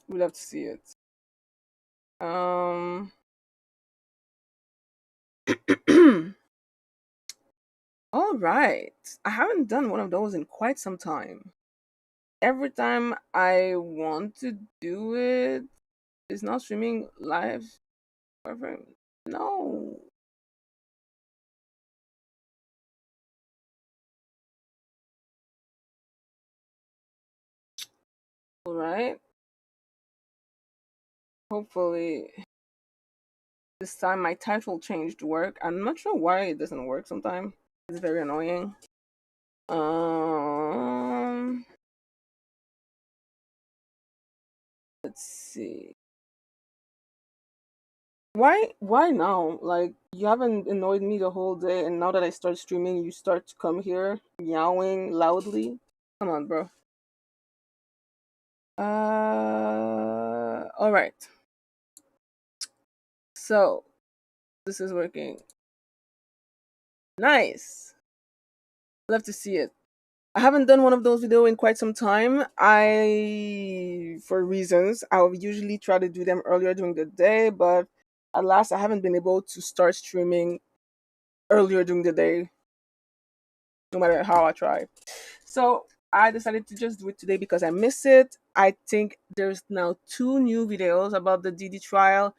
We'll have to see it. Um. All right. I haven't done one of those in quite some time. Every time I want to do it, it's not streaming live. Perfect. No. All right. Hopefully, this time my title changed work. I'm not sure why it doesn't work sometimes. It's very annoying. Um, let's see. Why now? Like you haven't annoyed me the whole day, and now that I start streaming, you start to come here meowing loudly. Come on, bro. All right. So this is working. Nice. Love to see it. I haven't done one of those videos in quite some time. For reasons, I'll usually try to do them earlier during the day, but alas, I haven't been able to start streaming earlier during the day, no matter how I try. So I decided to just do it today because I miss it. I think there's now 2 new videos about the Diddy trial.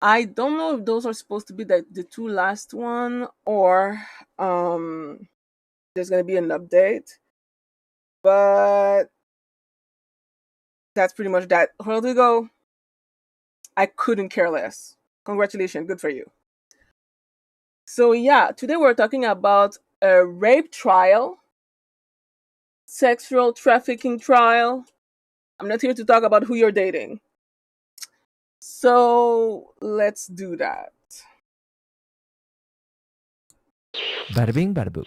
I don't know if those are supposed to be the 2 last one or there's gonna be an update. But that's pretty much that. Rodrigo, I couldn't care less. Congratulations, good for you. So yeah, today we're talking about a rape trial, sexual trafficking trial. I'm not here to talk about who you're dating. So let's do that. Bada bing, bada boo.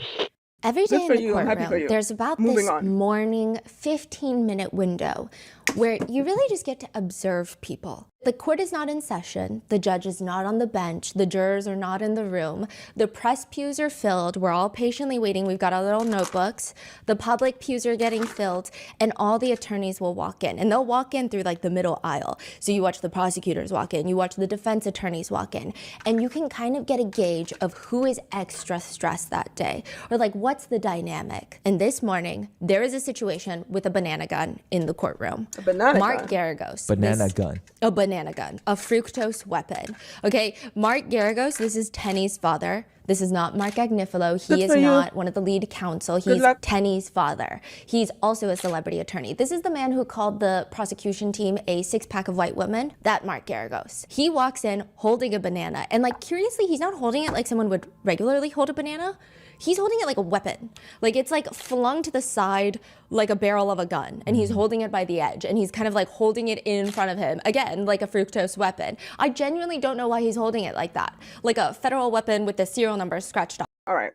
Every day Good in for the you. I'm happy for courtroom, you. there's about Moving this on. morning 15-minute window where you really just get to observe people. The court is not in session, the judge is not on the bench, the jurors are not in the room, the press pews are filled, we're all patiently waiting, we've got our little notebooks, the public pews are getting filled, and all the attorneys will walk in. And they'll walk in through like the middle aisle. So you watch the prosecutors walk in, you watch the defense attorneys walk in, and you can kind of get a gauge of who is extra stressed that day, or like what's the dynamic. And this morning, there is a situation with a banana gun in the courtroom. A banana Mark gun? Garagos. Banana gun. A banana gun, a fructose weapon. Okay, Mark Garagos, this is Tenny's father. This is not Mark Agnifilo. He Good is for you. not one of the lead counsel. Good He's luck. Tenny's father. He's also a celebrity attorney. This is the man who called the prosecution team a six-pack of white women. That Mark Garagos. He walks in holding a banana. And like, curiously, he's not holding it like someone would regularly hold a banana. He's holding it like a weapon. Like it's like flung to the side like a barrel of a gun, and he's holding it by the edge, and he's kind of like holding it in front of him, again, like a fructose weapon. I genuinely don't know why he's holding it like that. Like a federal weapon with the serial number scratched off. All right.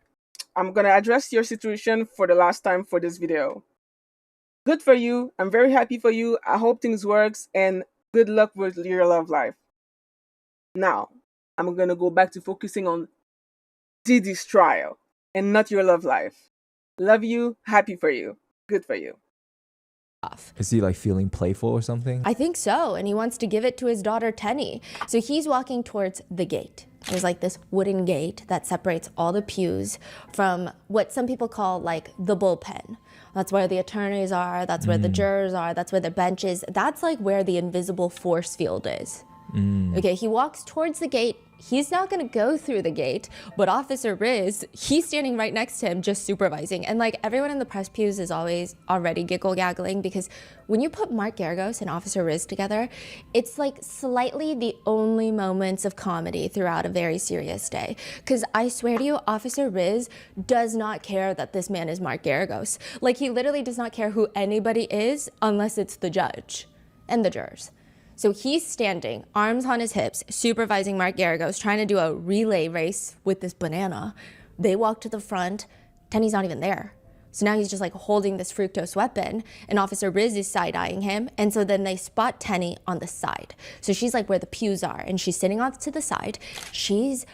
I'm going to address your situation for the last time for this video. Good for you. I'm very happy for you. I hope things works and good luck with your love life. Now, I'm going to go back to focusing on Diddy's trial and not your love life. Love you. Happy for you. Good for you. Is he like feeling playful or something? I think so, and he wants to give it to his daughter Tenny. So he's walking towards the gate. There's like this wooden gate that separates all the pews from what some people call like the bullpen. That's where the attorneys are, that's where the jurors are, that's where the bench is. That's like where the invisible force field is. Okay, he walks towards the gate. He's not gonna go through the gate, but Officer Riz, he's standing right next to him just supervising. And like everyone in the press pews is always already giggle-gaggling because when you put Mark Garagos and Officer Riz together, it's like slightly the only moments of comedy throughout a very serious day. Because I swear to you, Officer Riz does not care that this man is Mark Garagos. Like he literally does not care who anybody is unless it's the judge and the jurors. So he's standing, arms on his hips, supervising Mark Garagos, trying to do a relay race with this banana. They walk to the front, Tenny's not even there. So now he's just like holding this fructose weapon, and Officer Riz is side-eyeing him, and so then they spot Tenny on the side. So she's like where the pews are, and she's sitting off to the side. She's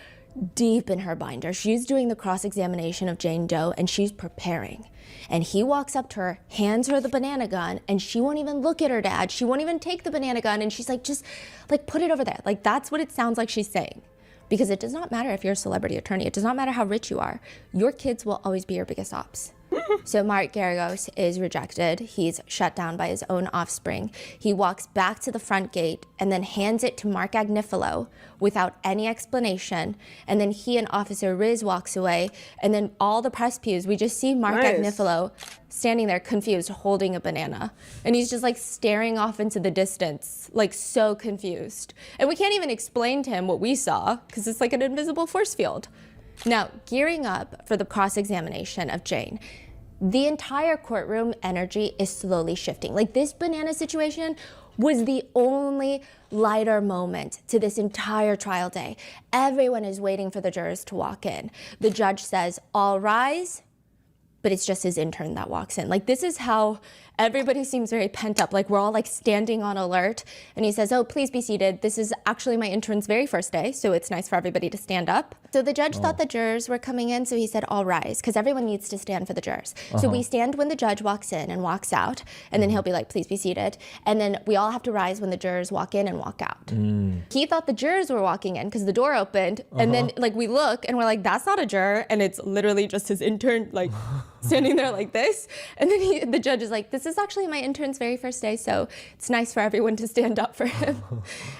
deep in her binder. She's doing the cross-examination of Jane Doe, and she's preparing. And he walks up to her, hands her the banana gun, and she won't even look at her dad. She won't even take the banana gun. And she's like, just like, put it over there. Like, that's what it sounds like she's saying. Because it does not matter if you're a celebrity attorney. It does not matter how rich you are. Your kids will always be your biggest ops. So Mark Garagos is rejected. He's shut down by his own offspring. He walks back to the front gate and then hands it to Mark Agnifilo without any explanation. And then he and Officer Riz walks away. And then all the press pews, we just see Mark Agnifilo standing there confused, holding a banana. And he's just like staring off into the distance, like so confused. And we can't even explain to him what we saw because it's like an invisible force field. Now, gearing up for the cross-examination of Jane, the entire courtroom energy is slowly shifting. Like, this banana situation was the only lighter moment to this entire trial day. Everyone is waiting for the jurors to walk in. The judge says, "All rise," but it's just his intern that walks in. Like, this is how everybody seems very pent up. Like, we're all like standing on alert. And he says, "Oh, please be seated. This is actually my intern's very first day, so it's nice for everybody to stand up." So the judge thought the jurors were coming in, so he said, "All rise," because everyone needs to stand for the jurors. So we stand when the judge walks in and walks out, and then he'll be like, "Please be seated." And then we all have to rise when the jurors walk in and walk out. He thought the jurors were walking in because the door opened, and then like we look and we're like, "That's not a juror," and it's literally just his intern like standing there like this. And then the judge is like, "This is actually my intern's very first day, so it's nice for everyone to stand up for him."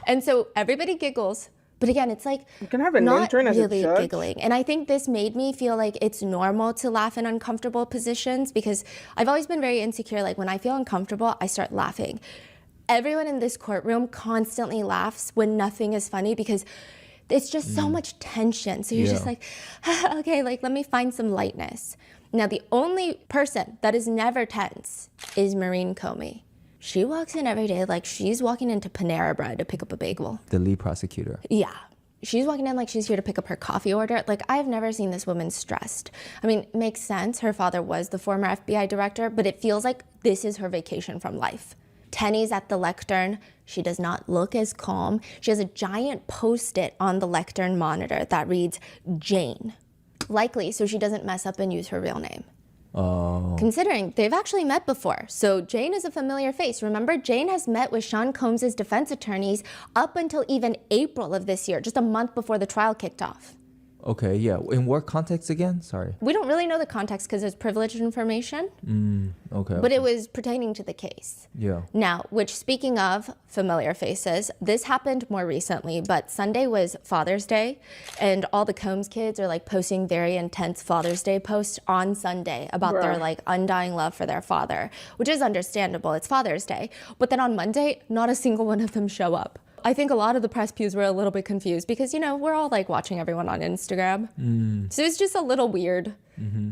And so everybody giggles. But again, it's like You can have an not intern as a really judge. giggling. And I think this made me feel like it's normal to laugh in uncomfortable positions because I've always been very insecure. Like, when I feel uncomfortable, I start laughing. Everyone in this courtroom constantly laughs when nothing is funny because it's just so much tension. So you're just like, okay, like, let me find some lightness. Now, the only person that is never tense is Maureen Comey. She walks in every day like she's walking into Panera Bread to pick up a bagel. The lead prosecutor. Yeah. She's walking in like she's here to pick up her coffee order. Like, I've never seen this woman stressed. I mean, it makes sense. Her father was the former FBI director, but it feels like this is her vacation from life. Tenny's at the lectern. She does not look as calm. She has a giant Post-it on the lectern monitor that reads Jane. Likely so she doesn't mess up and use her real name. Oh. Considering they've actually met before. So Jane is a familiar face. Remember, Jane has met with Sean Combs' defense attorneys up until even April of this year, just a month before the trial kicked off. Okay, yeah. In what context again? Sorry. We don't really know the context because it's privileged information, Okay. but it was pertaining to the case. Yeah. Now, which, speaking of familiar faces, this happened more recently, but Sunday was Father's Day, and all the Combs kids are like posting very intense Father's Day posts on Sunday about their like undying love for their father, which is understandable. It's Father's Day. But then on Monday, not a single one of them show up. I think a lot of the press pews were a little bit confused because, you know, we're all like watching everyone on Instagram. So it's just a little weird,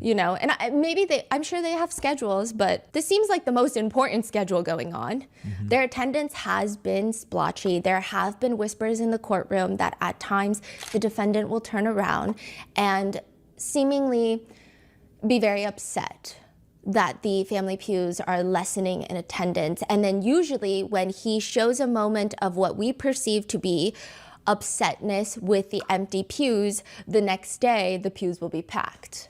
you know, and I'm sure they have schedules, but this seems like the most important schedule going on. Their attendance has been splotchy. There have been whispers in the courtroom that at times the defendant will turn around and seemingly be very upset that the family pews are lessening in attendance. And then usually when he shows a moment of what we perceive to be upsetness with the empty pews, the next day the pews will be packed.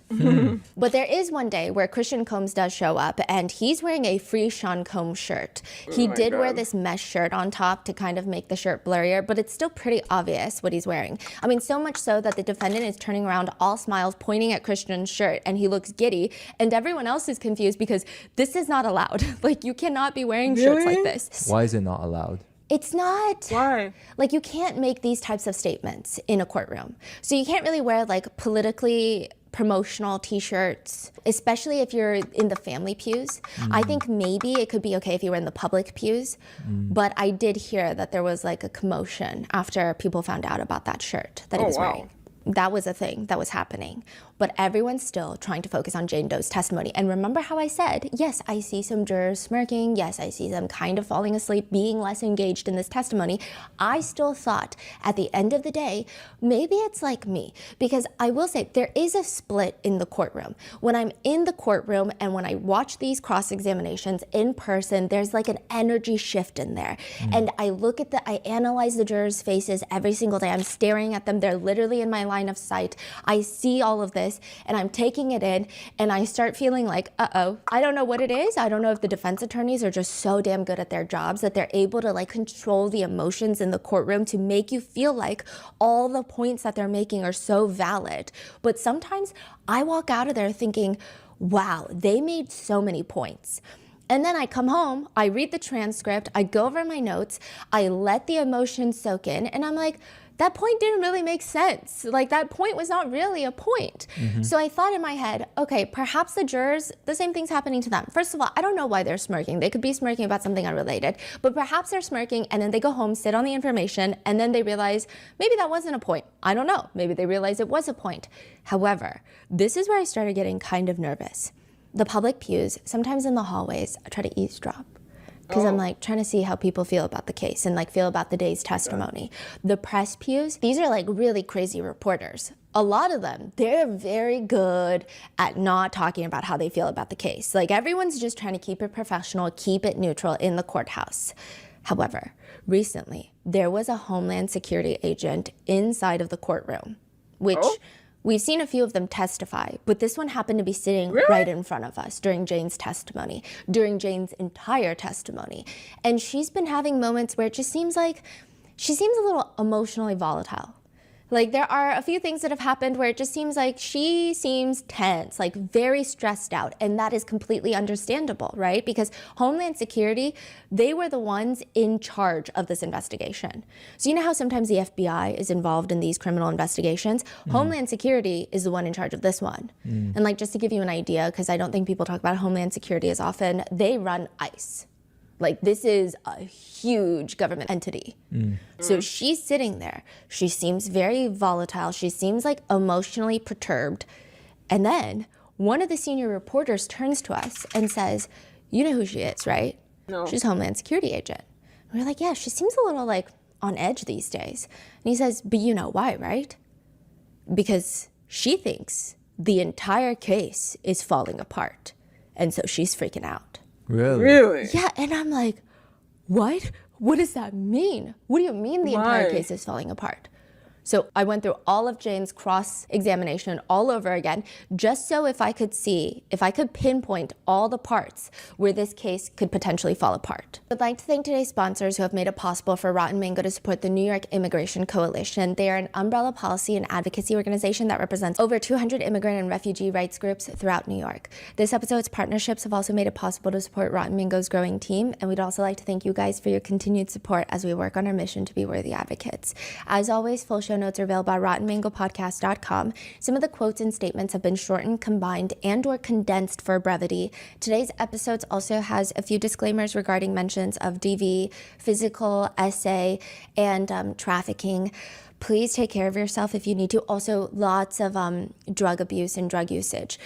But there is one day where Christian Combs does show up, and he's wearing a Free Sean Combs shirt. He did wear this mesh shirt on top to kind of make the shirt blurrier, but it's still pretty obvious what he's wearing. I mean, so much so that the defendant is turning around all smiles, pointing at Christian's shirt, and he looks giddy, and everyone else is confused because this is not allowed. Like, you cannot be wearing shirts like this. Why is it not allowed? It's not. Why? Like, you can't make these types of statements in a courtroom. So you can't really wear like politically promotional t-shirts, especially if you're in the family pews. I think maybe it could be okay if you were in the public pews, but I did hear that there was like a commotion after people found out about that shirt that he was wearing. That was a thing that was happening. But everyone's still trying to focus on Jane Doe's testimony. And remember how I said, yes, I see some jurors smirking. Yes, I see them kind of falling asleep, being less engaged in this testimony. I still thought at the end of the day, maybe it's like me. Because I will say, there is a split in the courtroom. When I'm in the courtroom and when I watch these cross-examinations in person, there's like an energy shift in there. And I analyze the jurors' faces every single day. I'm staring at them. They're literally in my line of sight. I see all of this and I'm taking it in and I start feeling like, uh-oh, I don't know what it is. I don't know if the defense attorneys are just so damn good at their jobs that they're able to like control the emotions in the courtroom to make you feel like all the points that they're making are so valid. But sometimes I walk out of there thinking, wow, they made so many points. And then I come home, I read the transcript, I go over my notes, I let the emotions soak in, and I'm like, that point didn't really make sense. Like, that point was not really a point. So I thought in my head, okay, perhaps the jurors, the same thing's happening to them. First of all, I don't know why they're smirking. They could be smirking about something unrelated, but perhaps they're smirking and then they go home, sit on the information, and then they realize maybe that wasn't a point. I don't know. Maybe they realize it was a point. However, this is where I started getting kind of nervous. The public pews, sometimes in the hallways, I try to eavesdrop. Because I'm like trying to see how people feel about the case and like feel about the day's testimony. The press pews, these are like really crazy reporters. A lot of them, they're very good at not talking about how they feel about the case. Like everyone's just trying to keep it professional, keep it neutral in the courthouse. However, recently, there was a Homeland Security agent inside of the courtroom, which we've seen a few of them testify, but this one happened to be sitting right in front of us during Jane's testimony, during Jane's entire testimony. And she's been having moments where it just seems like she seems a little emotionally volatile. Like there are a few things that have happened where it just seems like she seems tense, like very stressed out. And that is completely understandable, right? Because Homeland Security, they were the ones in charge of this investigation. So you know how sometimes the FBI is involved in these criminal investigations? Homeland Security is the one in charge of this one. And like just to give you an idea, because I don't think people talk about Homeland Security as often, they run ICE. Like this is a huge government entity. So she's sitting there. She seems very volatile. She seems like emotionally perturbed. And then one of the senior reporters turns to us and says, you know who she is, right? No. She's a Homeland Security agent. And we're like, yeah, she seems a little like on edge these days. And he says, but you know why, right? Because she thinks the entire case is falling apart. And so she's freaking out. Really? Yeah, and I'm like, what? What does that mean? What do you mean the entire Why? case is falling apart? So I went through all of Jane's cross-examination all over again, just so if I could pinpoint all the parts where this case could potentially fall apart. I'd like to thank today's sponsors who have made it possible for Rotten Mango to support the New York Immigration Coalition. They are an umbrella policy and advocacy organization that represents over 200 immigrant and refugee rights groups throughout New York. This episode's partnerships have also made it possible to support Rotten Mango's growing team, and we'd also like to thank you guys for your continued support as we work on our mission to be worthy advocates. As always, full show notes are available at rottenmangopodcast.com. Some of the quotes and statements have been shortened, combined, and or condensed for brevity. Today's episodes also has a few disclaimers regarding mentions of DV, physical, SA, and trafficking. Please take care of yourself if you need to. Also, lots of drug abuse and drug usage.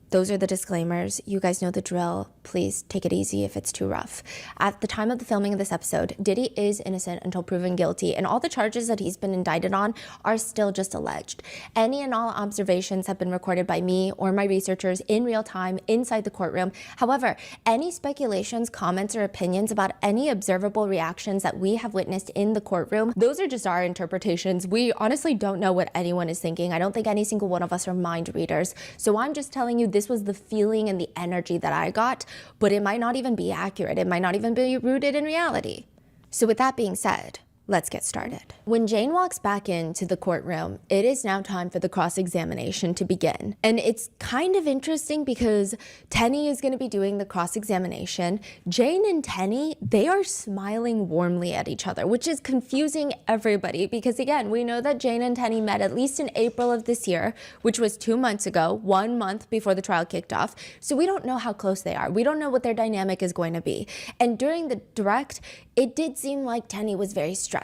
Those are the disclaimers. You guys know the drill. Please take it easy if it's too rough. At the time of the filming of this episode, Diddy is innocent until proven guilty, and all the charges that he's been indicted on are still just alleged. Any and all observations have been recorded by me or my researchers in real time inside the courtroom. However, any speculations, comments, or opinions about any observable reactions that we have witnessed in the courtroom, those are just our interpretations. We honestly don't know what anyone is thinking. I don't think any single one of us are mind readers. So I'm just telling you this was the feeling and the energy that I got, but it might not even be accurate. It might not even be rooted in reality. So with that being said, let's get started. When Jane walks back into the courtroom, it is now time for the cross-examination to begin. And it's kind of interesting because Tenny is going to be doing the cross-examination. Jane and Tenny, they are smiling warmly at each other, which is confusing everybody because, again, we know that Jane and Tenny met at least in April of this year, which was 2 months ago, 1 month before the trial kicked off. So we don't know how close they are. We don't know what their dynamic is going to be. And during the direct, it did seem like Tenny was very stressed.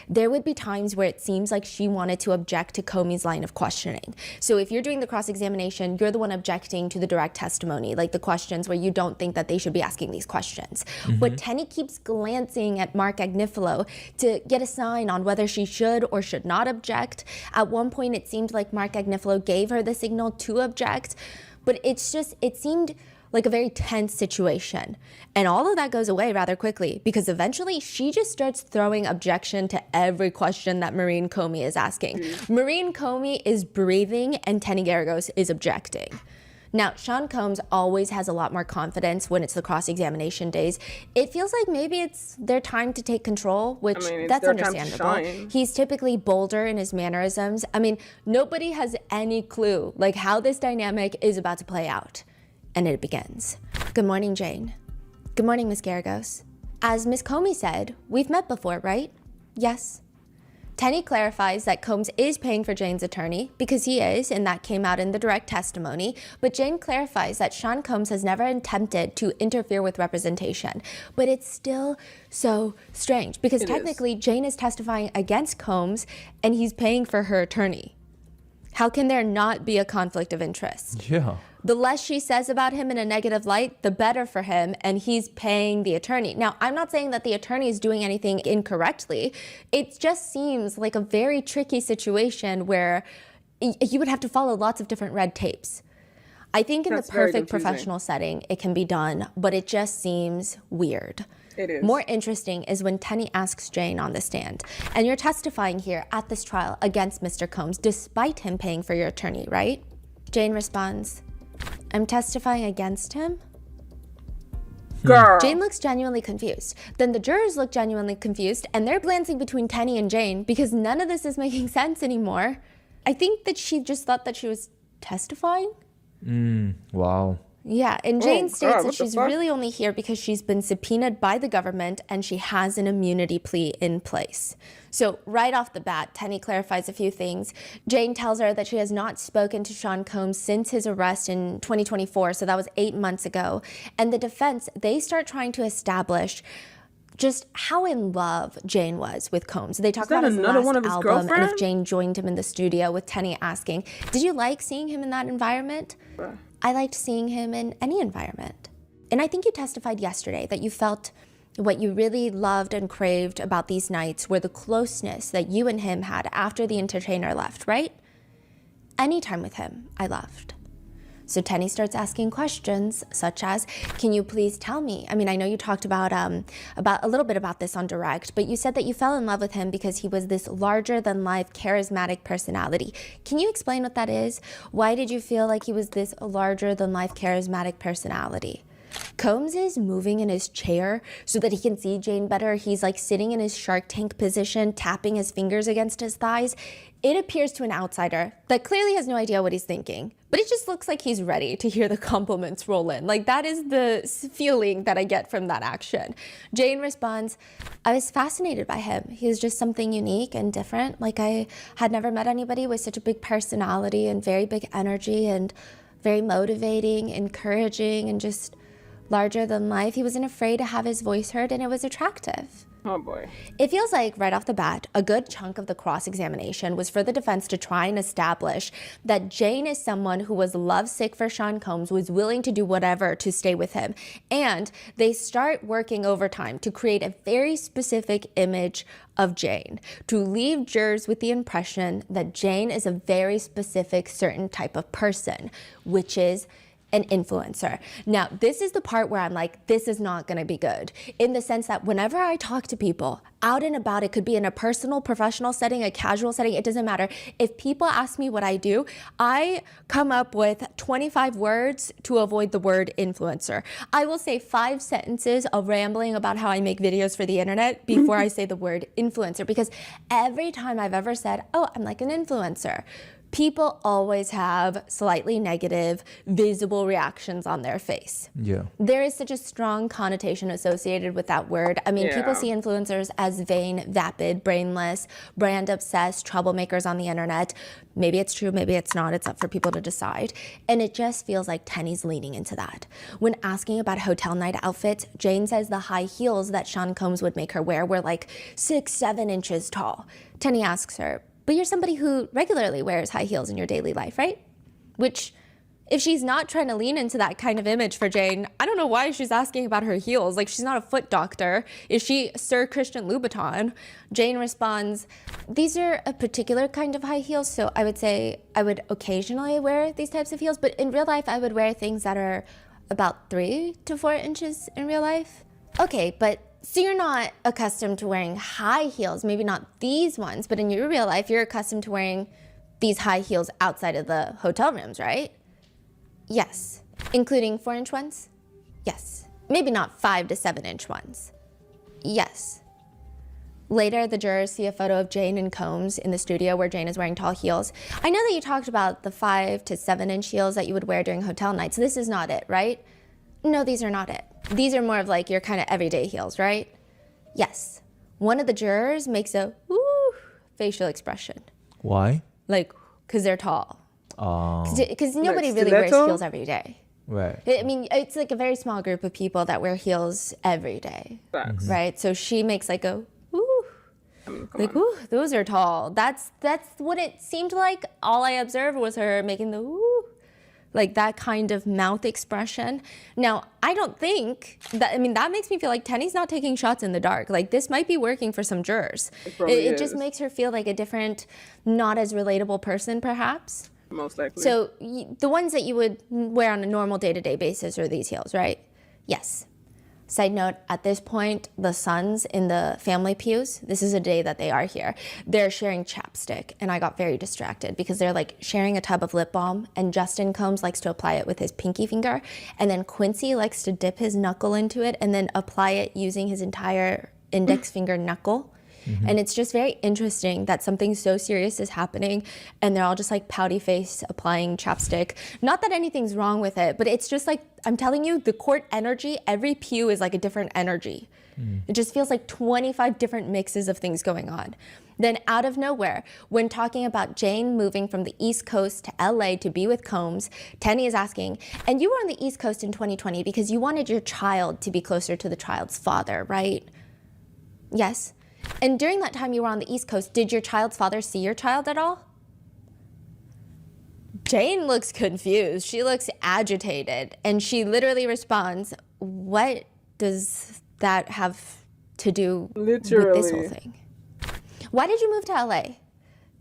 There would be times where it seems like she wanted to object to Comey's line of questioning. So if you're doing the cross-examination, you're the one objecting to the direct testimony, like the questions where you don't think that they should be asking these questions. But Tenny keeps glancing at Mark Agnifilo to get a sign on whether she should or should not object. At one point, it seemed like Mark Agnifilo gave her the signal to object, but it seemed like a very tense situation. And all of that goes away rather quickly because eventually she just starts throwing objection to every question that Maureen Comey is asking. Maureen Comey is breathing and Tenny Geragos is objecting. Now, Sean Combs always has a lot more confidence when it's the cross-examination days. It feels like maybe it's their time to take control, which that's understandable. He's typically bolder in his mannerisms. I mean, nobody has any clue like how this dynamic is about to play out. And it begins. Good morning, Jane. Good morning, Miss Geragos. As Miss Comey said, we've met before, right? Yes. Tenny clarifies that Combs is paying for Jane's attorney because he is, and that came out in the direct testimony. But Jane clarifies that Sean Combs has never attempted to interfere with representation. But it's still so strange because technically Jane is testifying against Combs and he's paying for her attorney. How can there not be a conflict of interest? Yeah. The less she says about him in a negative light, the better for him, and he's paying the attorney. Now, I'm not saying that the attorney is doing anything incorrectly. It just seems like a very tricky situation where you would have to follow lots of different red tapes. I think in the perfect professional setting, it can be done, but it just seems weird. It is. More interesting is when Tenny asks Jane on the stand, and you're testifying here at this trial against Mr. Combs, despite him paying for your attorney, right? Jane responds, I'm testifying against him? Girl. Jane looks genuinely confused. Then the jurors look genuinely confused, and they're glancing between Tenny and Jane because none of this is making sense anymore. I think that she just thought that she was testifying. Wow. Yeah, and Jane states that she's really only here because she's been subpoenaed by the government and she has an immunity plea in place. So right off the bat, Tenny clarifies a few things. Jane tells her that she has not spoken to Sean Combs since his arrest in 2024, so that was 8 months ago. And the defense, they start trying to establish just how in love Jane was with Combs. They talk about his last album and if Jane joined him in the studio with Tenny asking, did you like seeing him in that environment? I liked seeing him in any environment. And I think you testified yesterday that you felt what you really loved and craved about these nights were the closeness that you and him had after the entertainer left, right? Any time with him, I loved. So Tenny starts asking questions such as, can you please tell me? I mean, I know you talked about a little bit about this on direct, but you said that you fell in love with him because he was this larger than life, charismatic personality. Can you explain what that is? Why did you feel like he was this larger than life, charismatic personality? Combs is moving in his chair so that he can see Jane better. He's like sitting in his Shark Tank position, tapping his fingers against his thighs. It appears to an outsider that clearly has no idea what he's thinking, but it just looks like he's ready to hear the compliments roll in. Like that is the feeling that I get from that action. Jane responds, I was fascinated by him. He was just something unique and different. Like I had never met anybody with such a big personality and very big energy and very motivating, encouraging, and just larger than life. He wasn't afraid to have his voice heard, and it was attractive. Oh boy. It feels like right off the bat, a good chunk of the cross-examination was for the defense to try and establish that Jane is someone who was lovesick for Sean Combs, was willing to do whatever to stay with him. And they start working overtime to create a very specific image of Jane, to leave jurors with the impression that Jane is a very specific certain type of person, which is an influencer. Now, this is the part where I'm like, this is not gonna be good. In the sense that whenever I talk to people out and about, it could be in a personal, professional setting, a casual setting, it doesn't matter. If people ask me what I do, I come up with 25 words to avoid the word influencer. I will say 5 sentences of rambling about how I make videos for the internet before I say the word influencer, because every time I've ever said, oh, I'm like an influencer, people always have slightly negative, visible reactions on their face. Yeah. There is such a strong connotation associated with that word. I mean, people see influencers as vain, vapid, brainless, brand obsessed, troublemakers on the internet. Maybe it's true, maybe it's not. It's up for people to decide. And it just feels like Tenny's leaning into that. When asking about hotel night outfits, Jane says the high heels that Sean Combs would make her wear were like 6-7 inches tall. Tenny asks her, but you're somebody who regularly wears high heels in your daily life, right? Which, if she's not trying to lean into that kind of image for Jane, I don't know why she's asking about her heels. Like, she's not a foot doctor. Is she Sir Christian Louboutin? Jane responds, these are a particular kind of high heels, so I would say I would occasionally wear these types of heels, but in real life, I would wear things that are about 3 to 4 inches in real life. Okay, but so you're not accustomed to wearing high heels, maybe not these ones, but in your real life, you're accustomed to wearing these high heels outside of the hotel rooms, right? Yes. Including 4-inch ones? Yes. Maybe not 5 to 7-inch ones. Yes. Later, the jurors see a photo of Jane and Combs in the studio where Jane is wearing tall heels. I know that you talked about the 5 to 7-inch heels that you would wear during hotel nights. This is not it, right? No, these are not it. These are more of like your kind of everyday heels, right? Yes. One of the jurors makes a woo facial expression. Why? Like, because they're tall. Because nobody Like really wears stiletto? heels every day. Right. I mean, it's like a very small group of people that wear heels every day, Facts. right? So she makes like a woo. I mean, come Like, on. ooh, those are tall. That's what it seemed like. All I observed was her making the ooh, like that kind of mouth expression. Now, I don't think that, I mean, that makes me feel like Tenny's not taking shots in the dark. Like, this might be working for some jurors. It just is. makes her feel like a different, not as relatable person, perhaps. Most likely. So the ones that you would wear on a normal day-to-day basis are these heels, right? Yes. Side note, at this point, the sons in the family pews, this is a day that they are here, they're sharing chapstick, and I got very distracted because they're like sharing a tub of lip balm, and Justin Combs likes to apply it with his pinky finger, and then Quincy likes to dip his knuckle into it and then apply it using his entire index finger knuckle. And it's just very interesting that something so serious is happening and they're all just like pouty face applying chapstick. Not that anything's wrong with it, but it's just like, I'm telling you, the court energy, every pew is like a different energy. It just feels like 25 different mixes of things going on. Then out of nowhere, when talking about Jane moving from the East Coast to LA to be with Combs, Tenny is asking, and you were on the East Coast in 2020 because you wanted your child to be closer to the child's father, right? Yes. And during that time you were on the East Coast, did your child's father see your child at all? Jane looks confused. She looks agitated. And she literally responds, what does that have to do with this whole thing? Why did you move to LA?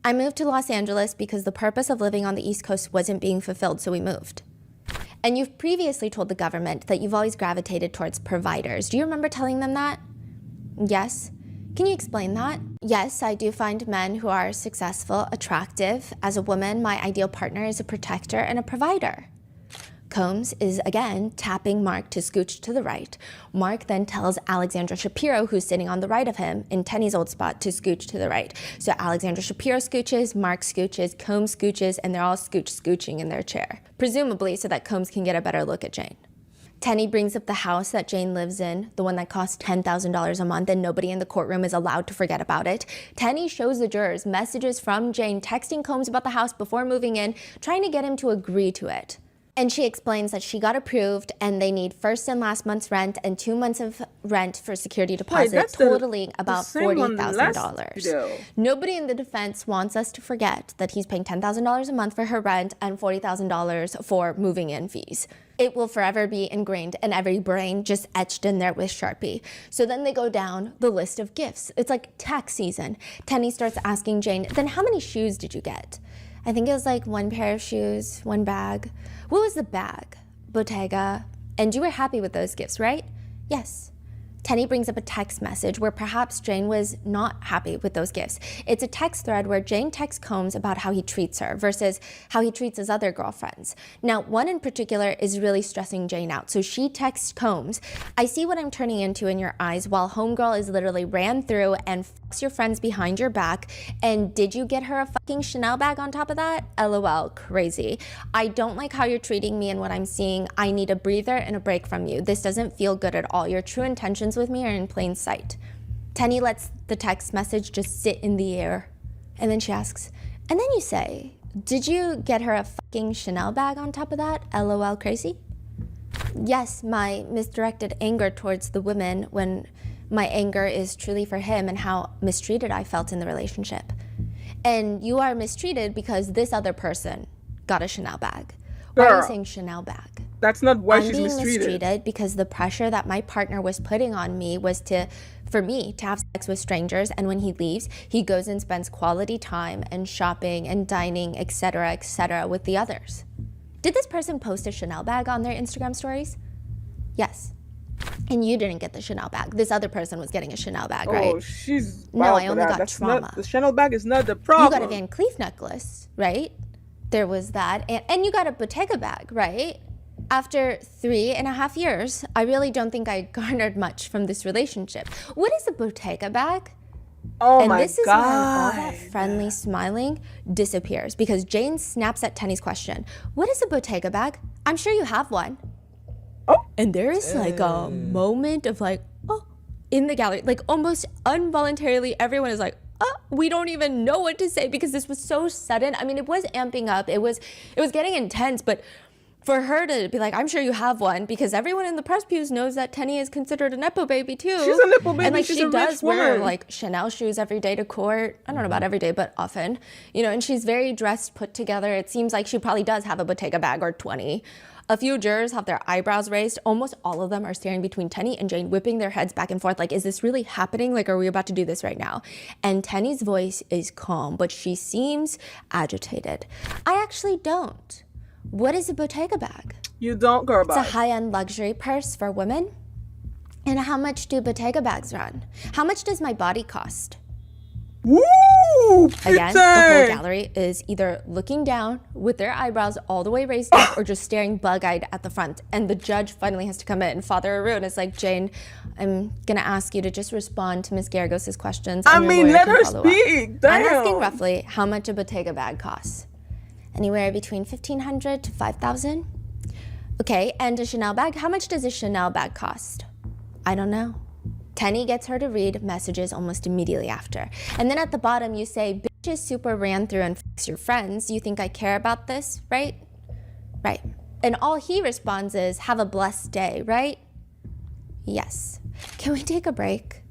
I moved to Los Angeles because the purpose of living on the East Coast wasn't being fulfilled, so we moved. And you've previously told the government that you've always gravitated towards providers. Do you remember telling them that? Yes. Can you explain that? Yes, I do find men who are successful attractive. As a woman, my ideal partner is a protector and a provider. Combs is again tapping Mark to scooch to the right. Mark then tells Alexandra Shapiro, who's sitting on the right of him in Tenny's old spot, to scooch to the right. So Alexandra Shapiro scooches, Mark scooches, Combs scooches, and they're all scooching in their chair, presumably so that Combs can get a better look at Jane. Tenny brings up the house that Jane lives in, the one that costs $10,000 a month, and nobody in the courtroom is allowed to forget about it. Tenny shows the jurors messages from Jane texting Combs about the house before moving in, trying to get him to agree to it. And she explains that she got approved and they need first and last month's rent and 2 months of rent for security deposit, totaling about $40,000. Nobody in the defense wants us to forget that he's paying $10,000 a month for her rent and $40,000 for moving in fees. It will forever be ingrained in every brain, just etched in there with Sharpie. So then they go down the list of gifts. It's like tax season. Tenny starts asking Jane, then how many shoes did you get? I think it was like 1 pair of shoes, 1 bag. What was the bag? Bottega. And you were happy with those gifts, right? Yes. Tenny brings up a text message where perhaps Jane was not happy with those gifts. It's a text thread where Jane texts Combs about how he treats her versus how he treats his other girlfriends. Now, one in particular is really stressing Jane out. So she texts Combs, I see what I'm turning into in your eyes while homegirl is literally ran through and fucks your friends behind your back. And did you get her a fucking Chanel bag on top of that? LOL, crazy. I don't like how you're treating me and what I'm seeing. I need a breather and a break from you. This doesn't feel good at all. Your true intentions with me are in plain sight. Tenny lets the text message just sit in the air. And then she asks, and then you say, did you get her a fucking Chanel bag on top of that? LOL, crazy? Yes, my misdirected anger towards the women when my anger is truly for him and how mistreated I felt in the relationship. And you are mistreated because this other person got a Chanel bag. Why are you saying Chanel bag? That's not why she's being mistreated. Because the pressure that my partner was putting on me was for me to have sex with strangers, and when he leaves, he goes and spends quality time and shopping and dining, etc., with the others. Did this person post a Chanel bag on their Instagram stories? Yes. And you didn't get the Chanel bag. This other person was getting a Chanel bag, right? Oh, she's No, wild I for only that. got That's trauma. not the Chanel bag is not the You problem. got a Van Cleef necklace, right? There was that. And you got a Bottega bag, right? After 3.5 years, I really don't think I garnered much from this relationship. What is a Bottega bag? Oh And my this is when all god. that friendly smiling disappears because Jane snaps at Tenny's question. What is a Bottega bag? I'm sure you have one. Oh. And there is like a moment of like, oh, in the gallery, like almost involuntarily, everyone is like, oh, we don't even know what to say because this was so sudden. I mean, it was amping up. It was getting intense, but for her to be like, I'm sure you have one, because everyone in the press pews knows that Tenny is considered a Nepo baby too. She's a Nepo baby. And like She's she a does rich wear woman. like Chanel shoes every day to court. I don't know about every day, but often, you know, and she's very dressed, put together. It seems like she probably does have a Bottega bag or 20. A few jurors have their eyebrows raised. Almost all of them are staring between Tenny and Jane, whipping their heads back and forth. Like, is this really happening? Like, are we about to do this right now? And Tenny's voice is calm, but she seems agitated. I actually don't. What is a Bottega bag? You don't, girl. It's a high-end luxury purse for women. And how much do Bottega bags run? How much does my body cost? Woo! Again, the whole gallery is either looking down with their eyebrows all the way raised up or just staring bug-eyed at the front. And the judge finally has to come in. Father Arun is like, Jane, I'm going to ask you to just respond to Ms. Garagos' questions. I and your mean, lawyer let can her follow up." speak. Damn. I'm asking roughly how much a Bottega bag costs. Anywhere between $1,500 to $5,000. Okay, and a Chanel bag? How much does a Chanel bag cost? I don't know. Tenny gets her to read messages almost immediately after. And then at the bottom you say, bitches super ran through and f***s your friends. You think I care about this, right? Right. And all he responds is, have a blessed day, right? Yes. Can we take a break?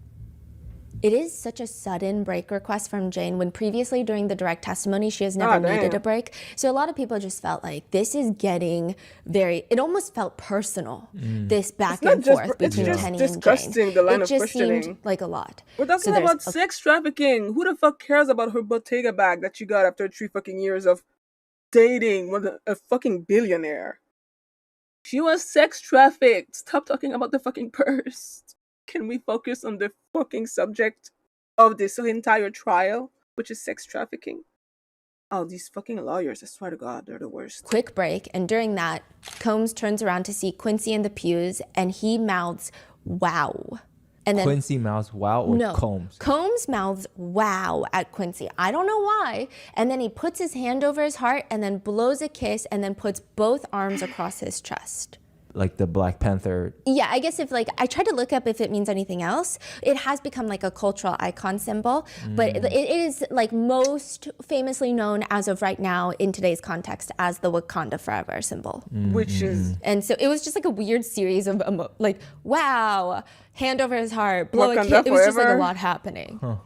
It is such a sudden break request from Jane when previously during the direct testimony, she has never needed a break. So a lot of people just felt like this is getting it almost felt personal, this back and forth between Tenny and Jane. Disgusting, the line it of just questioning. seemed like a lot. We're talking about sex trafficking. Who the fuck cares about her Bottega bag that she got after 3 fucking years of dating with a fucking billionaire? She was sex trafficked. Stop talking about the fucking purse. Can we focus on the fucking subject of this entire trial, which is sex trafficking? Oh, these fucking lawyers, I swear to God, they're the worst. Quick break, and during that, Combs turns around to see Quincy in the pews, and he mouths, wow. And then Quincy mouths wow or no, Combs? Combs mouths wow at Quincy. I don't know why. And then he puts his hand over his heart and then blows a kiss and then puts both arms across his chest. Like the Black Panther. Yeah, I guess if like, I tried to look up if it means anything else. It has become like a cultural icon symbol, but it is like most famously known as of right now in today's context as the Wakanda Forever symbol. Which is... And so it was just like a weird series of like, wow, hand over his heart, blow a Wakanda kiss. It was just like a forever. lot happening.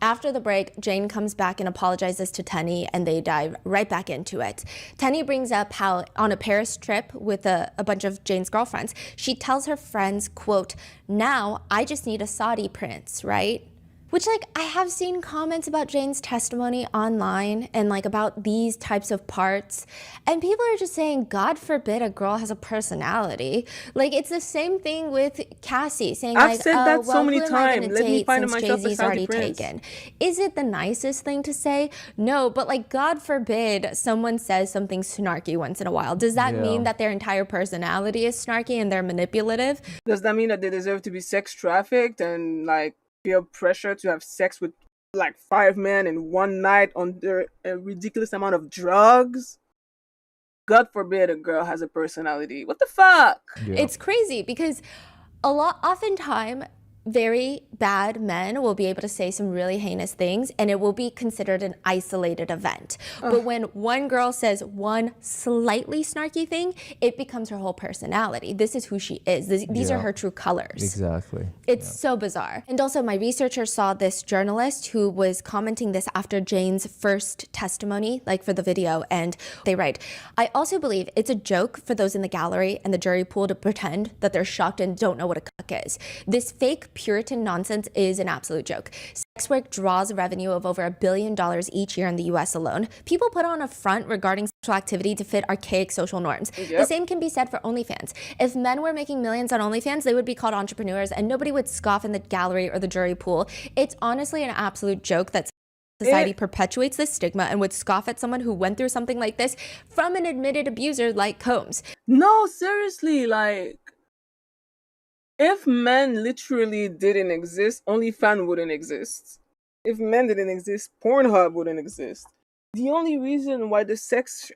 After the break, Jane comes back and apologizes to Tenny, and they dive right back into it. Tenny brings up how on a Paris trip with a bunch of Jane's girlfriends, she tells her friends, quote, now I just need a Saudi prince, right? Which, like, I have seen comments about Jane's testimony online and, like, about these types of parts. And people are just saying, God forbid a girl has a personality. Like, it's the same thing with Cassie saying, I've like, said oh, that well, so many who am I times. gonna Let me date find since myself a Jay-Z's Saudi already prince. taken? Is it the nicest thing to say? No, but, like, God forbid someone says something snarky once in a while. Does that mean that their entire personality is snarky and they're manipulative? Does that mean that they deserve to be sex trafficked and, like, feel pressure to have sex with like 5 men in one night under a ridiculous amount of drugs? God forbid a girl has a personality. What the fuck? Yeah. It's crazy because oftentimes very bad men will be able to say some really heinous things and it will be considered an isolated event. But when one girl says one slightly snarky thing, it becomes her whole personality. This is who she is. These are her true colors. Exactly. It's so bizarre. And also my researcher saw this journalist who was commenting this after Jane's first testimony, like for the video, and they write, I also believe it's a joke for those in the gallery and the jury pool to pretend that they're shocked and don't know what a cuck is. This fake Puritan nonsense is an absolute joke. Sex work draws revenue of over $1 billion each year in the US alone. People put on a front regarding sexual activity to fit archaic social norms. Yep. The same can be said for OnlyFans. If men were making millions on OnlyFans, they would be called entrepreneurs and nobody would scoff in the gallery or the jury pool. It's honestly an absolute joke that society perpetuates this stigma and would scoff at someone who went through something like this from an admitted abuser like Combs. No, seriously, like, if men literally didn't exist, OnlyFans wouldn't exist. If men didn't exist, Pornhub wouldn't exist. The only reason why the sex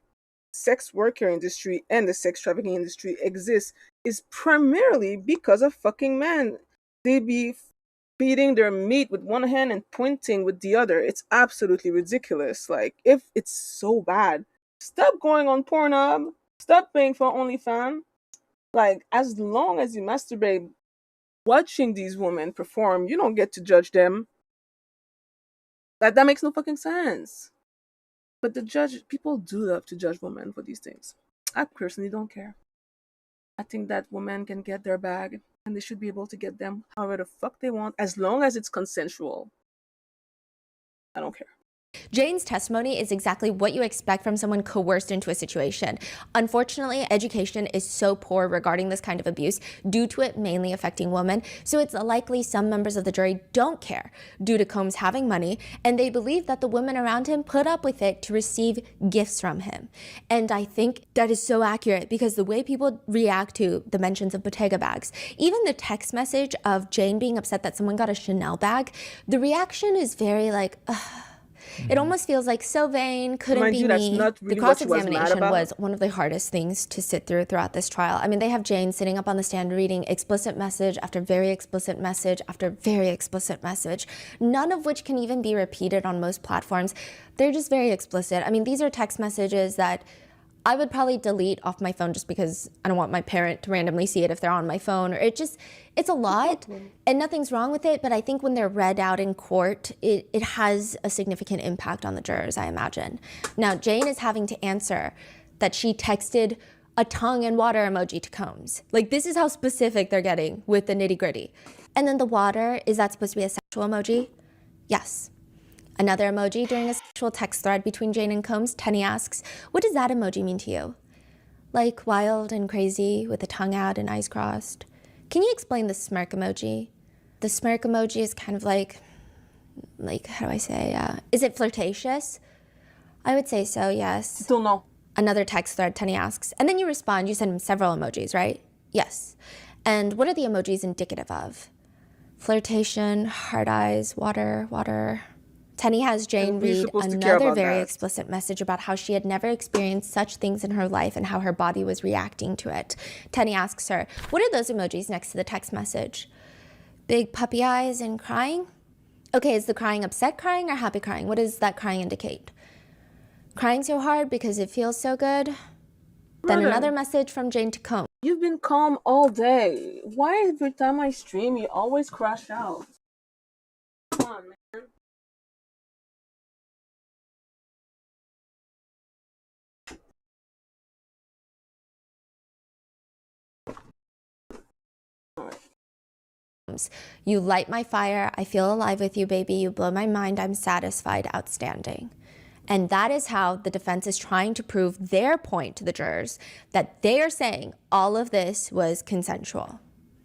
worker industry and the sex trafficking industry exists is primarily because of fucking men. They be feeding their meat with one hand and pointing with the other. It's absolutely ridiculous. Like, if it's so bad, stop going on Pornhub. Stop paying for OnlyFans. Like, as long as you masturbate watching these women perform, you don't get to judge them. That makes no fucking sense. But people do love to judge women for these things. I personally don't care. I think that women can get their bag and they should be able to get them however the fuck they want as long as it's consensual. I don't care. Jane's testimony is exactly what you expect from someone coerced into a situation. Unfortunately, education is so poor regarding this kind of abuse due to it mainly affecting women, so it's likely some members of the jury don't care due to Combs having money, and they believe that the women around him put up with it to receive gifts from him. And I think that is so accurate because the way people react to the mentions of Bottega bags, even the text message of Jane being upset that someone got a Chanel bag, the reaction is very like, ugh. It almost feels like so vain, couldn't Mind be you, me. that's not really the what she was mad cross-examination about. was one of the hardest things to sit through throughout this trial. I mean, they have Jane sitting up on the stand reading explicit message after very explicit message after very explicit message, none of which can even be repeated on most platforms. They're just very explicit. I mean, these are text messages that I would probably delete off my phone just because I don't want my parent to randomly see it if they're on my phone. Or it's a lot and nothing's wrong with it. But I think when they're read out in court, it has a significant impact on the jurors, I imagine. Now, Jane is having to answer that she texted a tongue and water emoji to Combs. Like, this is how specific they're getting with the nitty gritty. And then the water, is that supposed to be a sexual emoji? Yes. Another emoji during a sexual text thread between Jane and Combs, Tenny asks, what does that emoji mean to you? Like wild and crazy with the tongue out and eyes crossed. Can you explain the smirk emoji? The smirk emoji is kind of like how do I say, is it flirtatious? I would say so, yes. Still no. Another text thread, Tenny asks, and then you respond, you send him several emojis, right? Yes. And what are the emojis indicative of? Flirtation, hard eyes, water. Tenny has Jane read another very explicit message about how she had never experienced such things in her life and how her body was reacting to it. Tenny asks her, what are those emojis next to the text message? Big puppy eyes and crying? Okay, is the crying upset crying or happy crying? What does that crying indicate? Crying so hard because it feels so good? Then another message from Jane to Combs. You've been calm all day. Why every time I stream you always crash out? Come on, man. You light my fire. I feel alive with you, baby. You blow my mind. I'm satisfied. Outstanding. And that is how the defense is trying to prove their point to the jurors, that they are saying all of this was consensual.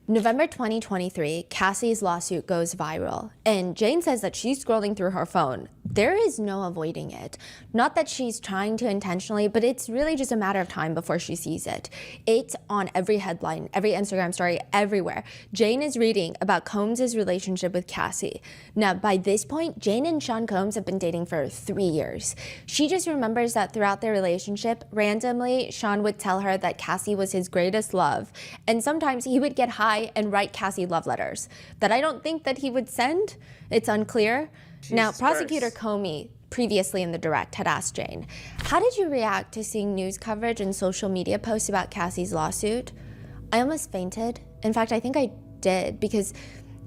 November 2023, Cassie's lawsuit goes viral, and Jane says that she's scrolling through her phone. There is no avoiding it. Not that she's trying to intentionally, but it's really just a matter of time before she sees it. It's on every headline, every Instagram story, everywhere. Jane is reading about Combs' relationship with Cassie. Now, by this point, Jane and Sean Combs have been dating for 3 years. She just remembers that throughout their relationship, randomly, Sean would tell her that Cassie was his greatest love, and sometimes he would get high and write Cassie love letters that I don't think that he would send. It's unclear. Now, Prosecutor Comey, previously in the direct, had asked Jane, how did you react to seeing news coverage and social media posts about Cassie's lawsuit? I almost fainted. In fact, I think I did, because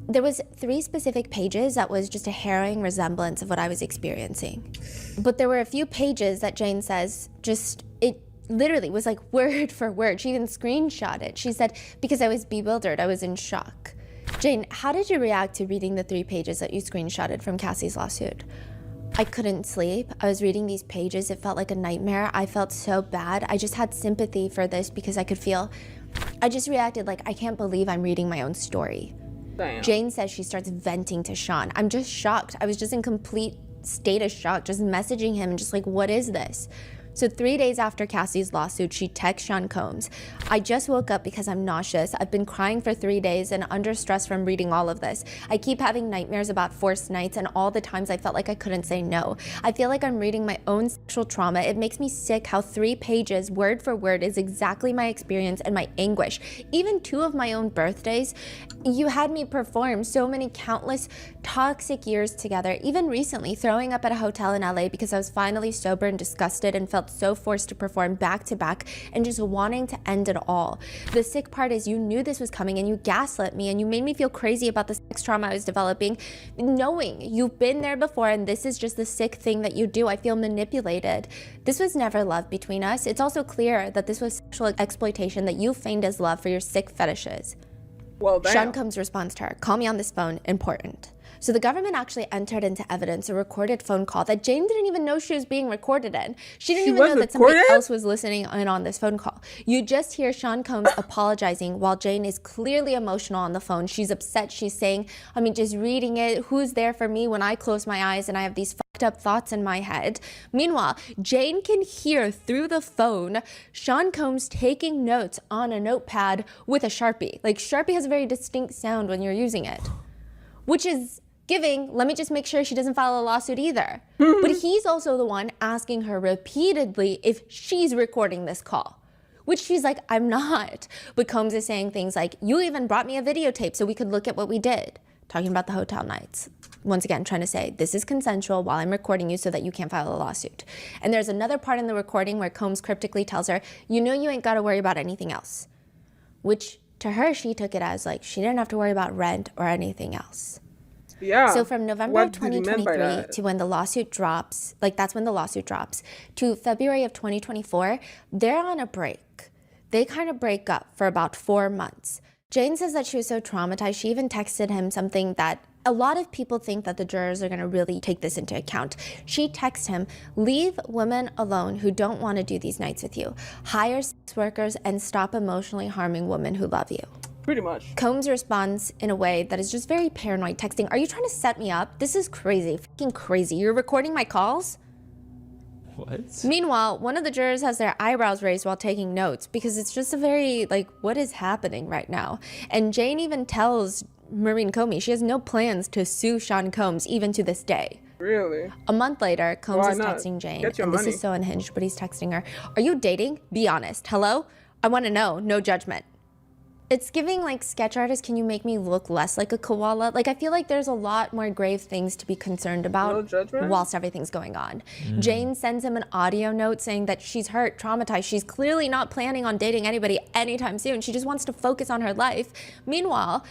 there was 3 specific pages that was just a harrowing resemblance of what I was experiencing. But there were a few pages that Jane says it literally was like word for word. She even screenshot it. She said, because I was bewildered, I was in shock. Jane, how did you react to reading the 3 pages that you screenshotted from Cassie's lawsuit? I couldn't sleep. I was reading these pages. It felt like a nightmare. I felt so bad. I just had sympathy for this because I just reacted like, I can't believe I'm reading my own story. Damn. Jane says she starts venting to Sean. I'm just shocked. I was just in complete state of shock, just messaging him and just like, what is this? So 3 days after Cassie's lawsuit, she texts Sean Combs. I just woke up because I'm nauseous. I've been crying for 3 days and under stress from reading all of this. I keep having nightmares about forced nights and all the times I felt like I couldn't say no. I feel like I'm reading my own sexual trauma. It makes me sick how 3 pages, word for word, is exactly my experience and my anguish. Even 2 of my own birthdays, you had me perform so many countless toxic years together. Even recently, throwing up at a hotel in LA because I was finally sober and disgusted and felt so forced to perform back to back and just wanting to end it all. The sick part is you knew this was coming and you gaslit me and you made me feel crazy about the sex trauma I was developing, knowing you've been there before and this is just the sick thing that you do. I feel manipulated. This was never love between us. It's also clear that this was sexual exploitation that you feigned as love for your sick fetishes. Well, damn. Sean Combs responds to her, call me on this phone, important. So the government actually entered into evidence a recorded phone call that Jane didn't even know she was being recorded in. She didn't even know that somebody else was listening in on this phone call. You just hear Sean Combs apologizing while Jane is clearly emotional on the phone. She's upset. She's saying, just reading it, who's there for me when I close my eyes and I have these fucked up thoughts in my head. Meanwhile, Jane can hear through the phone Sean Combs taking notes on a notepad with a Sharpie. Like, Sharpie has a very distinct sound when you're using it, which is giving, let me just make sure she doesn't file a lawsuit either. But he's also the one asking her repeatedly if she's recording this call, which she's like, I'm not. But Combs is saying things like, you even brought me a videotape so we could look at what we did. Talking about the hotel nights. Once again, trying to say, this is consensual while I'm recording you so that you can't file a lawsuit. And there's another part in the recording where Combs cryptically tells her, you know you ain't got to worry about anything else. Which to her, she took it as like, she didn't have to worry about rent or anything else. Yeah. So from November of 2023 to when the lawsuit drops, like that's when the lawsuit drops, to February of 2024, they're on a break. They kind of break up for about 4 months. Jane says that she was so traumatized, she even texted him something that a lot of people think that the jurors are going to really take this into account. She texts him, leave women alone who don't want to do these nights with you. Hire sex workers and stop emotionally harming women who love you. Pretty much. Combs responds in a way that is just very paranoid, texting, are you trying to set me up? This is crazy, fucking crazy. You're recording my calls? What? Meanwhile, one of the jurors has their eyebrows raised while taking notes because it's just a very, like, what is happening right now? And Jane even tells Maureen Comey she has no plans to sue Sean Combs even to this day. Really? A month later, Combs is not? texting Jane, Get your and money. this is so unhinged, but he's texting her, are you dating? Be honest. Hello? I want to know. No judgment. It's giving like sketch artist, can you make me look less like a koala? Like, I feel like there's a lot more grave things to be concerned about No judgment? whilst everything's going on. Jane sends him an audio note saying that she's hurt, traumatized. She's clearly not planning on dating anybody anytime soon. She just wants to focus on her life. Meanwhile,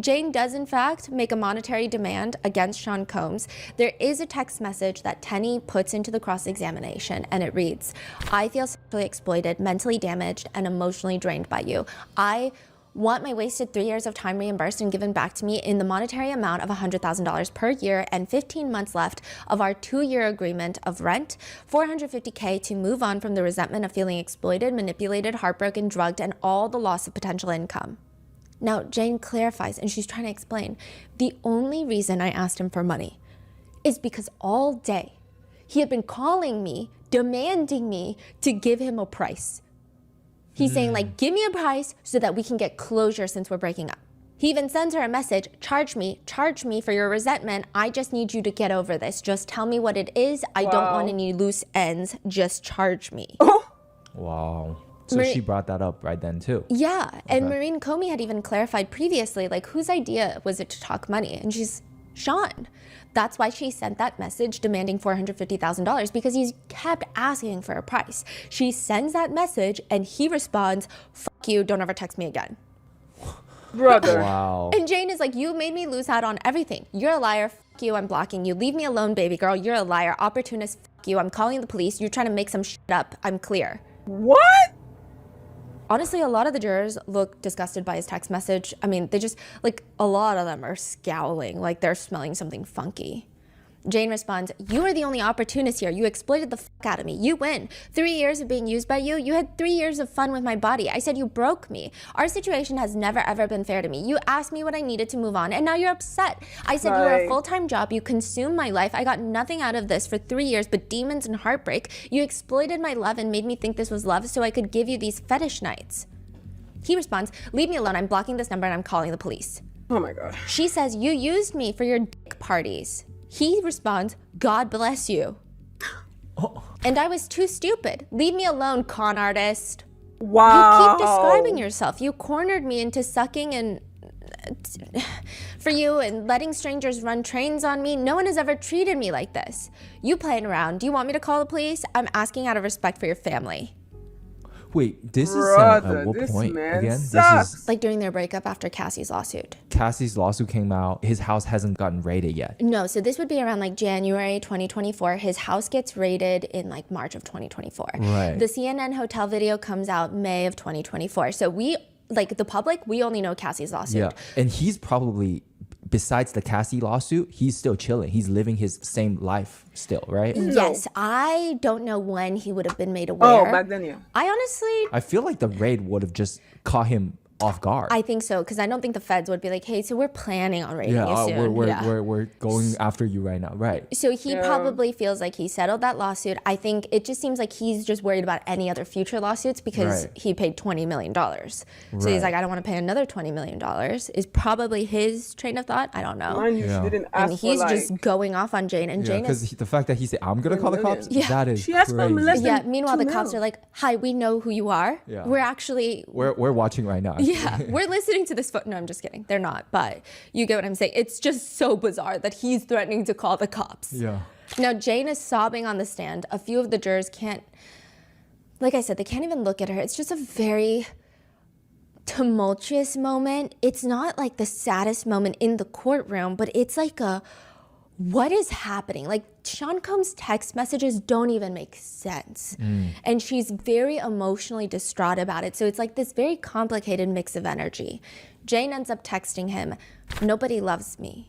Jane does in fact make a monetary demand against Sean Combs. There is a text message that Tenny puts into the cross-examination, and it reads, I feel sexually exploited, mentally damaged, and emotionally drained by you. I want my wasted 3 years of time reimbursed and given back to me in the monetary amount of $100,000 per year and 15 months left of our 2-year agreement of rent, $450K to move on from the resentment of feeling exploited, manipulated, heartbroken, drugged, and all the loss of potential income. Now, Jane clarifies, and she's trying to explain, the only reason I asked him for money is because all day he had been calling me, demanding me to give him a price. He's saying, like, give me a price so that we can get closure since we're breaking up. He even sends her a message, charge me for your resentment. I just need you to get over this. Just tell me what it is. I don't want any loose ends. Just charge me. Wow. So she brought that up right then too. Yeah, and Maureen Comey had even clarified previously, like, whose idea was it to talk money? And she's, Sean. That's why she sent that message demanding $450,000 because he's kept asking for a price. She sends that message and he responds, fuck you, don't ever text me again. Brother. Wow. And Jane is like, you made me lose out on everything. You're a liar, fuck you, I'm blocking you. Leave me alone, baby girl, you're a liar. Opportunist, fuck you, I'm calling the police. You're trying to make some shit up, I'm clear. What? honestly, a lot of the jurors look disgusted by his text message. I mean, they just, like, a lot of them are scowling, like they're smelling something funky. Jane responds, "You are the only opportunist here. You exploited the fuck out of me. You win. 3 years of being used by you. You had 3 years of fun with my body. I said you broke me. Our situation has never ever been fair to me. You asked me what I needed to move on, and now you're upset. I said you were a full-time job. You consumed my life. I got nothing out of this for 3 years but demons and heartbreak. You exploited my love and made me think this was love so I could give you these fetish nights." He responds, "Leave me alone. I'm blocking this number and I'm calling the police." Oh my God. She says, "You used me for your dick parties." He responds, "God bless you." Oh. "And I was too stupid. Leave me alone, con artist." Wow. You keep describing yourself. You cornered me into sucking and for you and letting strangers run trains on me. No one has ever treated me like this. You playing around. Do you want me to call the police? I'm asking out of respect for your family. Wait, this Brother, is at what this point man again? sucks. This is Like during their breakup after Cassie's lawsuit. Cassie's lawsuit came out. His house hasn't gotten raided yet. No, so this would be around like January 2024. His house gets raided in like March of 2024. Right. The CNN hotel video comes out May of 2024. So we, like the public, we only know Cassie's lawsuit. Yeah, and he's probably, besides the Cassie lawsuit, he's still chilling. He's living his same life still, right? Yes, I don't know when he would have been made aware. Oh, back then, yeah. I honestly, I feel like the raid would have just caught him off guard. I think so, because I don't think the feds would be like, "Hey, so we're planning on raiding yeah, you soon." we're going after you right now, right? So he probably feels like he settled that lawsuit. I think it just seems like he's just worried about any other future lawsuits because Right. he paid $20 million. So he's Right. like, I don't want to pay another $20 million is probably his train of thought. I don't know. Mind you, Yeah. she didn't And ask he's for like. just going off on Jane. And Yeah, Jane is, because the fact that he said, "I'm gonna call the cops," Yeah. that is She asked for crazy. less than yeah, meanwhile, the 2 cops mil. are like, "Hi, we know who you are. Yeah. We're actually We're watching right now. yeah, we're listening to this No, I'm just kidding. They're not, but you get what I'm saying. It's just so bizarre that he's threatening to call the cops. Yeah. Now, Jane is sobbing on the stand. A few of the jurors can't, like I said, they can't even look at her. It's just a very tumultuous moment. It's not like the saddest moment in the courtroom, but it's like what is happening? Like Sean Combs' text messages don't even make sense. And she's very emotionally distraught about it. So it's like this very complicated mix of energy. Jane ends up texting him, "Nobody loves me.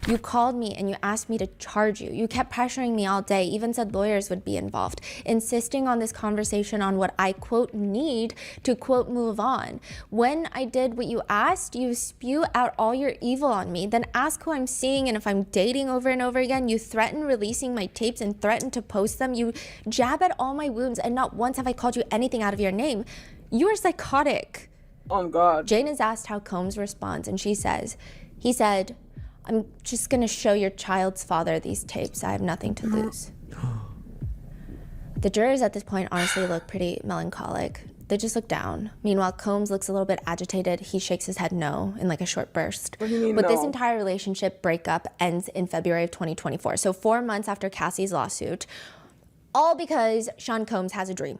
You called me and you asked me to charge you. You kept pressuring me all day, even said lawyers would be involved, insisting on this conversation on what I, quote, need to, quote, move on. When I did what you asked, you spew out all your evil on me, then ask who I'm seeing and if I'm dating over and over again. You threaten releasing my tapes and threaten to post them. You jab at all my wounds, and not once have I called you anything out of your name. You are psychotic." On God. Jane is asked how Combs responds, and he said, "I'm just gonna show your child's father these tapes. I have nothing to lose." The jurors at this point honestly look pretty melancholic. They just look down. Meanwhile, Combs looks a little bit agitated. He shakes his head no in like a short burst. What do you mean But this no? entire relationship breakup ends in February of 2024. So 4 months after Cassie's lawsuit, all because Sean Combs has a dream.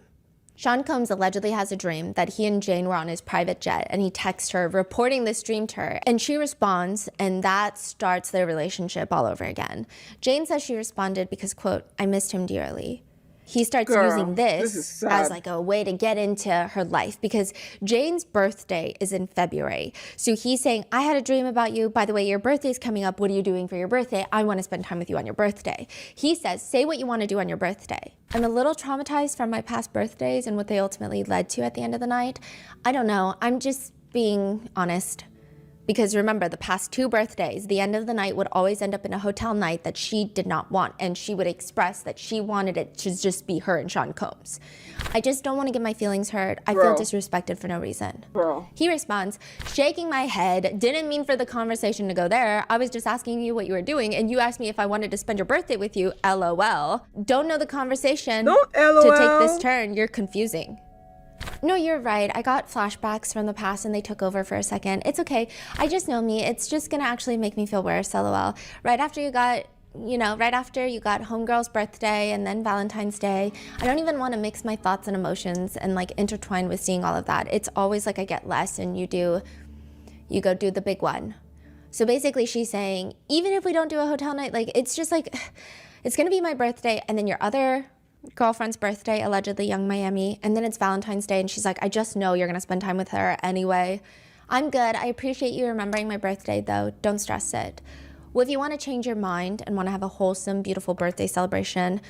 Sean Combs allegedly has a dream that he and Jane were on his private jet, and he texts her reporting this dream to her, and she responds, and that starts their relationship all over again. Jane says she responded because, quote, "I missed him dearly." He starts Girl, using this is this sad. as like a way to get into her life because Jane's birthday is in February. So he's saying, "I had a dream about you. By the way, your birthday's coming up. What are you doing for your birthday? I want to spend time with you on your birthday." He says, "Say what you want to do on your birthday." I'm a little traumatized from my past birthdays and what they ultimately led to at the end of the night. I don't know. I'm just being honest. Because remember, the past 2 birthdays, the end of the night would always end up in a hotel night that she did not want. And she would express that she wanted it to just be her and Sean Combs. I just don't want to get my feelings hurt. I feel Bro. disrespected for no reason. Bro. He responds, shaking my head, "Didn't mean for the conversation to go there. I was just asking you what you were doing, and you asked me if I wanted to spend your birthday with you, LOL. Don't know the conversation Don't to take LOL. this turn. You're confusing." No, you're right. I got flashbacks from the past and they took over for a second. It's okay. I just know me. It's just gonna actually make me feel worse, LOL. Right after you got Homegirl's birthday and then Valentine's Day, I don't even want to mix my thoughts and emotions and like intertwine with seeing all of that. It's always like I get less and you go do the big one. So basically she's saying, even if we don't do a hotel night, like it's just like, it's gonna be my birthday and then your other girlfriend's birthday, allegedly Young Miami, and then it's Valentine's Day, and she's like, I just know you're gonna spend time with her anyway. I'm good. I appreciate you remembering my birthday, though. Don't stress it. Well, if you want to change your mind and want to have a wholesome, beautiful birthday celebration,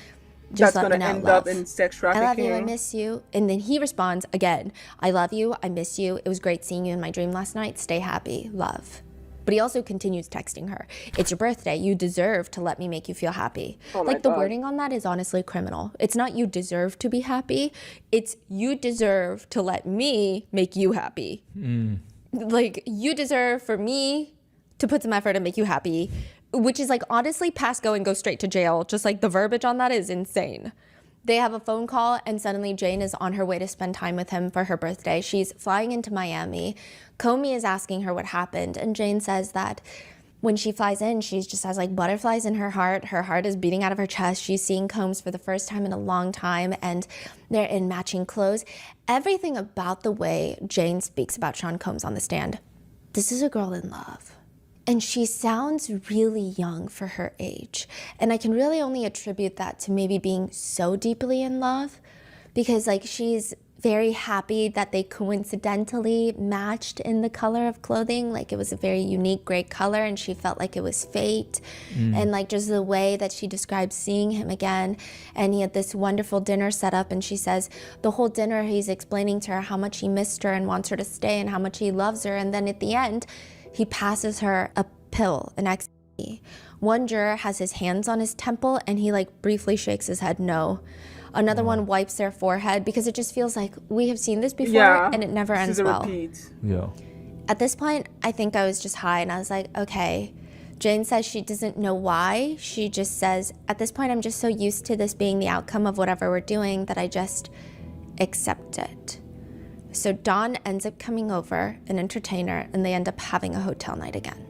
just That's let gonna me know, end love. up in sex I love you. I trafficking. miss you. And then he responds again, I love you. I miss you. It was great seeing you in my dream last night. Stay happy. Love. But he also continues texting her. It's your birthday. You deserve to let me make you feel happy. Oh my Like the God. wording on that is honestly criminal. It's not you deserve to be happy. It's you deserve to let me make you happy. Like you deserve for me to put some effort and make you happy, which is like honestly past go and go straight to jail. Just like the verbiage on that is insane. They have a phone call and suddenly Jane is on her way to spend time with him for her birthday. She's flying into Miami. Comey is asking her what happened, and Jane says that when she flies in, she just has like butterflies in her heart. Her heart is beating out of her chest. She's seeing Combs for the first time in a long time, and they're in matching clothes. Everything about the way Jane speaks about Sean Combs on the stand. This is a girl in love. And she sounds really young for her age. And I can really only attribute that to maybe being so deeply in love, because like she's very happy that they coincidentally matched in the color of clothing. Like it was a very unique, great color, and she felt like it was fate. And like just the way that she described seeing him again. And he had this wonderful dinner set up, and she says the whole dinner he's explaining to her how much he missed her and wants her to stay and how much he loves her. And then at the end, he passes her a pill, an ecstasy. One juror has his hands on his temple, and he like briefly shakes his head no. Another one wipes their forehead, because it just feels like we have seen this before, Yeah, and it never this ends is a well. repeat. Yeah. At this point, I think I was just high, and I was like, okay. Jane says she doesn't know why. She just says, at this point, I'm just so used to this being the outcome of whatever we're doing that I just accept it. So Don ends up coming over, an entertainer, and they end up having a hotel night again.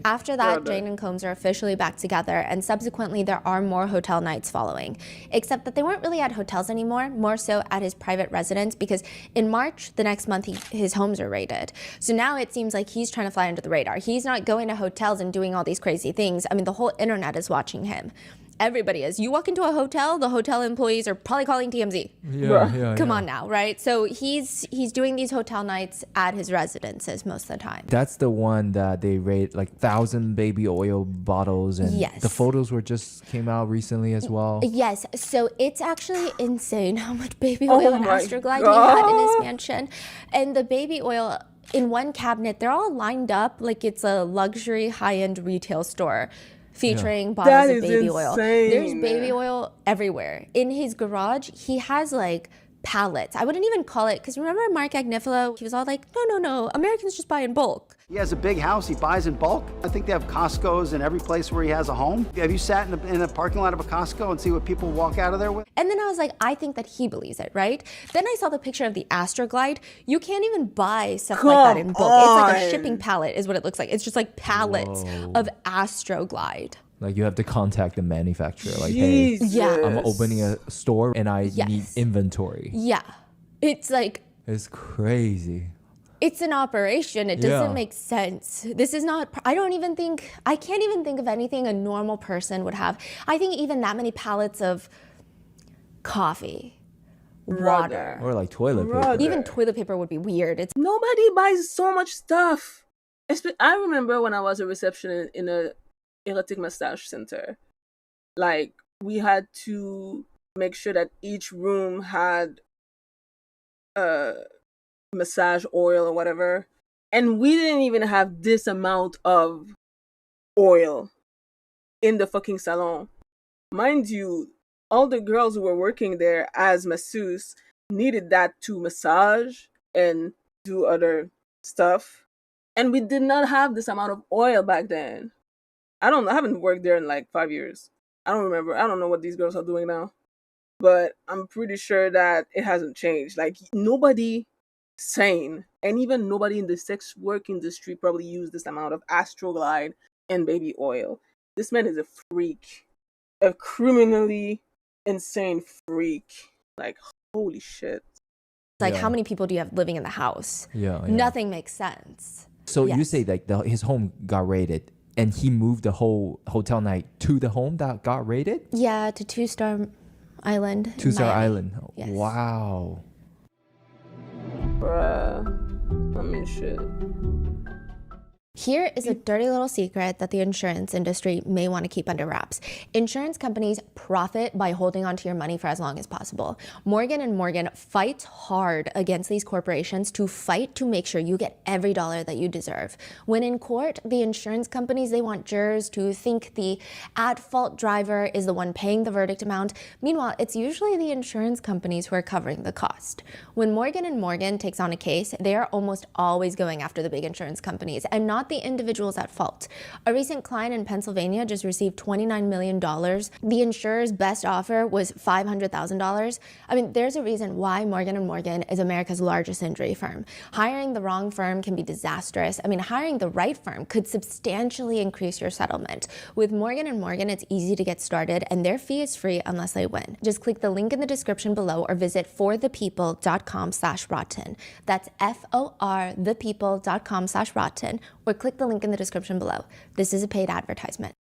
After that, Jane and Combs are officially back together, and subsequently there are more hotel nights following, except that they weren't really at hotels anymore, more so at his private residence, because in March, the next month, his homes are raided. So now it seems like he's trying to fly under the radar. He's not going to hotels and doing all these crazy things. I mean, the whole internet is watching him. Everybody is. You walk into a hotel, the hotel employees are probably calling TMZ. Come on now, right? So he's doing these hotel nights at his residences most of the time. That's the one that they rate like 1,000 baby oil bottles, and Yes. the photos just came out recently as well. Yes, so it's actually insane how much baby Oh oil and my Astroglide he had in his God. mansion. And the baby oil in one cabinet, they're all lined up like it's a luxury high-end retail store featuring bottles That of is baby oil. There's insane. baby oil everywhere. In his garage, he has like pallets. I wouldn't even call it, because remember Mark Agnifilo? He was all like, no, Americans just buy in bulk. He has a big house, he buys in bulk. I think they have Costco's in every place where he has a home. Have you sat in a parking lot of a Costco and see what people walk out of there with? And then I was like, I think that he believes it, right? Then I saw the picture of the Astroglide. You can't even buy stuff like that in bulk. It's like a on. shipping pallet is what it looks like. It's just like pallets of Astroglide. Like you have to contact the manufacturer. Like, hey, Jesus. Yeah. I'm opening a store and I need Yes. inventory. Yeah. It's like, It's crazy. it's an operation. It doesn't Yeah. make sense. This is not, I can't even think of anything a normal person would have. I think even that many pallets of coffee, water, Or like toilet paper. Brother. even toilet paper would be weird. It's Nobody buys so much stuff. I remember when I was a receptionist in a erotic massage center. Like, we had to make sure that each room had massage oil or whatever. And we didn't even have this amount of oil in the fucking salon. Mind you, all the girls who were working there as masseuse needed that to massage and do other stuff. And we did not have this amount of oil back then. I haven't worked there in like 5 years. I don't remember. I don't know what these girls are doing now. But I'm pretty sure that it hasn't changed. Like, nobody sane, and even nobody in the sex work industry probably used this amount of Astroglide and baby oil. This man is a freak. A criminally insane freak. Like, holy shit. like, Yeah. how many people do you have living in the house? Yeah. Nothing makes sense. So you Yes. say like his home got raided and he moved the whole hotel night to the home that got raided? Yeah, to 2-star Island. in Tucson Miami. Island. Yes. Wow. Bruh. I mean, shit. Here is a dirty little secret that the insurance industry may want to keep under wraps. Insurance companies profit by holding onto your money for as long as possible. Morgan & Morgan fights hard against these corporations to fight to make sure you get every dollar that you deserve. When in court, the insurance companies, they want jurors to think the at-fault driver is the one paying the verdict amount. Meanwhile, it's usually the insurance companies who are covering the cost. When Morgan & Morgan takes on a case, they are almost always going after the big insurance companies and not the individuals at fault. A recent client in Pennsylvania just received $29 million. The insurer's best offer was $500,000. I mean, there's a reason why Morgan & Morgan is America's largest injury firm. Hiring the wrong firm can be disastrous. I mean, hiring the right firm could substantially increase your settlement. With Morgan & Morgan, it's easy to get started, and their fee is free unless they win. Just click the link in the description below or visit forthepeople.com/rotten. That's forthepeople.com/rotten, or click the link in the description below. This is a paid advertisement.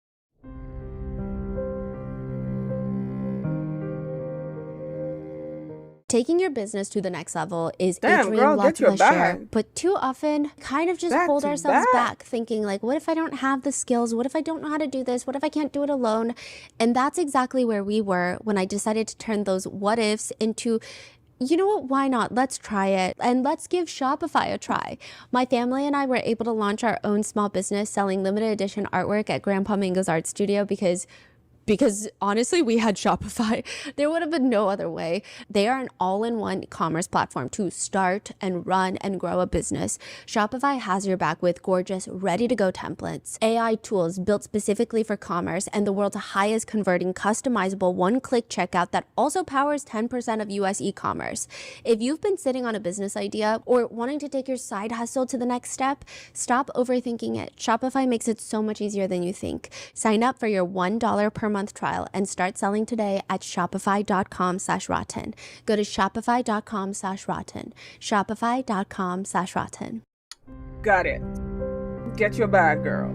Taking your business to the next level is a dream girl, lots get your of us share, bag. but too often kind of just Back hold to ourselves back. back thinking like, what if I don't have the skills? What if I don't know how to do this? What if I can't do it alone? And that's exactly where we were when I decided to turn those what ifs into, you know what, why not? Let's try it and let's give Shopify a try. My family and I were able to launch our own small business selling limited edition artwork at Grandpa Mingo's art studio because honestly, we had Shopify. There would have been no other way. They are an all-in-one commerce platform to start and run and grow a business. Shopify has your back with gorgeous, ready-to-go templates, AI tools built specifically for commerce, and the world's highest converting customizable one-click checkout that also powers 10% of US e-commerce. If you've been sitting on a business idea or wanting to take your side hustle to the next step, stop overthinking it. Shopify makes it so much easier than you think. Sign up for your $1 per month trial and start selling today at shopify.com/rotten. Go to shopify.com/rotten. Shopify.com/rotten. Got it. Get your bag, girl.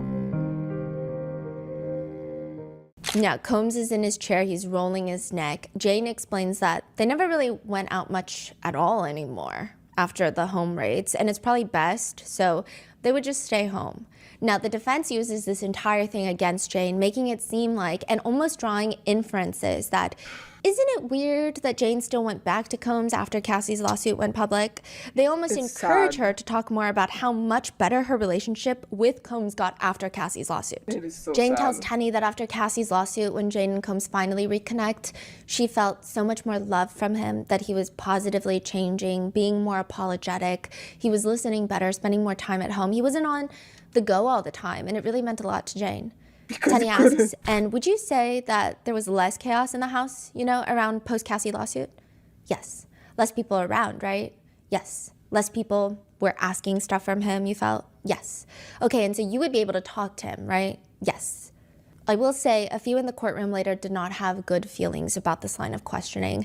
Now, Combs is in his chair. He's rolling his neck. Jane explains that they never really went out much at all anymore after the home raids, and it's probably best, so they would just stay home. Now, the defense uses this entire thing against Jane, making it seem like, and almost drawing inferences that, isn't it weird that Jane still went back to Combs after Cassie's lawsuit went public? They almost encourage her to talk more about how much better her relationship with Combs got after Cassie's lawsuit. It is so Jane sad. tells Tenny that after Cassie's lawsuit, when Jane and Combs finally reconnect, she felt so much more love from him, that he was positively changing, being more apologetic. He was listening better, spending more time at home. He wasn't on the go all the time, and it really meant a lot to Jane. Tenny asks, and would you say that there was less chaos in the house, around post-Cassie lawsuit? Yes. Less people around, right? Yes. Less people were asking stuff from him, you felt? Yes. Okay, and so you would be able to talk to him, right? Yes. I will say a few in the courtroom later did not have good feelings about this line of questioning.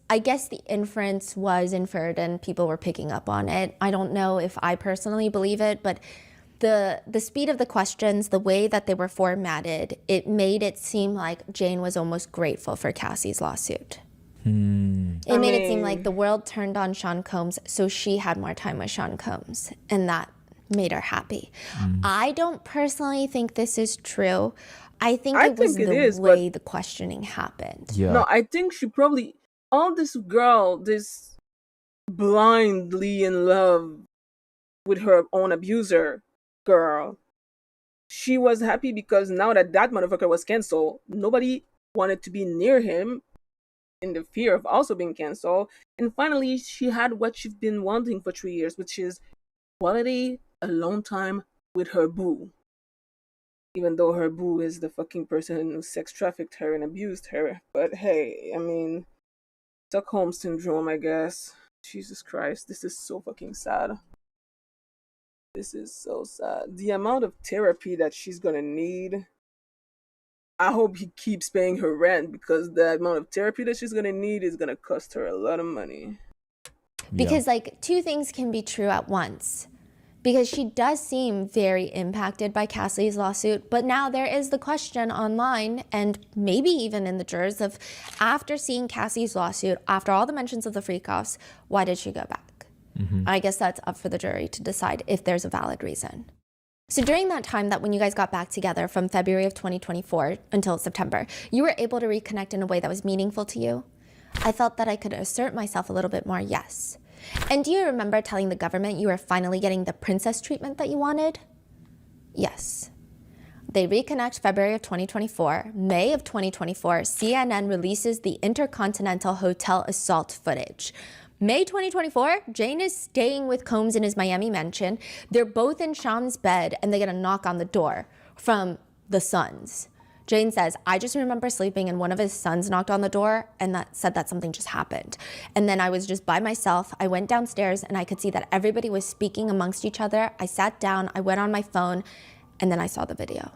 I guess the inference was inferred and people were picking up on it. I don't know if I personally believe it, but the speed of the questions, the way that they were formatted, it made it seem like Jane was almost grateful for Cassie's lawsuit. It made it seem like the world turned on Sean Combs, so she had more time with Sean Combs, and that made her happy. I don't personally think this is true. I think it was the way the questioning happened. Yeah. No, I think she probably, this blindly in love with her own abuser girl, she was happy because now that motherfucker was canceled, nobody wanted to be near him in the fear of also being canceled. And finally, she had what she's been wanting for 3 years, which is quality alone time with her boo. Even though her boo is the fucking person who sex trafficked her and abused her. But hey, I mean, Stockholm Syndrome, I guess. Jesus Christ, this is so fucking sad. This is so sad. The amount of therapy that she's gonna need. I hope he keeps paying her rent, because the amount of therapy that she's gonna need is gonna cost her a lot of money. Because two things can be true at once. because she does seem very impacted by Cassidy's lawsuit. But now there is the question online, and maybe even in the jurors, of after seeing Cassie's lawsuit, after all the mentions of the freak-offs, why did she go back? I guess that's up for the jury to decide if there's a valid reason. So during that time, that when you guys got back together from February of 2024 until September, you were able to reconnect in a way that was meaningful to you? I felt that I could assert myself a little bit more, yes. And do you remember telling the government you were finally getting the princess treatment that you wanted? Yes. They reconnect February of 2024. May of 2024, CNN releases the Intercontinental Hotel assault footage. May 2024, Jane is staying with Combs in his Miami mansion. They're both in Sean's bed, and they get a knock on the door from the sons. Jane says, I just remember sleeping and one of his sons knocked on the door and that said that something just happened. And then I was just by myself. I went downstairs and I could see that everybody was speaking amongst each other. I sat down, I went on my phone, and then I saw the video.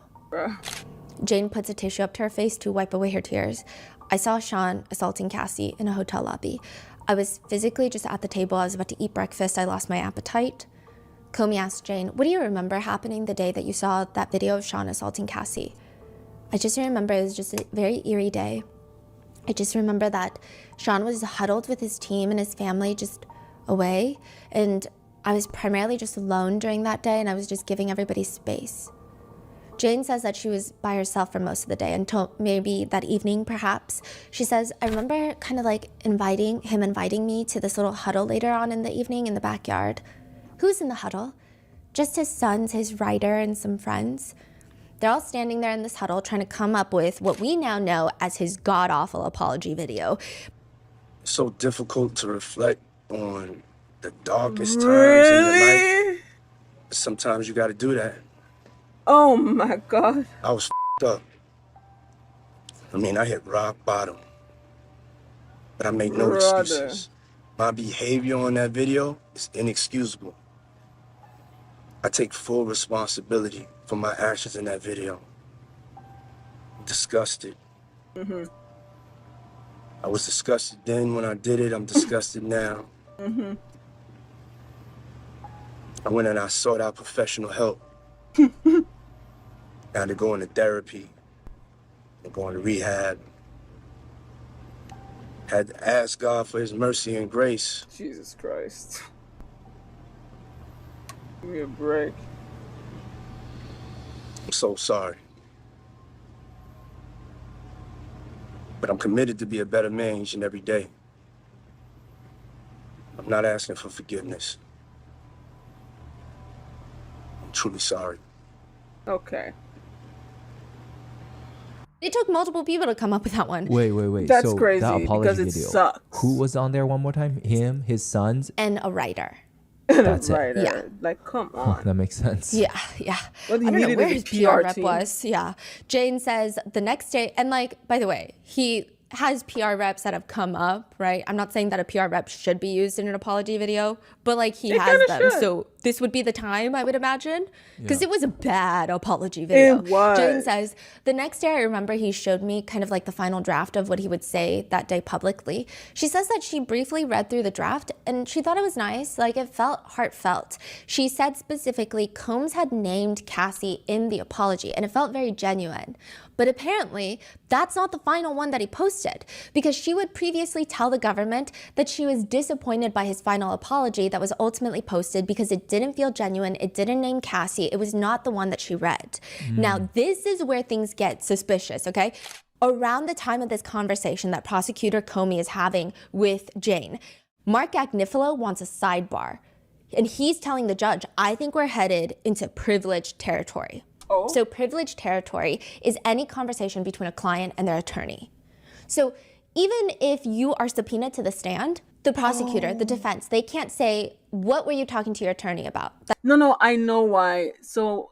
Jane puts a tissue up to her face to wipe away her tears. I saw Sean assaulting Cassie in a hotel lobby. I was physically just at the table. I was about to eat breakfast. I lost my appetite. Comey asked Jane, what do you remember happening the day that you saw that video of Sean assaulting Cassie? I just remember it was just a very eerie day. I just remember that Sean was huddled with his team and his family just away. And I was primarily just alone during that day, and I was just giving everybody space. Jane says that she was by herself for most of the day until maybe that evening, perhaps. She says, I remember kind of like inviting me to this little huddle later on in the evening in the backyard. Who's in the huddle? Just his sons, his writer, and some friends. They're all standing there in this huddle trying to come up with what we now know as his god-awful apology video. It's so difficult to reflect on the darkest times in your life. Sometimes you gotta do that. Oh my God. I was up. I mean, I hit rock bottom. But I make no excuses. My behavior on that video is inexcusable. I take full responsibility for my actions in that video. I'm disgusted. I was disgusted then when I did it. I'm disgusted now. I went and I sought out professional help. I had to go into therapy and go into rehab. Had to ask God for his mercy and grace. Jesus Christ. Give me a break. I'm so sorry. But I'm committed to be a better man each and every day. I'm not asking for forgiveness. I'm truly sorry. Okay. It took multiple people to come up with that one. Wait. That's so crazy that apology because it video, sucks. who was on there one more time? Him, his sons? And a writer. That's it. Right. Yeah. Like, come on. That makes sense. Yeah. What he I don't know needed where is his a PR PR rep team. was. Yeah. Jane says the next day, and like, by the way, he has PR reps that have come up, right? I'm not saying that a PR rep should be used in an apology video, but like he has kinda them. should. So this would be the time, I would imagine, because it was a bad apology video. It was. Jane says, the next day I remember he showed me kind of like the final draft of what he would say that day publicly. She says that she briefly read through the draft and she thought it was nice, like it felt heartfelt. She said specifically Combs had named Cassie in the apology and it felt very genuine. But apparently, that's not the final one that he posted, because she would previously tell the government that she was disappointed by his final apology that was ultimately posted because it didn't feel genuine, it didn't name Cassie, it was not the one that she read. Now, this is where things get suspicious, okay? Around the time of this conversation that Prosecutor Comey is having with Jane, Mark Agnifilo wants a sidebar. And he's telling the judge, I think we're headed into privileged territory. So privileged territory is any conversation between a client and their attorney. So even if you are subpoenaed to the stand, the prosecutor, the defense, they can't say, what were you talking to your attorney about? No, I know why. So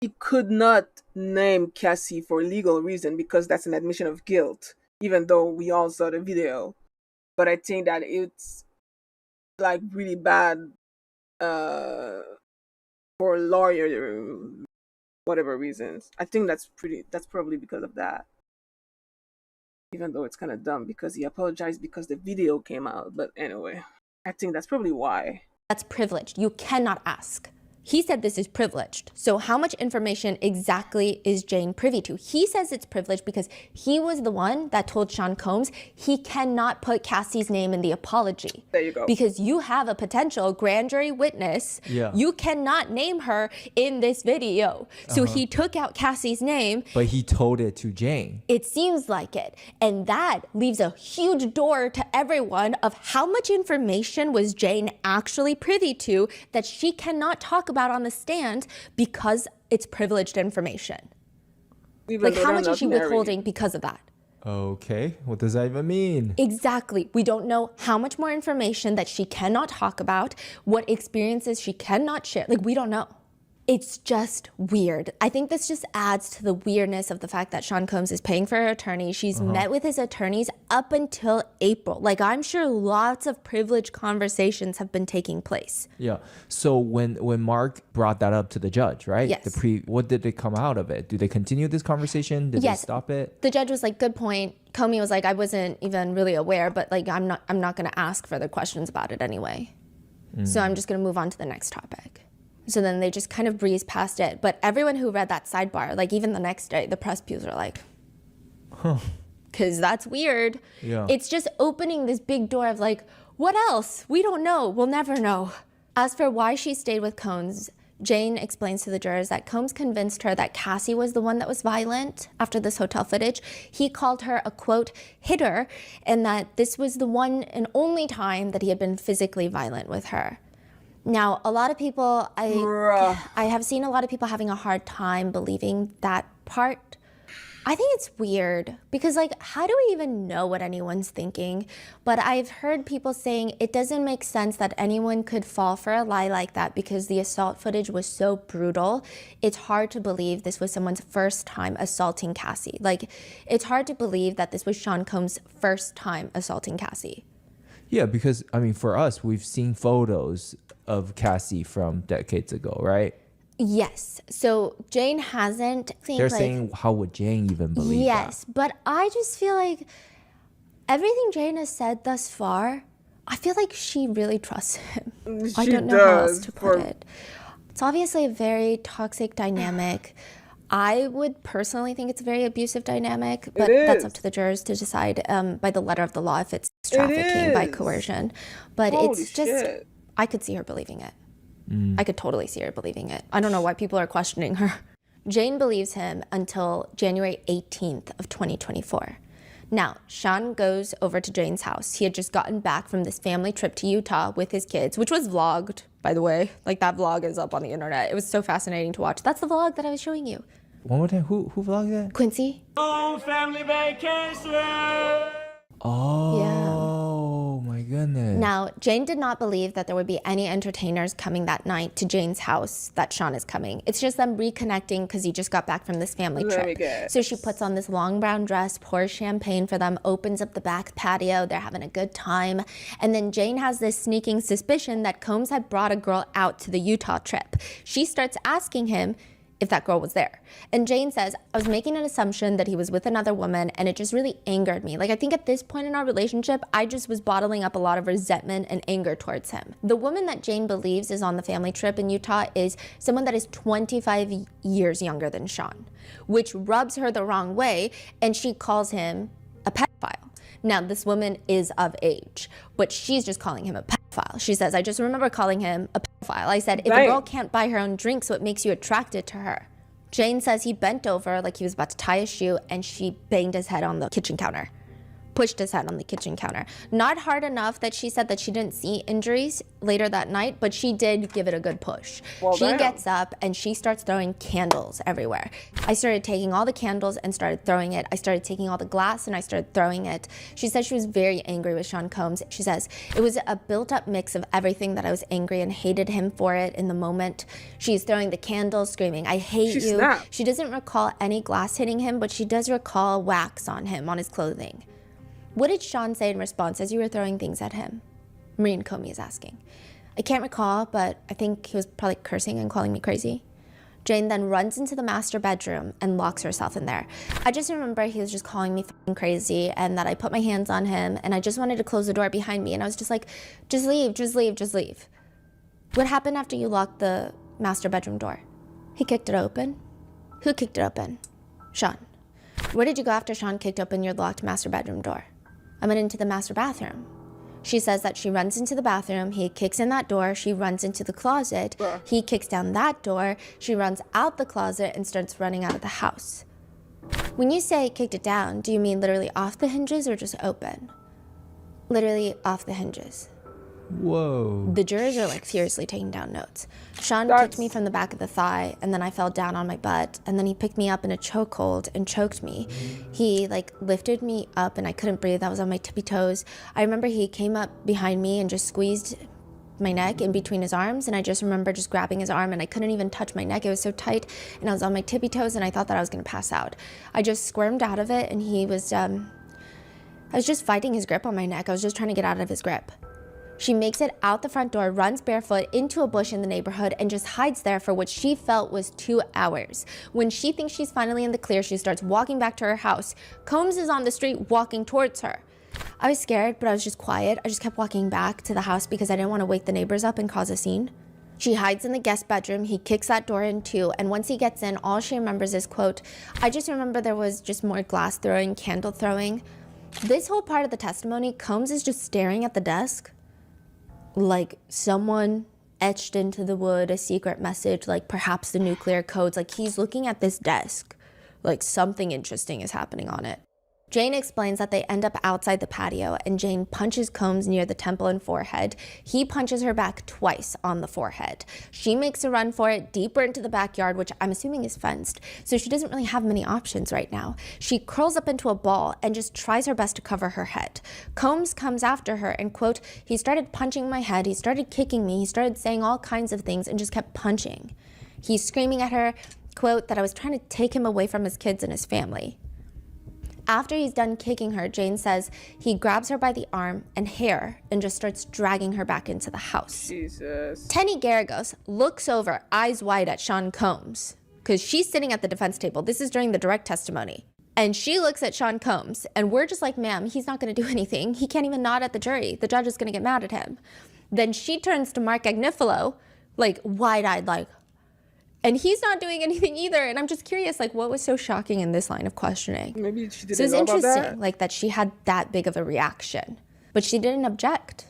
he could not name Cassie for legal reason because that's an admission of guilt, even though we all saw the video. But I think that it's like really bad for lawyer whatever reasons. I think that's probably because of that. Even though it's kind of dumb because he apologized because the video came out. But anyway, I think that's probably why. That's privileged. You cannot ask. He said this is privileged. So how much information exactly is Jane privy to? He says it's privileged because he was the one that told Sean Combs he cannot put Cassie's name in the apology. There you go. Because you have a potential grand jury witness. Yeah. You cannot name her in this video. So he took out Cassie's name. But he told it to Jane. It seems like it. And that leaves a huge door to everyone of how much information was Jane actually privy to that she cannot talk about on the stand because it's privileged information. Like, how much is she withholding because of that? Okay, what does that even mean? Exactly. We don't know how much more information that she cannot talk about, what experiences she cannot share. Like, we don't know. It's just weird. I think this just adds to the weirdness of the fact that Sean Combs is paying for her attorney. She's met with his attorneys up until April. Like, I'm sure lots of privileged conversations have been taking place. Yeah. So when Mark brought that up to the judge, right? Yes. What did they come out of it? Do they continue this conversation? Did they stop it? The judge was like, good point. Comey was like, I wasn't even really aware, but like, I'm not going to ask further questions about it anyway. So I'm just going to move on to the next topic. So then they just kind of breezed past it. But everyone who read that sidebar, like even the next day, the press pews are like, because that's weird. Yeah. It's just opening this big door of like, what else? We don't know. We'll never know. As for why she stayed with Combs, Jane explains to the jurors that Combs convinced her that Cassie was the one that was violent after this hotel footage. He called her a, quote, hitter, and that this was the one and only time that he had been physically violent with her. Now, a lot of people, I have seen a lot of people having a hard time believing that part. I think it's weird because, like, how do we even know what anyone's thinking? But I've heard people saying it doesn't make sense that anyone could fall for a lie like that because the assault footage was so brutal. It's hard to believe this was someone's first time assaulting Cassie. Like, it's hard to believe that this was Sean Combs' first time assaulting Cassie. Yeah, because, I mean, for us, we've seen photos of Cassie from decades ago, right? Yes. So Jane hasn't. They're saying, how would Jane even believe that? Yes, but I just feel like everything Jane has said thus far, I feel like she really trusts him. I don't know how else to put it. It's obviously a very toxic dynamic. I would personally think it's a very abusive dynamic, but that's up to the jurors to decide by the letter of the law if it's trafficking by coercion. But it's just, I could see her believing it. I could totally see her believing it. I don't know why people are questioning her. Jane believes him until January 18th of 2024. Now, Sean goes over to Jane's house. He had just gotten back from this family trip to Utah with his kids, which was vlogged, by the way. Like, that vlog is up on the internet. It was so fascinating to watch. That's the vlog that I was showing you. One more time, who vlogged that? Quincy. Oh, family vacation! Oh, my goodness. Now, Jane did not believe that there would be any entertainers coming that night to Jane's house that Sean is coming. It's just them reconnecting because he just got back from this family trip. So she puts on this long brown dress, pours champagne for them, opens up the back patio. They're having a good time. And then Jane has this sneaking suspicion that Combs had brought a girl out to the Utah trip. She starts asking him if that girl was there. And Jane says, I was making an assumption that he was with another woman and it just really angered me. Like, I think at this point in our relationship, I just was bottling up a lot of resentment and anger towards him. The woman that Jane believes is on the family trip in Utah is someone that is 25 years younger than Sean, which rubs her the wrong way, and she calls him a pedophile. Now, this woman is of age, but she's just calling him a pedophile. She says, I just remember calling him a pedophile. I said, if a girl can't buy her own drinks, what makes you attracted to her? Jane says he bent over like he was about to tie a shoe, and she banged his head on the kitchen counter. Pushed his head on the kitchen counter. Not hard enough that she said that she didn't see injuries later that night, but she did give it a good push. She gets up and she starts throwing candles everywhere. I started taking all the candles and started throwing it. I started taking all the glass and I started throwing it. She said she was very angry with Sean Combs. She says, it was a built-up mix of everything that I was angry and hated him for it in the moment. She's throwing the candles, screaming, I hate you. She doesn't recall any glass hitting him, but she does recall wax on him, on his clothing. What did Sean say in response as you were throwing things at him? Maureen Comey is asking. I can't recall, but I think he was probably cursing and calling me crazy. Jane then runs into the master bedroom and locks herself in there. I just remember he was just calling me f***ing crazy and that I put my hands on him and I just wanted to close the door behind me and I was just like, just leave, just leave, just leave. What happened after you locked the master bedroom door? He kicked it open. Who kicked it open? Sean. Where did you go after Sean kicked open your locked master bedroom door? I went into the master bathroom. She says that she runs into the bathroom, he kicks in that door, she runs into the closet, he kicks down that door, she runs out the closet and starts running out of the house. When you say kicked it down, do you mean literally off the hinges or just open? Literally off the hinges. Whoa. The jurors are like furiously taking down notes. Sean kicked me from the back of the thigh, and then I fell down on my butt, and then he picked me up in a chokehold and choked me. He like lifted me up and I couldn't breathe. I was on my tippy toes. I remember he came up behind me and just squeezed my neck in between his arms, and I just remember just grabbing his arm, and I couldn't even touch my neck. It was so tight, and I was on my tippy toes, and I thought that I was gonna pass out. I just squirmed out of it, and he was, I was just fighting his grip on my neck. I was just trying to get out of his grip. She makes it out the front door, runs barefoot into a bush in the neighborhood, and just hides there for what she felt was 2 hours. When she thinks she's finally in the clear, she starts walking back to her house. Combs is on the street walking towards her. I was scared, but I was just quiet. I just kept walking back to the house because I didn't want to wake the neighbors up and cause a scene. She hides in the guest bedroom. He kicks that door in too, and once he gets in, all she remembers is, quote, I just remember there was just more glass throwing, candle throwing. This whole part of the testimony, Combs is just staring at the desk like someone etched into the wood a secret message, like perhaps the nuclear codes. Like he's looking at this desk like something interesting is happening on it. Jane explains that they end up outside the patio, and Jane punches Combs near the temple and forehead. He punches her back twice on the forehead. She makes a run for it deeper into the backyard, which I'm assuming is fenced, so she doesn't really have many options right now. She curls up into a ball and just tries her best to cover her head. Combs comes after her and, quote, he started punching my head, he started kicking me, he started saying all kinds of things and just kept punching. He's screaming at her, quote, that I was trying to take him away from his kids and his family. After he's done kicking her, Jane says he grabs her by the arm and hair and just starts dragging her back into the house. Jesus. Tenny Garagos looks over, eyes wide, at Sean Combs, because she's sitting at the defense table. This is during the direct testimony. And she looks at Sean Combs, and we're just like, ma'am, he's not going to do anything. He can't even nod at the jury. The judge is going to get mad at him. Then she turns to Mark Agnifilo, like wide-eyed, like, and he's not doing anything either. And I'm just curious, like, what was so shocking in this line of questioning? Maybe she didn't So it's know about interesting, that. like, that she had that big of a reaction. But she didn't object.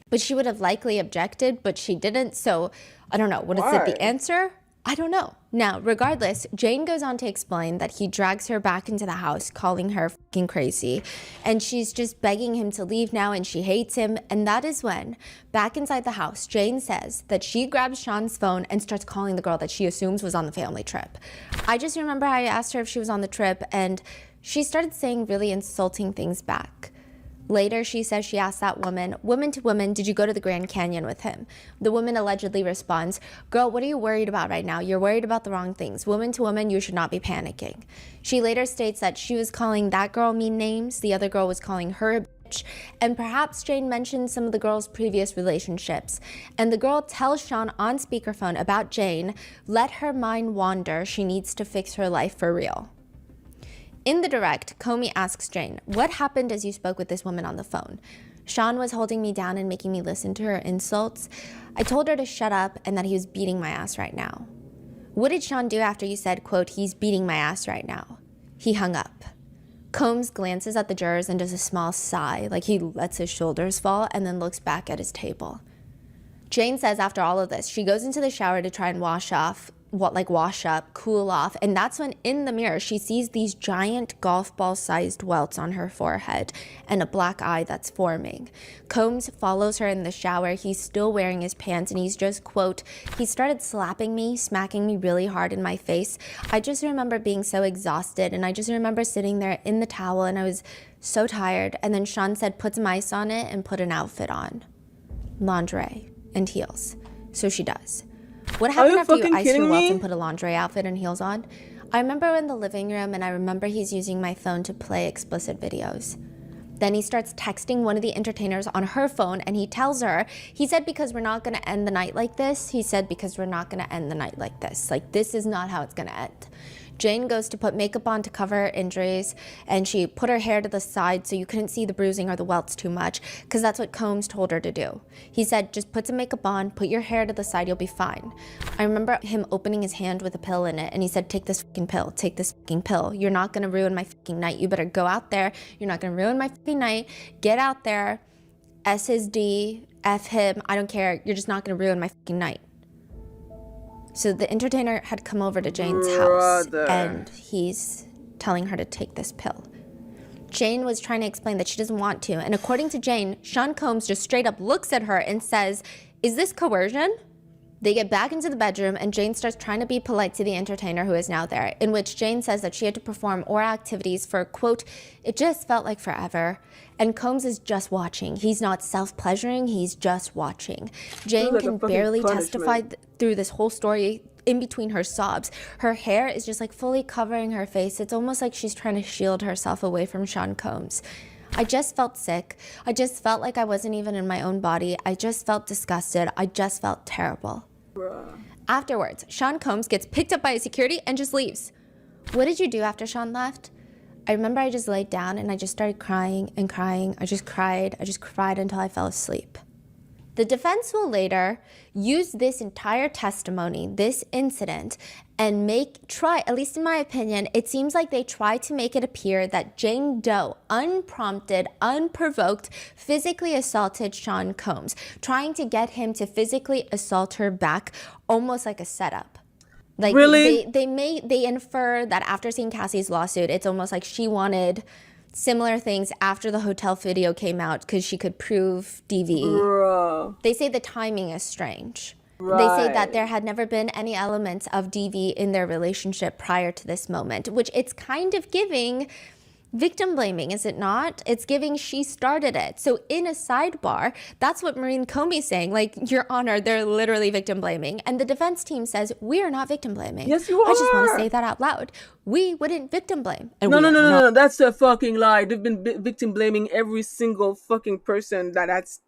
But she would have likely objected, but she didn't. So I don't know. What is it, Why? the answer? I don't know. Now, regardless, Jane goes on to explain that he drags her back into the house, calling her fucking crazy. And she's just begging him to leave now, and she hates him. And that is when, back inside the house, Jane says that she grabs Sean's phone and starts calling the girl that she assumes was on the family trip. I just remember I asked her if she was on the trip, and she started saying really insulting things back. Later, she says she asked that woman to woman, did you go to the Grand Canyon with him? The woman allegedly responds, girl, what are you worried about right now? You're worried about the wrong things. Woman to woman, you should not be panicking. She later states that she was calling that girl mean names. The other girl was calling her a bitch. And perhaps Jane mentioned some of the girl's previous relationships. And the girl tells Sean on speakerphone about Jane, let her mind wander. She needs to fix her life for real. In the direct, Comey asks Jane, what happened as you spoke with this woman on the phone? Sean was holding me down and making me listen to her insults. I told her to shut up and that he was beating my ass right now. What did Sean do after you said, quote, he's beating my ass right now? He hung up. Combs glances at the jurors and does a small sigh, like he lets his shoulders fall, and then looks back at his table. Jane says after all of this, she goes into the shower to try and wash up, cool off, and that's when in the mirror she sees these giant golf ball sized welts on her forehead and a black eye that's forming. Combs follows her in the shower. He's still wearing his pants and he's just, quote, he started slapping me, smacking me really hard in my face. I just remember being so exhausted, and I just remember sitting there in the towel and I was so tired. And then Sean said, put some ice on it and put an outfit on. Lingerie and heels. So she does. What happened after you iced your welts and put a lingerie outfit and heels on? I remember in the living room, and I remember he's using my phone to play explicit videos. Then he starts texting one of the entertainers on her phone, and he tells her, he said, because we're not going to end the night like this. He said, because we're not going to end the night like this. Like, this is not how it's going to end. Jane goes to put makeup on to cover her injuries, and she put her hair to the side so you couldn't see the bruising or the welts too much, because that's what Combs told her to do. He said, just put some makeup on, put your hair to the side, you'll be fine. I remember him opening his hand with a pill in it, and he said, take this fucking pill, take this fucking pill. You're not gonna ruin my fucking night. You better go out there. You're not gonna ruin my fucking night. Get out there. S his D, F him, I don't care. You're just not gonna ruin my fucking night. So the entertainer had come over to Jane's house, and he's telling her to take this pill. Jane was trying to explain that she doesn't want to, and according to Jane, Sean Combs just straight up looks at her and says, is this coercion? They get back into the bedroom, and Jane starts trying to be polite to the entertainer who is now there, in which Jane says that she had to perform oral activities for, quote, it just felt like forever. And Combs is just watching. He's not self-pleasuring, he's just watching. Jane can barely testify through this whole story in between her sobs. Her hair is just like fully covering her face. It's almost like she's trying to shield herself away from Sean Combs. I just felt sick. I just felt like I wasn't even in my own body. I just felt disgusted. I just felt terrible. Afterwards, Sean Combs gets picked up by a security and just leaves. What did you do after Sean left? I remember I just laid down and I just started crying and crying. I just cried until I fell asleep. The defense will later use this entire testimony, this incident, and at least in my opinion, it seems like they try to make it appear that Jane Doe, unprompted, unprovoked, physically assaulted Sean Combs, trying to get him to physically assault her back, almost like a setup. Like, really? They infer that after seeing Cassie's lawsuit, it's almost like she wanted similar things after the hotel video came out because she could prove DV. Bruh. They say the timing is strange. Right. They say that there had never been any elements of DV in their relationship prior to this moment, which it's kind of giving victim blaming, is it not? It's giving she started it. So in a sidebar, that's what Maureen Comey's saying. Like, Your Honor, they're literally victim blaming. And the defense team says, we are not victim blaming. Yes, you are. I just want to say that out loud. We wouldn't victim blame. And No. That's a fucking lie. They've been victim blaming every single fucking person that's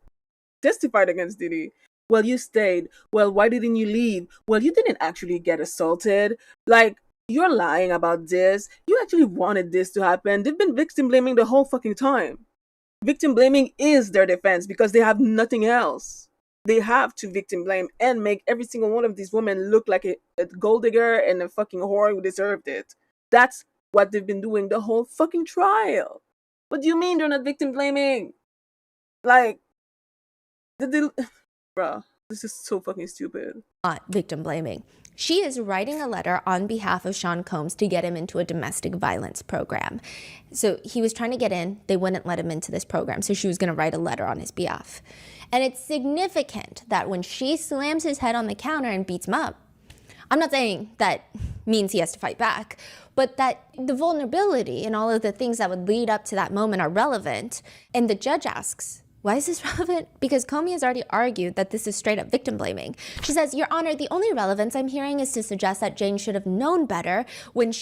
testified against Diddy. Well, you stayed. Well, why didn't you leave? Well, you didn't actually get assaulted. Like, you're lying about this. You actually wanted this to happen. They've been victim blaming the whole fucking time. Victim blaming is their defense because they have nothing else. They have to victim blame and make every single one of these women look like a gold digger and a fucking whore who deserved it. That's what they've been doing the whole fucking trial. What do you mean they're not victim blaming? Like, bruh, this is so fucking stupid. Not victim blaming. She is writing a letter on behalf of Sean Combs to get him into a domestic violence program. So he was trying to get in. They wouldn't let him into this program. So she was going to write a letter on his behalf. And it's significant that when she slams his head on the counter and beats him up, I'm not saying that means he has to fight back, but that the vulnerability and all of the things that would lead up to that moment are relevant. And the judge asks, why is this relevant? Because Comey has already argued that this is straight up victim blaming. She says, Your Honor, the only relevance I'm hearing is to suggest that Jane should have known better that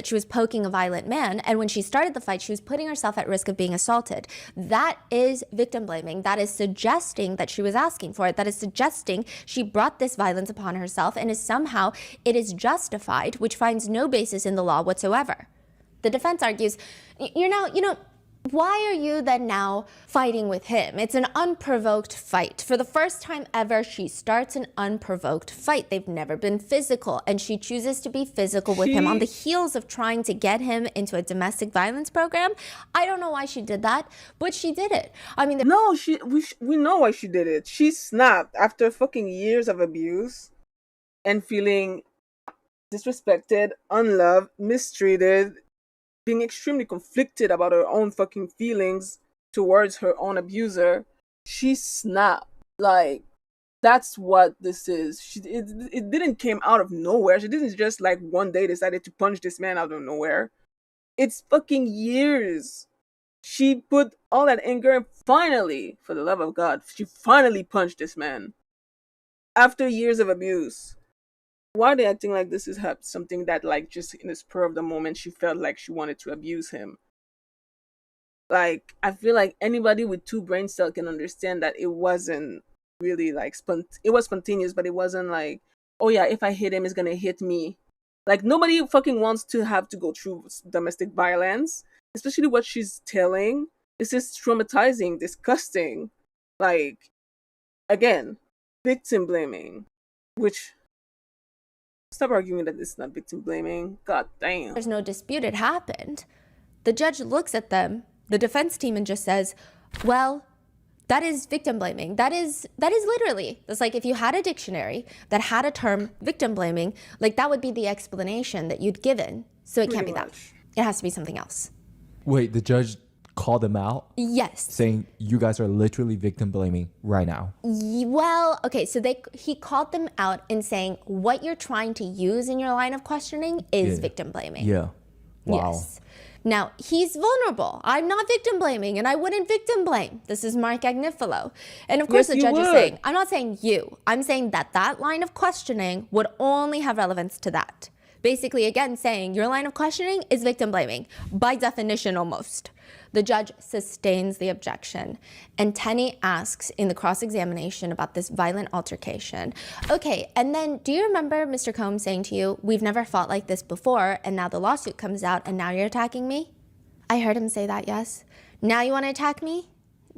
she was poking a violent man. And when she started the fight, she was putting herself at risk of being assaulted. That is victim blaming. That is suggesting that she was asking for it. That is suggesting she brought this violence upon herself and somehow it is justified, which finds no basis in the law whatsoever. The defense argues, why are you then now fighting with him? It's an unprovoked fight. For the first time ever, she starts an unprovoked fight. They've never been physical, and she chooses to be physical with him on the heels of trying to get him into a domestic violence program. I don't know why she did that, but she did it. I mean, we know why she did it. She snapped after fucking years of abuse and feeling disrespected, unloved, mistreated, being extremely conflicted about her own fucking feelings towards her own abuser. She snapped. Like, that's what this is. It didn't came out of nowhere. She didn't just like one day decided to punch this man out of nowhere. It's fucking years. She put all that anger and finally, for the love of God, she finally punched this man. After years of abuse. Why are they acting like this is something that, like, just in the spur of the moment, she felt like she wanted to abuse him? Like, I feel like anybody with two brain cells can understand that it wasn't really, like, it was spontaneous, but it wasn't like, oh yeah, if I hit him, it's gonna hit me. Like, nobody fucking wants to have to go through domestic violence, especially what she's telling. This is traumatizing, disgusting. Like, again, victim blaming, which, stop arguing that it's not victim blaming. God damn. There's no dispute it happened. The judge looks at them, the defense team, and just says, well, that is victim blaming. That is literally, it's like if you had a dictionary that had a term victim blaming, like that would be the explanation that you'd given. So it can't be that. It has to be something else. Wait, the judge called them out? Yes. Saying you guys are literally victim blaming right now. Well, okay, so he called them out in saying what you're trying to use in your line of questioning is victim blaming. Yeah. Wow. Yes. Now, he's vulnerable. I'm not victim blaming, and I wouldn't victim blame. This is Mark Agnifilo. And of course, the judge is saying, I'm not saying you. I'm saying that that line of questioning would only have relevance to that. Basically, again, saying your line of questioning is victim blaming, by definition almost. The judge sustains the objection, and Tenney asks in the cross-examination about this violent altercation. Okay, and then do you remember Mr. Combs saying to you, we've never fought like this before, and now the lawsuit comes out, and now you're attacking me? I heard him say that, yes. Now you want to attack me?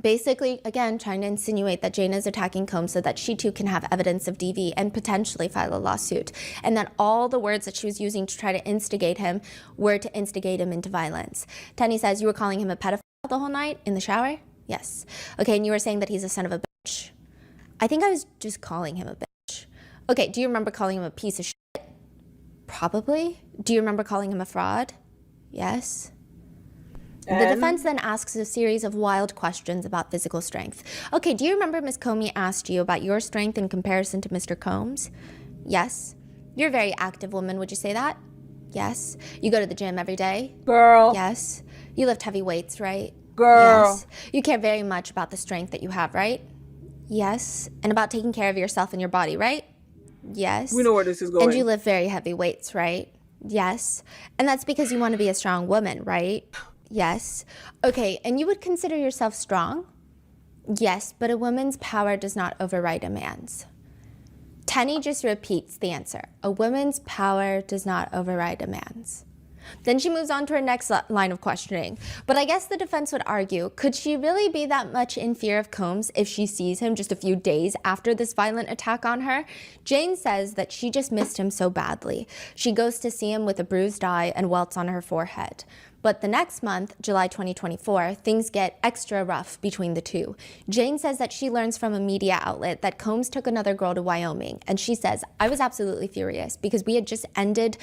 Basically, again, trying to insinuate that Jane is attacking Combs so that she too can have evidence of DV and potentially file a lawsuit. And that all the words that she was using to try to instigate him were to instigate him into violence. Tenney says, you were calling him a pedophile the whole night in the shower? Yes. Okay, and you were saying that he's a son of a bitch. I think I was just calling him a bitch. Okay, do you remember calling him a piece of shit? Probably. Do you remember calling him a fraud? Yes. The defense then asks a series of wild questions about physical strength. Okay, do you remember Ms. Comey asked you about your strength in comparison to Mr. Combs? Yes. You're a very active woman, would you say that? Yes. You go to the gym every day? Girl. Yes. You lift heavy weights, right? Girl. Yes. You care very much about the strength that you have, right? Yes. And about taking care of yourself and your body, right? Yes. We know where this is going. And you lift very heavy weights, right? Yes. And that's because you want to be a strong woman, right? Yes. Okay, and you would consider yourself strong? Yes, but a woman's power does not override a man's. Tenney just repeats the answer. A woman's power does not override a man's. Then she moves on to her next line of questioning. But I guess the defense would argue, could she really be that much in fear of Combs if she sees him just a few days after this violent attack on her? Jane says that she just missed him so badly. She goes to see him with a bruised eye and welts on her forehead. But the next month, July 2024, things get extra rough between the two. Jane says that she learns from a media outlet that Combs took another girl to Wyoming. And she says, I was absolutely furious because we had just ended,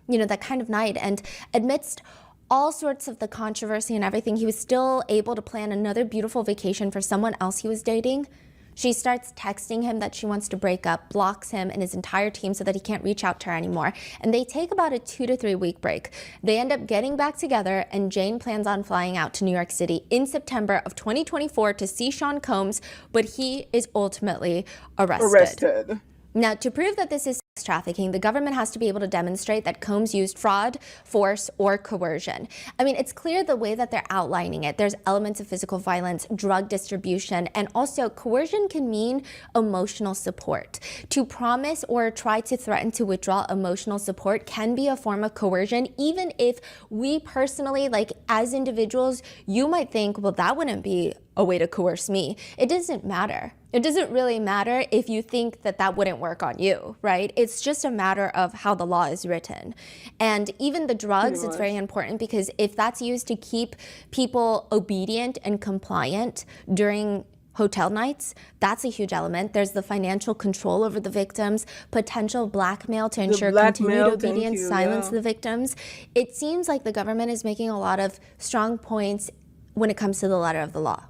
that kind of night. And amidst all sorts of the controversy and everything, he was still able to plan another beautiful vacation for someone else he was dating. She starts texting him that she wants to break up, blocks him and his entire team so that he can't reach out to her anymore. And they take about a 2 to 3 week break. They end up getting back together, and Jane plans on flying out to New York City in September of 2024 to see Sean Combs, but he is ultimately arrested. Now, to prove that this is sex trafficking, the government has to be able to demonstrate that Combs used fraud, force, or coercion. I mean, it's clear the way that they're outlining it. There's elements of physical violence, drug distribution, and also coercion can mean emotional support. To promise or try to threaten to withdraw emotional support can be a form of coercion, even if we personally, like as individuals, you might think, well, that wouldn't be a way to coerce me. It doesn't matter. It doesn't really matter if you think that that wouldn't work on you, right? It's just a matter of how the law is written. And even the drugs, it's very important because if that's used to keep people obedient and compliant during hotel nights, that's a huge element. There's the financial control over the victims, potential blackmail to ensure continued obedience, silence the victims. It seems like the government is making a lot of strong points when it comes to the letter of the law.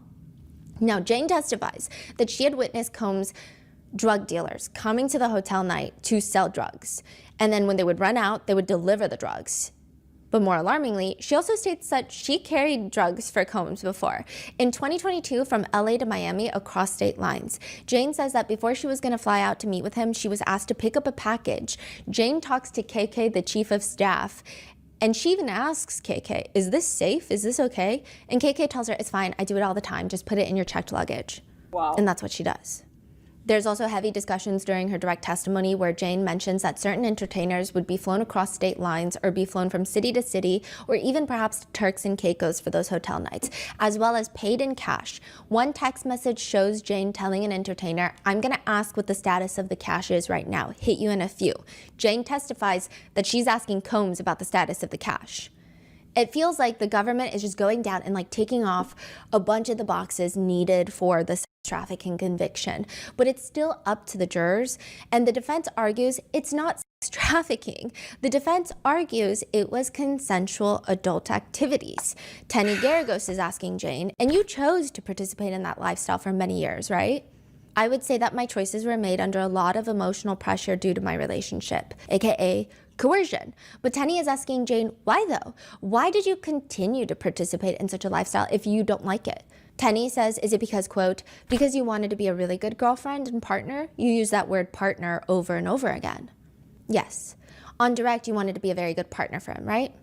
Now, Jane testifies that she had witnessed Combs' drug dealers coming to the hotel night to sell drugs. And then when they would run out, they would deliver the drugs. But more alarmingly, she also states that she carried drugs for Combs before. In 2022, from LA to Miami across state lines. Jane says that before she was going to fly out to meet with him, she was asked to pick up a package. Jane talks to KK, the chief of staff, and she even asks KK, is this safe? Is this okay? And KK tells her, it's fine. I do it all the time. Just put it in your checked luggage. Wow. And that's what she does. There's also heavy discussions during her direct testimony where Jane mentions that certain entertainers would be flown across state lines or be flown from city to city, or even perhaps to Turks and Caicos for those hotel nights, as well as paid in cash. One text message shows Jane telling an entertainer, "I'm going to ask what the status of the cash is right now. Hit you in a few." Jane testifies that she's asking Combs about the status of the cash. It feels like the government is just going down and like taking off a bunch of the boxes needed for the sex trafficking conviction, but it's still up to the jurors. And the defense argues it's not sex trafficking. The defense argues it was consensual adult activities. Tenny Garagos is asking Jane, and you chose to participate in that lifestyle for many years, right? I would say that my choices were made under a lot of emotional pressure due to my relationship, aka coercion. But Tenny is asking Jane, why though? Why did you continue to participate in such a lifestyle if you don't like it? Tenny says, is it because, quote, because you wanted to be a really good girlfriend and partner? You use that word partner over and over again. Yes. On direct, you wanted to be a very good partner for him, right?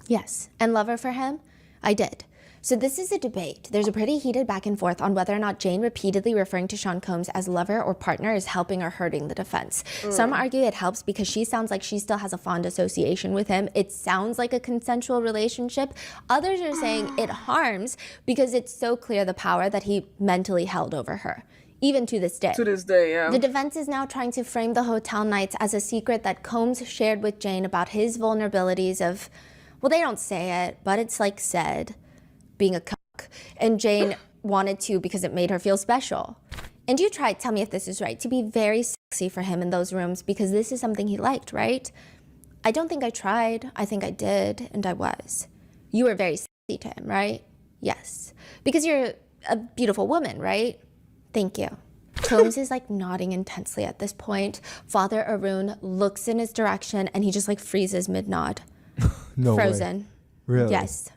Yes. And lover for him? I did. So this is a debate. There's a pretty heated back and forth on whether or not Jane repeatedly referring to Sean Combs as lover or partner is helping or hurting the defense. Some argue it helps because she sounds like she still has a fond association with him. It sounds like a consensual relationship. Others are saying it harms because it's so clear the power that he mentally held over her. Even to this day. To this day, yeah. The defense is now trying to frame the hotel nights as a secret that Combs shared with Jane about his vulnerabilities of, well, they don't say it, but it's like said, being a cuck. And Jane wanted to because it made her feel special. And you tried, tell me if this is right, to be very sexy for him in those rooms because this is something he liked, right? I don't think I tried. I think I did, and I was. You were very sexy to him, right? Yes. Because you're a beautiful woman, right? Thank you. Combs is like nodding intensely at this point. Father Arun looks in his direction and he just like freezes mid-nod. No Frozen. way. Really? Yes.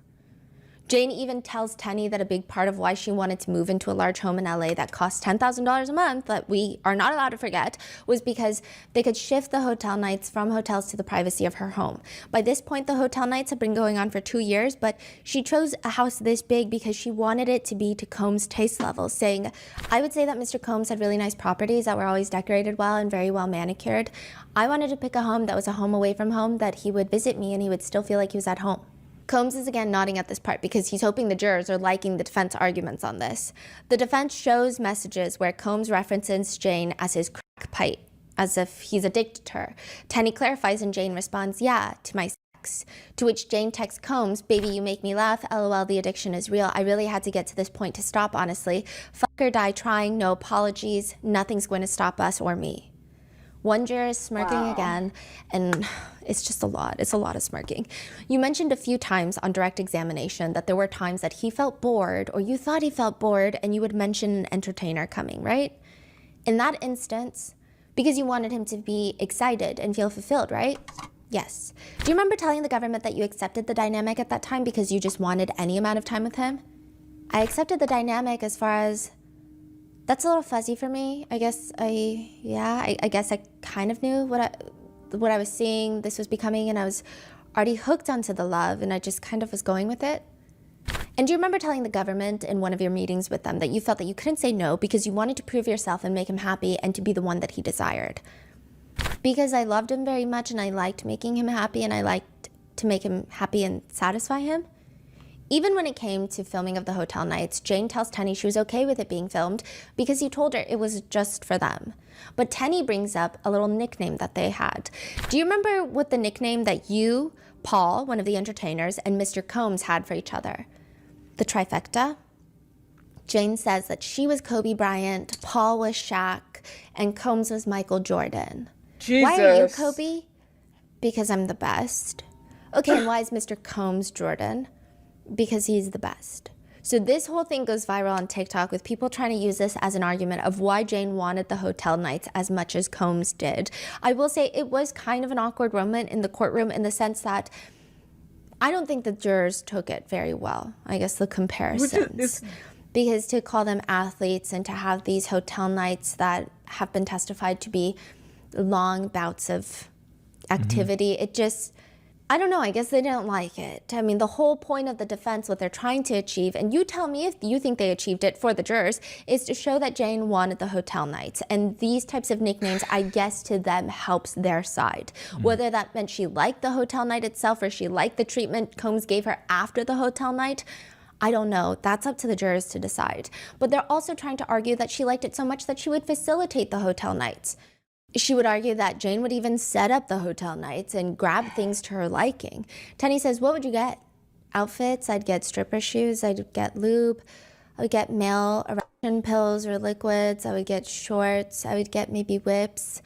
Jane even tells Tenny that a big part of why she wanted to move into a large home in LA that cost $10,000 a month, that we are not allowed to forget, was because they could shift the hotel nights from hotels to the privacy of her home. By this point, the hotel nights have been going on for 2 years, but she chose a house this big because she wanted it to be to Combs' taste level, saying, I would say that Mr. Combs had really nice properties that were always decorated well and very well manicured. I wanted to pick a home that was a home away from home that he would visit me and he would still feel like he was at home. Combs is again nodding at this part because he's hoping the jurors are liking the defense arguments on this. The defense shows messages where Combs references Jane as his crack pipe, as if he's addicted to her. Tenny clarifies and Jane responds, yeah, to my sex. To which Jane texts Combs, baby, you make me laugh, lol, the addiction is real. I really had to get to this point to stop, honestly. Fuck or die trying, no apologies, nothing's going to stop us or me. One juror is smirking again, and it's just a lot. It's a lot of smirking. You mentioned a few times on direct examination that there were times that he felt bored, or you thought he felt bored, and you would mention an entertainer coming, right? In that instance, because you wanted him to be excited and feel fulfilled, right? Yes. Do you remember telling the government that you accepted the dynamic at that time because you just wanted any amount of time with him? I accepted the dynamic as far as... That's a little fuzzy for me. I guess I guess I kind of knew what I was seeing this was becoming, and I was already hooked onto the love, and I just kind of was going with it. And do you remember telling the government in one of your meetings with them that you felt that you couldn't say no because you wanted to prove yourself and make him happy and to be the one that he desired? Because I loved him very much and I liked making him happy and I liked to make him happy and satisfy him. Even when it came to filming of the hotel nights, Jane tells Tenny she was okay with it being filmed because he told her it was just for them. But Tenny brings up a little nickname that they had. Do you remember what the nickname that you, Paul, one of the entertainers, and Mr. Combs had for each other? The trifecta? Jane says that she was Kobe Bryant, Paul was Shaq, and Combs was Michael Jordan. Jesus. Why are you Kobe? Because I'm the best. Okay, and why is Mr. Combs Jordan? Because he's the best. So this whole thing goes viral on TikTok with people trying to use this as an argument of why Jane wanted the hotel nights as much as Combs did. I will say it was kind of an awkward moment in the courtroom in the sense that I don't think the jurors took it very well. I guess the comparisons. Because to call them athletes and to have these hotel nights that have been testified to be long bouts of activity, it just... I don't know. I guess they didn't like it. I mean, the whole point of the defense, what they're trying to achieve, and you tell me if you think they achieved it for the jurors, is to show that Jane wanted the hotel nights. And these types of nicknames, I guess, to them helps their side. Whether that meant she liked the hotel night itself or she liked the treatment Combs gave her after the hotel night, I don't know. That's up to the jurors to decide. But they're also trying to argue that she liked it so much that she would facilitate the hotel nights. She would argue that Jane would even set up the hotel nights and grab things to her liking. Tenny says, what would you get? Outfits? I'd get stripper shoes. I'd get lube. I would get male erection pills or liquids. I would get shorts. I would get maybe whips.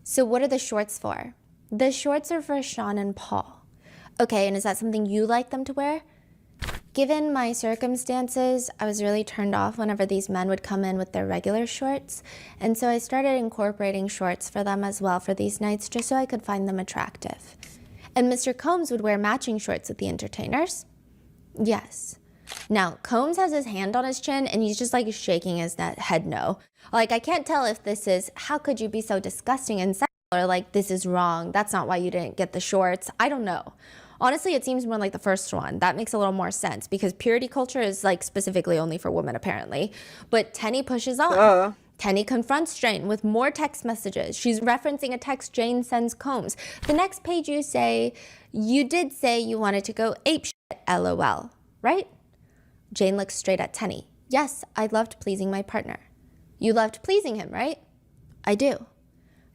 So what are the shorts for? The shorts are for Sean and Paul. Okay, and is that something you like them to wear? Given my circumstances, I was really turned off whenever these men would come in with their regular shorts. And so I started incorporating shorts for them as well for these nights, just so I could find them attractive. And Mr. Combs would wear matching shorts with the entertainers? Yes. Now, Combs has his hand on his chin and he's just like shaking his head no. Like, I can't tell if this is, how could you be so disgusting and sexual, or like, this is wrong, that's not why you didn't get the shorts. I don't know. Honestly, it seems more like the first one. That makes a little more sense because purity culture is like specifically only for women apparently. But Tenny pushes on. Tenny confronts Jane with more text messages. She's referencing a text Jane sends Combs. The next page you say, you did say you wanted to go apeshit, LOL, right? Jane looks straight at Tenny. Yes, I loved pleasing my partner. You loved pleasing him, right? I do.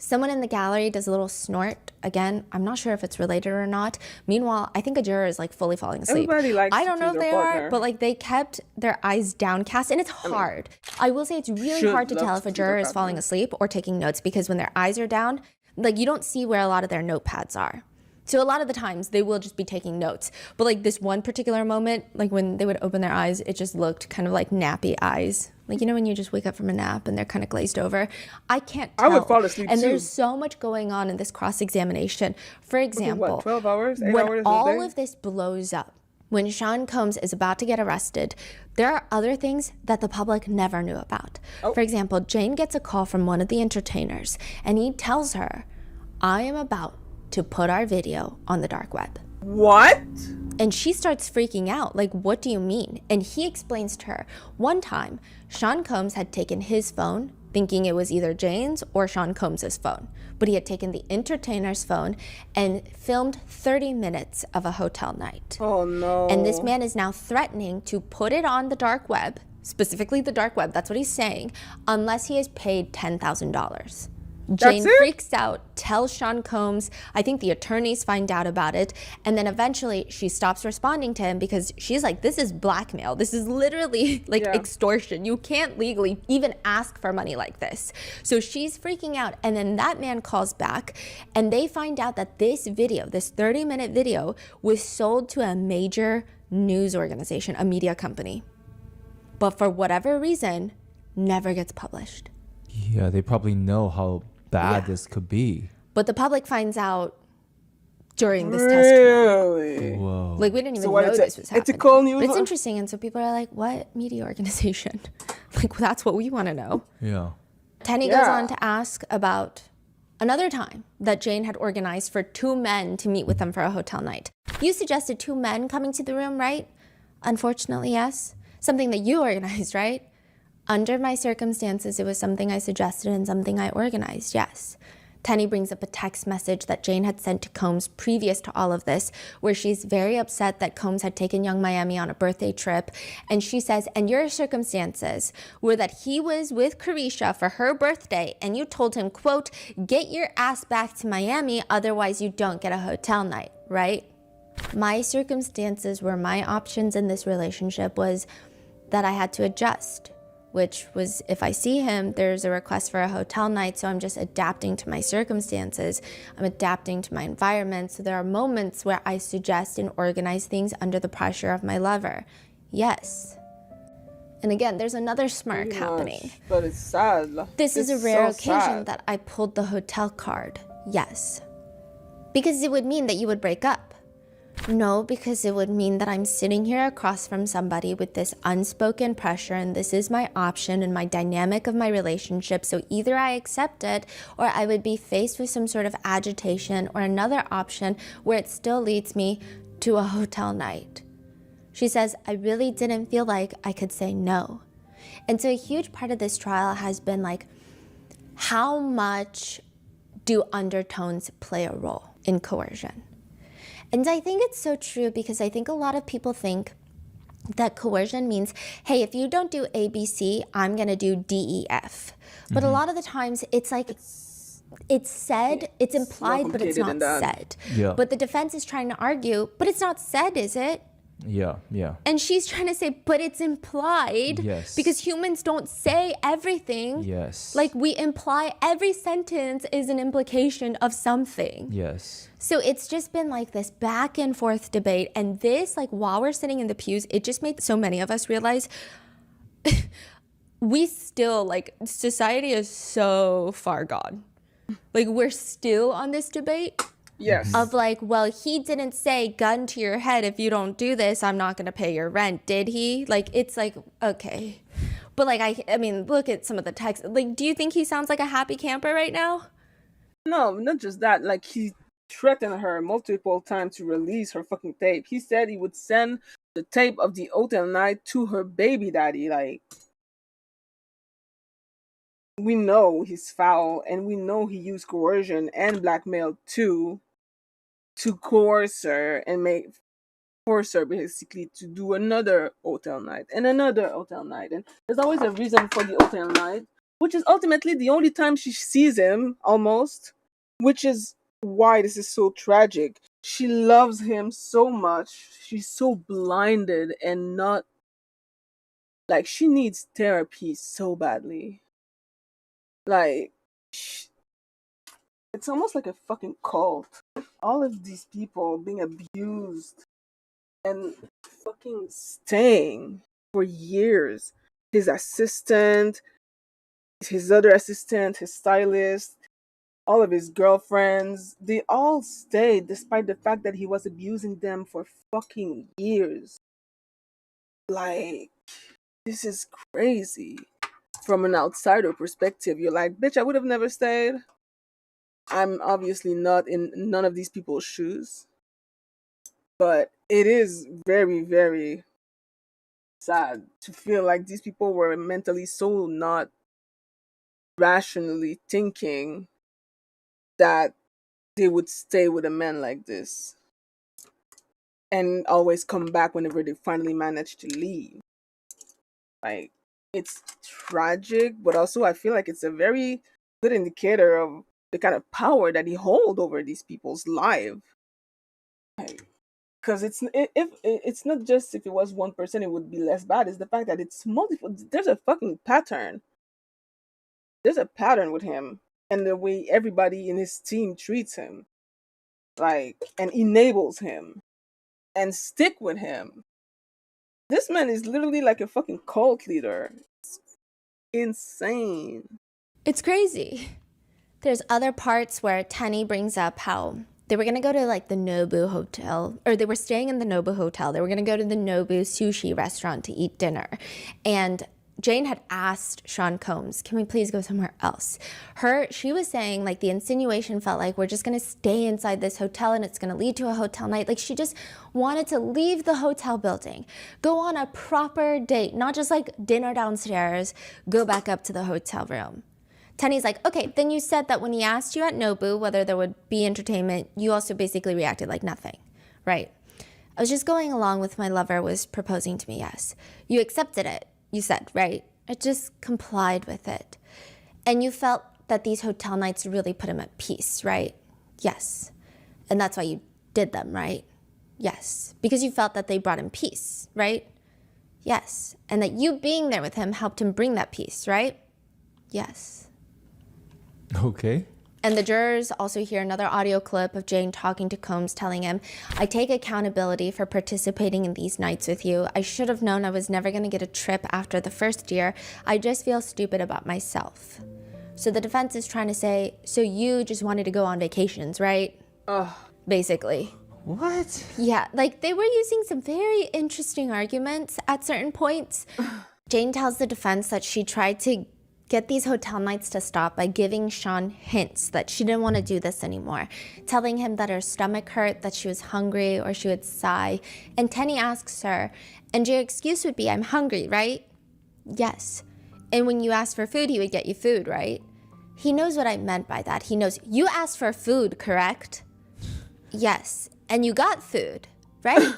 Someone in the gallery does a little snort. Again, I'm not sure if it's related or not. Meanwhile, I think a juror is like fully falling asleep. Everybody likes I don't know if they partner. are, but like they kept their eyes downcast, and it's hard. I will say it's really hard to tell if a juror is falling asleep or taking notes, because when their eyes are down, like you don't see where a lot of their notepads are. So a lot of the times they will just be taking notes. But like this one particular moment, like when they would open their eyes, it just looked kind of like nappy eyes. Like, you know, when you just wake up from a nap and they're kind of glazed over. I can't tell. I would fall asleep and too. there's so much going on in this cross-examination. For example, what, 12 hours, 8 when hours a all day? of this blows up, when Sean Combs is about to get arrested, there are other things that the public never knew about. For example, Jane gets a call from one of the entertainers and he tells her, I am about to put our video on the dark web. What? And she starts freaking out, like, what do you mean? And he explains to her, one time, Sean Combs had taken his phone, thinking it was either Jane's or Sean Combs's phone. But he had taken the entertainer's phone and filmed 30 minutes of a hotel night. Oh, no. And this man is now threatening to put it on the dark web, specifically the dark web, that's what he's saying, unless he is paid $10,000. Jane freaks out, tells Sean Combs, I think the attorneys find out about it, and then eventually she stops responding to him because she's like, this is blackmail. This is literally like extortion. You can't legally even ask for money like this. So she's freaking out, and then that man calls back, and they find out that this video, this 30-minute video, was sold to a major news organization, a media company. But for whatever reason, never gets published. Yeah, they probably know how bad this could be. But the public finds out during this testimony. Really? Whoa. Like, we didn't even what, know this was happening. It's a cool news. But it's interesting, and so people are like, what media organization? Like, that's what we want to know. Yeah. Tenny goes on to ask about another time that Jane had organized for two men to meet with them for a hotel night. You suggested two men coming to the room, right? Unfortunately, yes. Something that you organized, right? Under my circumstances, it was something I suggested and something I organized, yes. Tenny brings up a text message that Jane had sent to Combs previous to all of this, where she's very upset that Combs had taken young Miami on a birthday trip. And she says, and your circumstances were that he was with Carisha for her birthday, and you told him, quote, get your ass back to Miami, otherwise you don't get a hotel night, right? My circumstances were my options in this relationship was that I had to adjust, which was if I see him, there's a request for a hotel night, so I'm just adapting to my circumstances. I'm adapting to my environment. So there are moments where I suggest and organize things under the pressure of my lover. Yes. And again, there's another smirk happening. But it's sad. This is a rare so occasion sad. that I pulled the hotel card. Yes. Because it would mean that you would break up. No, because it would mean that I'm sitting here across from somebody with this unspoken pressure, and this is my option and my dynamic of my relationship. So either I accept it, or I would be faced with some sort of agitation or another option where it still leads me to a hotel night. She says, I really didn't feel like I could say no. And so a huge part of this trial has been like, how much do undertones play a role in coercion? And I think it's so true, because I think a lot of people think that coercion means, hey, if you don't do ABC, I'm gonna do DEF. But a lot of the times it's like, it's said, it's implied, but it's not said. Yeah. But the defense is trying to argue, but it's not said, is it? Yeah, yeah. And she's trying to say, but it's implied. Yes. Because humans don't say everything. Yes. Like, we imply every sentence is an implication of something. Yes. So it's just been like this back and forth debate. And this, like, while we're sitting in the pews, it just made so many of us realize we still, like, society is so far gone. Like, we're still on this debate. Yes. Of like, well, he didn't say gun to your head, if you don't do this, I'm not going to pay your rent, did he? Like, it's like, okay. But like, I mean, look at some of the text. Like, do you think he sounds like a happy camper right now? No, not just that. Like, he threatened her multiple times to release her fucking tape. He said he would send the tape of the hotel night to her baby daddy. Like, we know he's foul, and we know he used coercion and blackmail too, to coerce her and force her basically to do another hotel night and another hotel night. And there's always a reason for the hotel night, which is ultimately the only time she sees him, almost, which is why this is so tragic. She loves him so much. She's so blinded and not, like, she needs therapy so badly. Like, it's almost like a fucking cult. All of these people being abused and fucking staying for years. His assistant, his other assistant, his stylist, all of his girlfriends, they all stayed despite the fact that he was abusing them for fucking years. Like, this is crazy. From an outsider perspective, you're like, bitch, I would have never stayed. I'm obviously not in none of these people's shoes. But it is very, very sad to feel like these people were mentally so not rationally thinking that they would stay with a man like this and always come back whenever they finally manage to leave. Like, it's tragic, but also I feel like it's a very good indicator of the kind of power that he holds over these people's lives. Because it's not just if it was one person it would be less bad. It's the fact that it's multiple. There's a fucking pattern. There's a pattern with him and the way everybody in his team treats him, like, and enables him and stick with him. This man is literally like a fucking cult leader. It's insane. It's crazy. There's other parts where Tenny brings up how they were going to go to like the Nobu Hotel, or they were staying in the Nobu Hotel. They were going to go to the Nobu sushi restaurant to eat dinner. And Jane had asked Sean Combs, can we please go somewhere else? She was saying, like, the insinuation felt like we're just going to stay inside this hotel and it's going to lead to a hotel night. Like, she just wanted to leave the hotel building, go on a proper date, not just like dinner downstairs, go back up to the hotel room. Tenny's like, okay, then you said that when he asked you at Nobu whether there would be entertainment, you also basically reacted like nothing, right? I was just going along with my lover was proposing to me, yes. You accepted it, you said, right? I just complied with it. And you felt that these hotel nights really put him at peace, right? Yes. And that's why you did them, right? Yes. Because you felt that they brought him peace, right? Yes. And that you being there with him helped him bring that peace, right? Yes. Okay. And the jurors also hear another audio clip of Jane talking to Combs, telling him, I take accountability for participating in these nights with you. I should have known I was never going to get a trip after the first year. I just feel stupid about myself. So the defense is trying to say, so you just wanted to go on vacations, right? Ugh. Basically. What? Yeah, like they were using some very interesting arguments at certain points. Jane tells the defense that she tried to get these hotel nights to stop by giving Sean hints that she didn't want to do this anymore, telling him that her stomach hurt, that she was hungry, or she would sigh. And Tenny asks her, and your excuse would be, I'm hungry, right? Yes. And when you asked for food, he would get you food, right? He knows what I meant by that. He knows, you asked for food, correct? Yes. And you got food, right?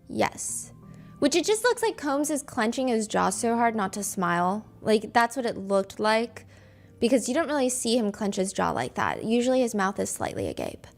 Yes. Which it just looks like Combs is clenching his jaw so hard not to smile. Like, that's what it looked like. Because you don't really see him clench his jaw like that. Usually his mouth is slightly agape.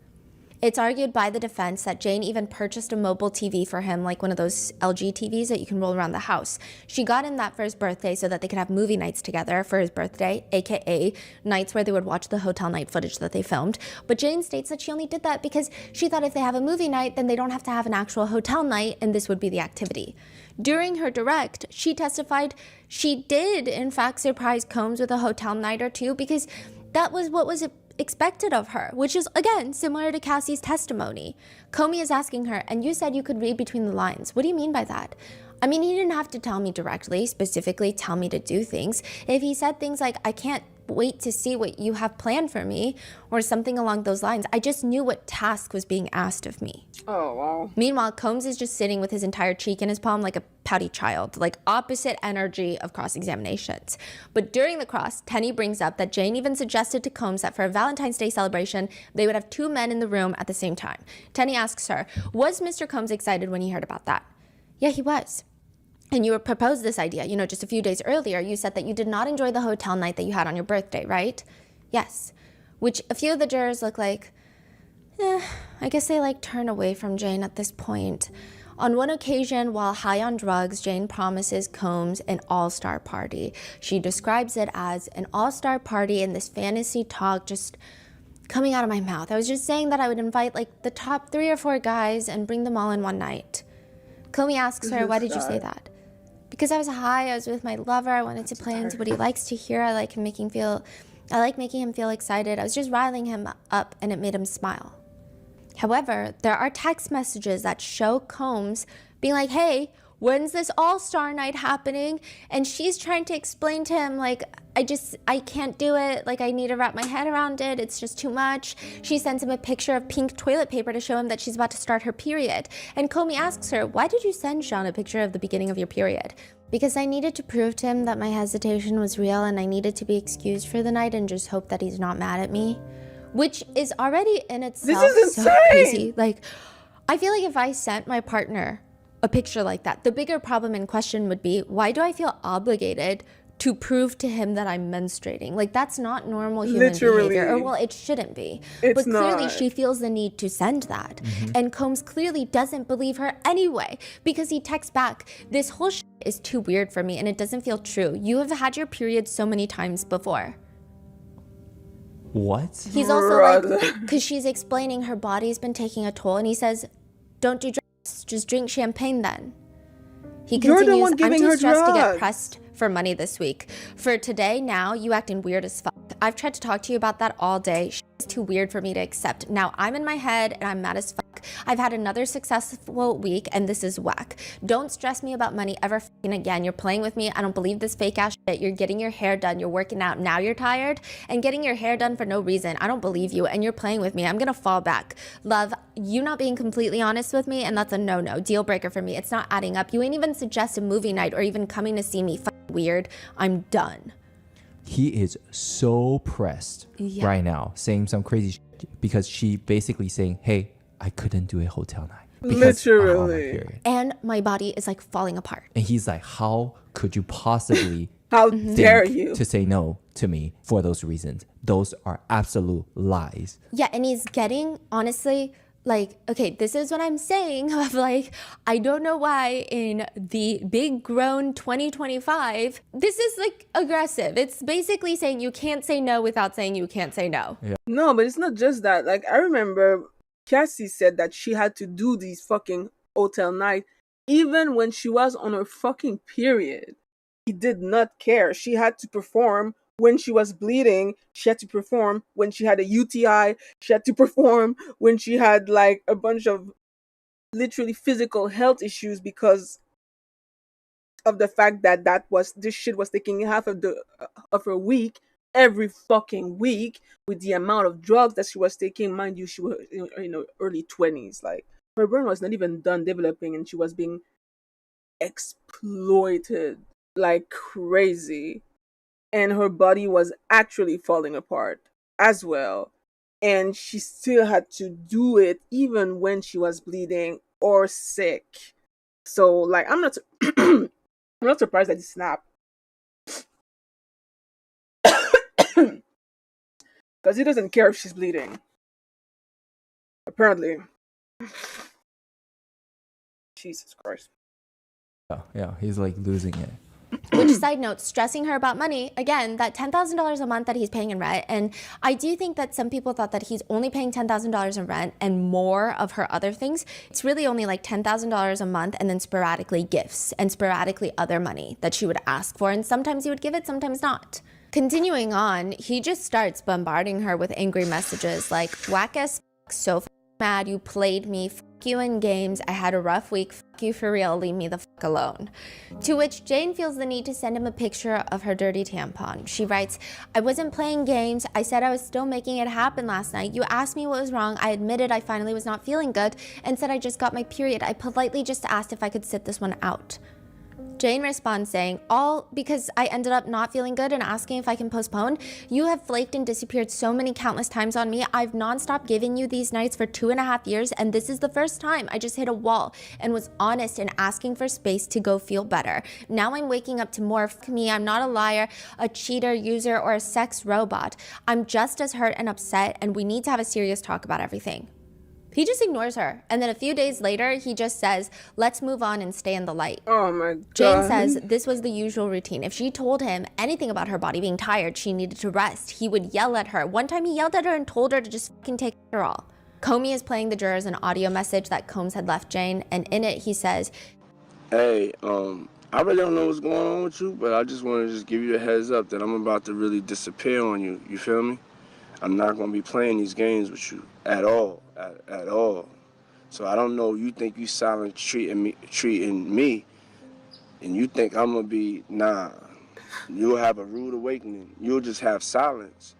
It's argued by the defense that Jane even purchased a mobile TV for him, like one of those LG TVs that you can roll around the house. She got him that for his birthday so that they could have movie nights together for his birthday, aka nights where they would watch the hotel night footage that they filmed. But Jane states that she only did that because she thought if they have a movie night, then they don't have to have an actual hotel night, and this would be the activity. During her direct, she testified she did, in fact, surprise Combs with a hotel night or two because that was what was expected of her, which is, again, similar to Cassie's testimony. Comey is asking her, and you said you could read between the lines. What do you mean by that? I mean, he didn't have to tell me directly, specifically tell me to do things. If he said things like, I can't wait to see what you have planned for me, or something along those lines, I just knew what task was being asked of me. Oh, wow. Meanwhile, Combs is just sitting with his entire cheek in his palm like a pouty child, like opposite energy of cross-examinations. But during the cross, Tenny brings up that Jane even suggested to Combs that for a Valentine's Day celebration, they would have two men in the room at the same time. Tenny asks her, was Mr. Combs excited when he heard about that? Yeah, he was. And you proposed this idea, just a few days earlier, you said that you did not enjoy the hotel night that you had on your birthday, right? Yes. Which a few of the jurors look like, I guess they turn away from Jane at this point. On one occasion, while high on drugs, Jane promises Combs an all-star party. She describes it as an all-star party, and this fantasy talk just coming out of my mouth. I was just saying that I would invite the top 3 or 4 guys and bring them all in one night. Comey asks her, why did you say that? Because I was high, I was with my lover, I wanted to play into what he likes to hear, I like making him feel excited. I was just riling him up, and it made him smile. However, there are text messages that show Combs being like, hey, when's this all-star night happening? And she's trying to explain to him, I can't do it. I need to wrap my head around it. It's just too much. She sends him a picture of pink toilet paper to show him that she's about to start her period. And Comey asks her, why did you send Sean a picture of the beginning of your period? Because I needed to prove to him that my hesitation was real and I needed to be excused for the night and just hope that he's not mad at me. Which is already in itself so crazy. I feel like if I sent my partner a picture like that, the bigger problem in question would be, why do I feel obligated to prove to him that I'm menstruating? That's not normal human behavior. Or, well, it shouldn't be. But clearly she feels the need to send that. Mm-hmm. And Combs clearly doesn't believe her anyway, because he texts back, this whole shit is too weird for me and it doesn't feel true. You have had your period so many times before. What? He's also because she's explaining her body's been taking a toll, and he says, don't do drugs, just drink champagne then. He continues, You're the one giving I'm too her stressed drugs. to get pressed for money this week. For today, now, you acting weird as fuck. I've tried to talk to you about that all day. It's too weird for me to accept. Now I'm in my head and I'm mad as fuck. I've had another successful week and this is whack. Don't stress me about money ever fucking again. You're playing with me. I don't believe this fake ass shit. You're getting your hair done. You're working out. Now you're tired and getting your hair done for no reason. I don't believe you and you're playing with me. I'm gonna fall back. Love, you not being completely honest with me, and that's a no-no. Deal breaker for me. It's not adding up. You ain't even suggest a movie night or even coming to see me. Weird. I'm done. He is so pressed right now, saying some crazy shit because she basically saying, hey, I couldn't do a hotel night. Literally. And my body is falling apart. And he's like, how could you possibly how dare you to say no to me for those reasons? Those are absolute lies. Yeah, and he's getting, honestly, okay, this is what I'm saying of I don't know why in the big grown 2025, this is aggressive. It's basically saying you can't say no without saying you can't say no. Yeah. No, but it's not just that. I remember Cassie said that she had to do these fucking hotel night even when she was on her fucking period. He did not care. She had to perform when she was bleeding, she had to perform. When she had a UTI, she had to perform. When she had like a bunch of literally physical health issues because of the fact that this shit was taking half of her week every fucking week with the amount of drugs that she was taking. Mind you, she was in her early 20s. Like, her brain was not even done developing, and she was being exploited like crazy, and her body was actually falling apart as well, and she still had to do it even when she was bleeding or sick. So like, I'm not I'm not surprised that he snapped. Because he doesn't care if she's bleeding, apparently. Jesus Christ. Yeah, he's like losing it. Which, side note, stressing her about money, again, that $10,000 a month that he's paying in rent. And I do think that some people thought that he's only paying $10,000 in rent and more of her other things. It's really only like $10,000 a month, and then sporadically gifts and sporadically other money that she would ask for. And sometimes he would give it, sometimes not. Continuing on, he just starts bombarding her with angry messages like, whack as so mad you played me, you in games, I had a rough week, you for real, leave me the fuck alone. To which Jane feels the need to send him a picture of her dirty tampon. She writes, I wasn't playing games, I said I was still making it happen last night. You asked me what was wrong, I admitted I finally was not feeling good and said I just got my period. I politely just asked if I could sit this one out. Jane responds saying, all because I ended up not feeling good and asking if I can postpone. You have flaked and disappeared so many countless times on me. I've nonstop given you these nights for 2.5 years, and this is the first time I just hit a wall and was honest in asking for space to go feel better. Now I'm waking up to more f me. I'm not a liar, a cheater, user, or a sex robot. I'm just as hurt and upset, and we need to have a serious talk about everything. He just ignores her. And then a few days later, he just says, let's move on and stay in the light. Oh my God. Jane says this was the usual routine. If she told him anything about her body being tired, she needed to rest, he would yell at her. One time he yelled at her and told her to just fucking take her all. Comey is playing the jurors an audio message that Combs had left Jane, and in it he says, Hey, I really don't know what's going on with you, but I just want to just give you a heads up that I'm about to really disappear on you. You feel me? I'm not going to be playing these games with you at all, at all. So I don't know, you think you silent treating me, and you think I'm going to be, nah. You'll have a rude awakening. You'll just have silence.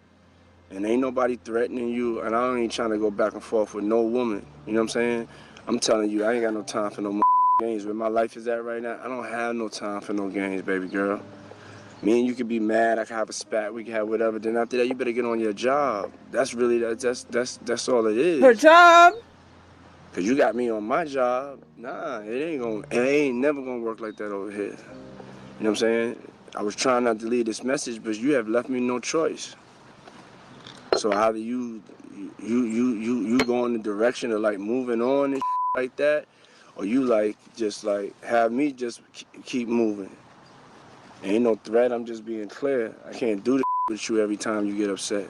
And ain't nobody threatening you, and I ain't trying to go back and forth with no woman. You know what I'm saying? I'm telling you, I ain't got no time for no games. Where my life is at right now, I don't have no time for no games, baby girl. Me and you could be mad, I could have a spat, we could have whatever. Then after that, you better get on your job. That's really, that's all it is. Her job? Cause you got me on my job. Nah, it ain't never gonna work like that over here. You know what I'm saying? I was trying not to leave this message, but you have left me no choice. So either you go in the direction of like moving on and like that, or you like just like have me just keep moving. Ain't no threat, I'm just being clear. I can't do this with you every time you get upset.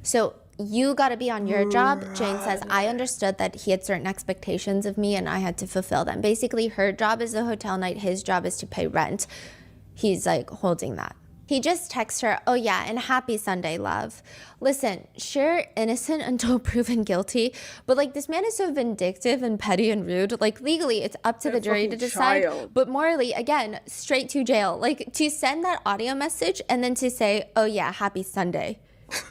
so you got to be on your job. Jane says, I understood that he had certain expectations of me and I had to fulfill them. Basically, her job is the hotel night, his job is to pay rent. He's like holding that. He just texts her, oh yeah, and happy Sunday, love. Listen, sure, innocent until proven guilty, but like this man is so vindictive and petty and rude. Like legally, it's up to the jury to decide, but morally, again, straight to jail. Like to send that audio message and then to say, oh yeah, happy Sunday,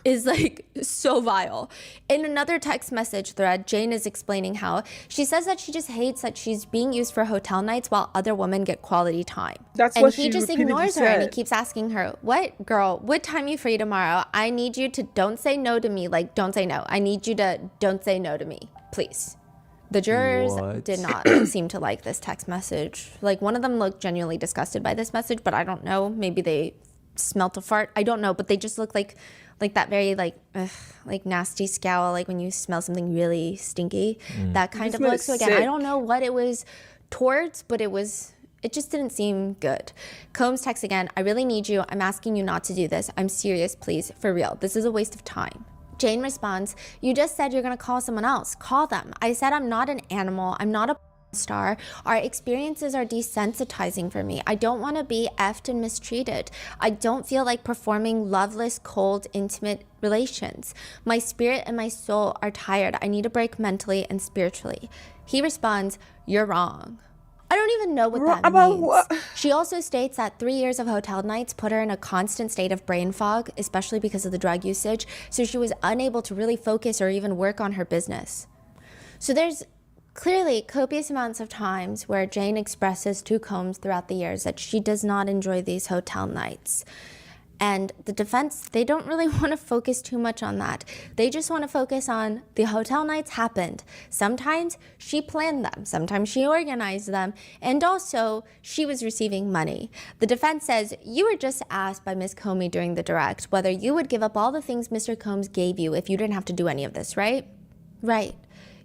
is like so vile. In another text message thread, Jane is explaining how she says that she just hates that she's being used for hotel nights while other women get quality time. That's and what he she just repeatedly ignores her said. and he keeps asking her, what girl, what time you free tomorrow? I need you to don't say no to me. Like, don't say no. I need you to don't say no to me, please. The jurors did not seem to like this text message. Like one of them looked genuinely disgusted by this message, but I don't know. Maybe they smelt a fart. I don't know, but they just look like that very like nasty scowl, like when you smell something really stinky, that kind of look. So again, I don't know what it was towards, but it just didn't seem good. Combs texts again, I really need you. I'm asking you not to do this. I'm serious, please, for real. This is a waste of time. Jane responds, you just said you're gonna call someone else. Call them. I said I'm not an animal. I'm not a star, our experiences are desensitizing for me. I don't want to be effed and mistreated. I don't feel like performing loveless, cold, intimate relations. My spirit and my soul are tired. I need a break mentally and spiritually. He responds, "You're wrong." I don't even know what that About means. what? She also states that 3 years of hotel nights put her in a constant state of brain fog, especially because of the drug usage, so she was unable to really focus or even work on her business. So there's clearly copious amounts of times where Jane expresses to Combs throughout the years that she does not enjoy these hotel nights. And the defense, they don't really want to focus too much on that. They just want to focus on the hotel nights happened. Sometimes she planned them, sometimes she organized them, and also she was receiving money. The defense says, you were just asked by Ms. Comey during the direct whether you would give up all the things Mr. Combs gave you if you didn't have to do any of this, right? Right.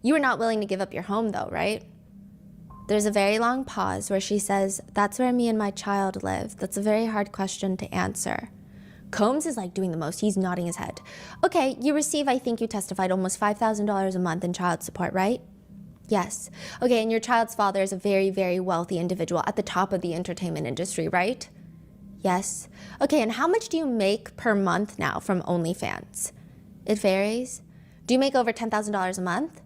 You were not willing to give up your home though, right? There's a very long pause where she says, that's where me and my child live. That's a very hard question to answer. Combs is like doing the most. He's nodding his head. Okay, you receive, I think you testified, almost $5,000 a month in child support, right? Yes. Okay, and your child's father is a very, very wealthy individual at the top of the entertainment industry, right? Yes. Okay, and how much do you make per month now from OnlyFans? It varies. Do you make over $10,000 a month?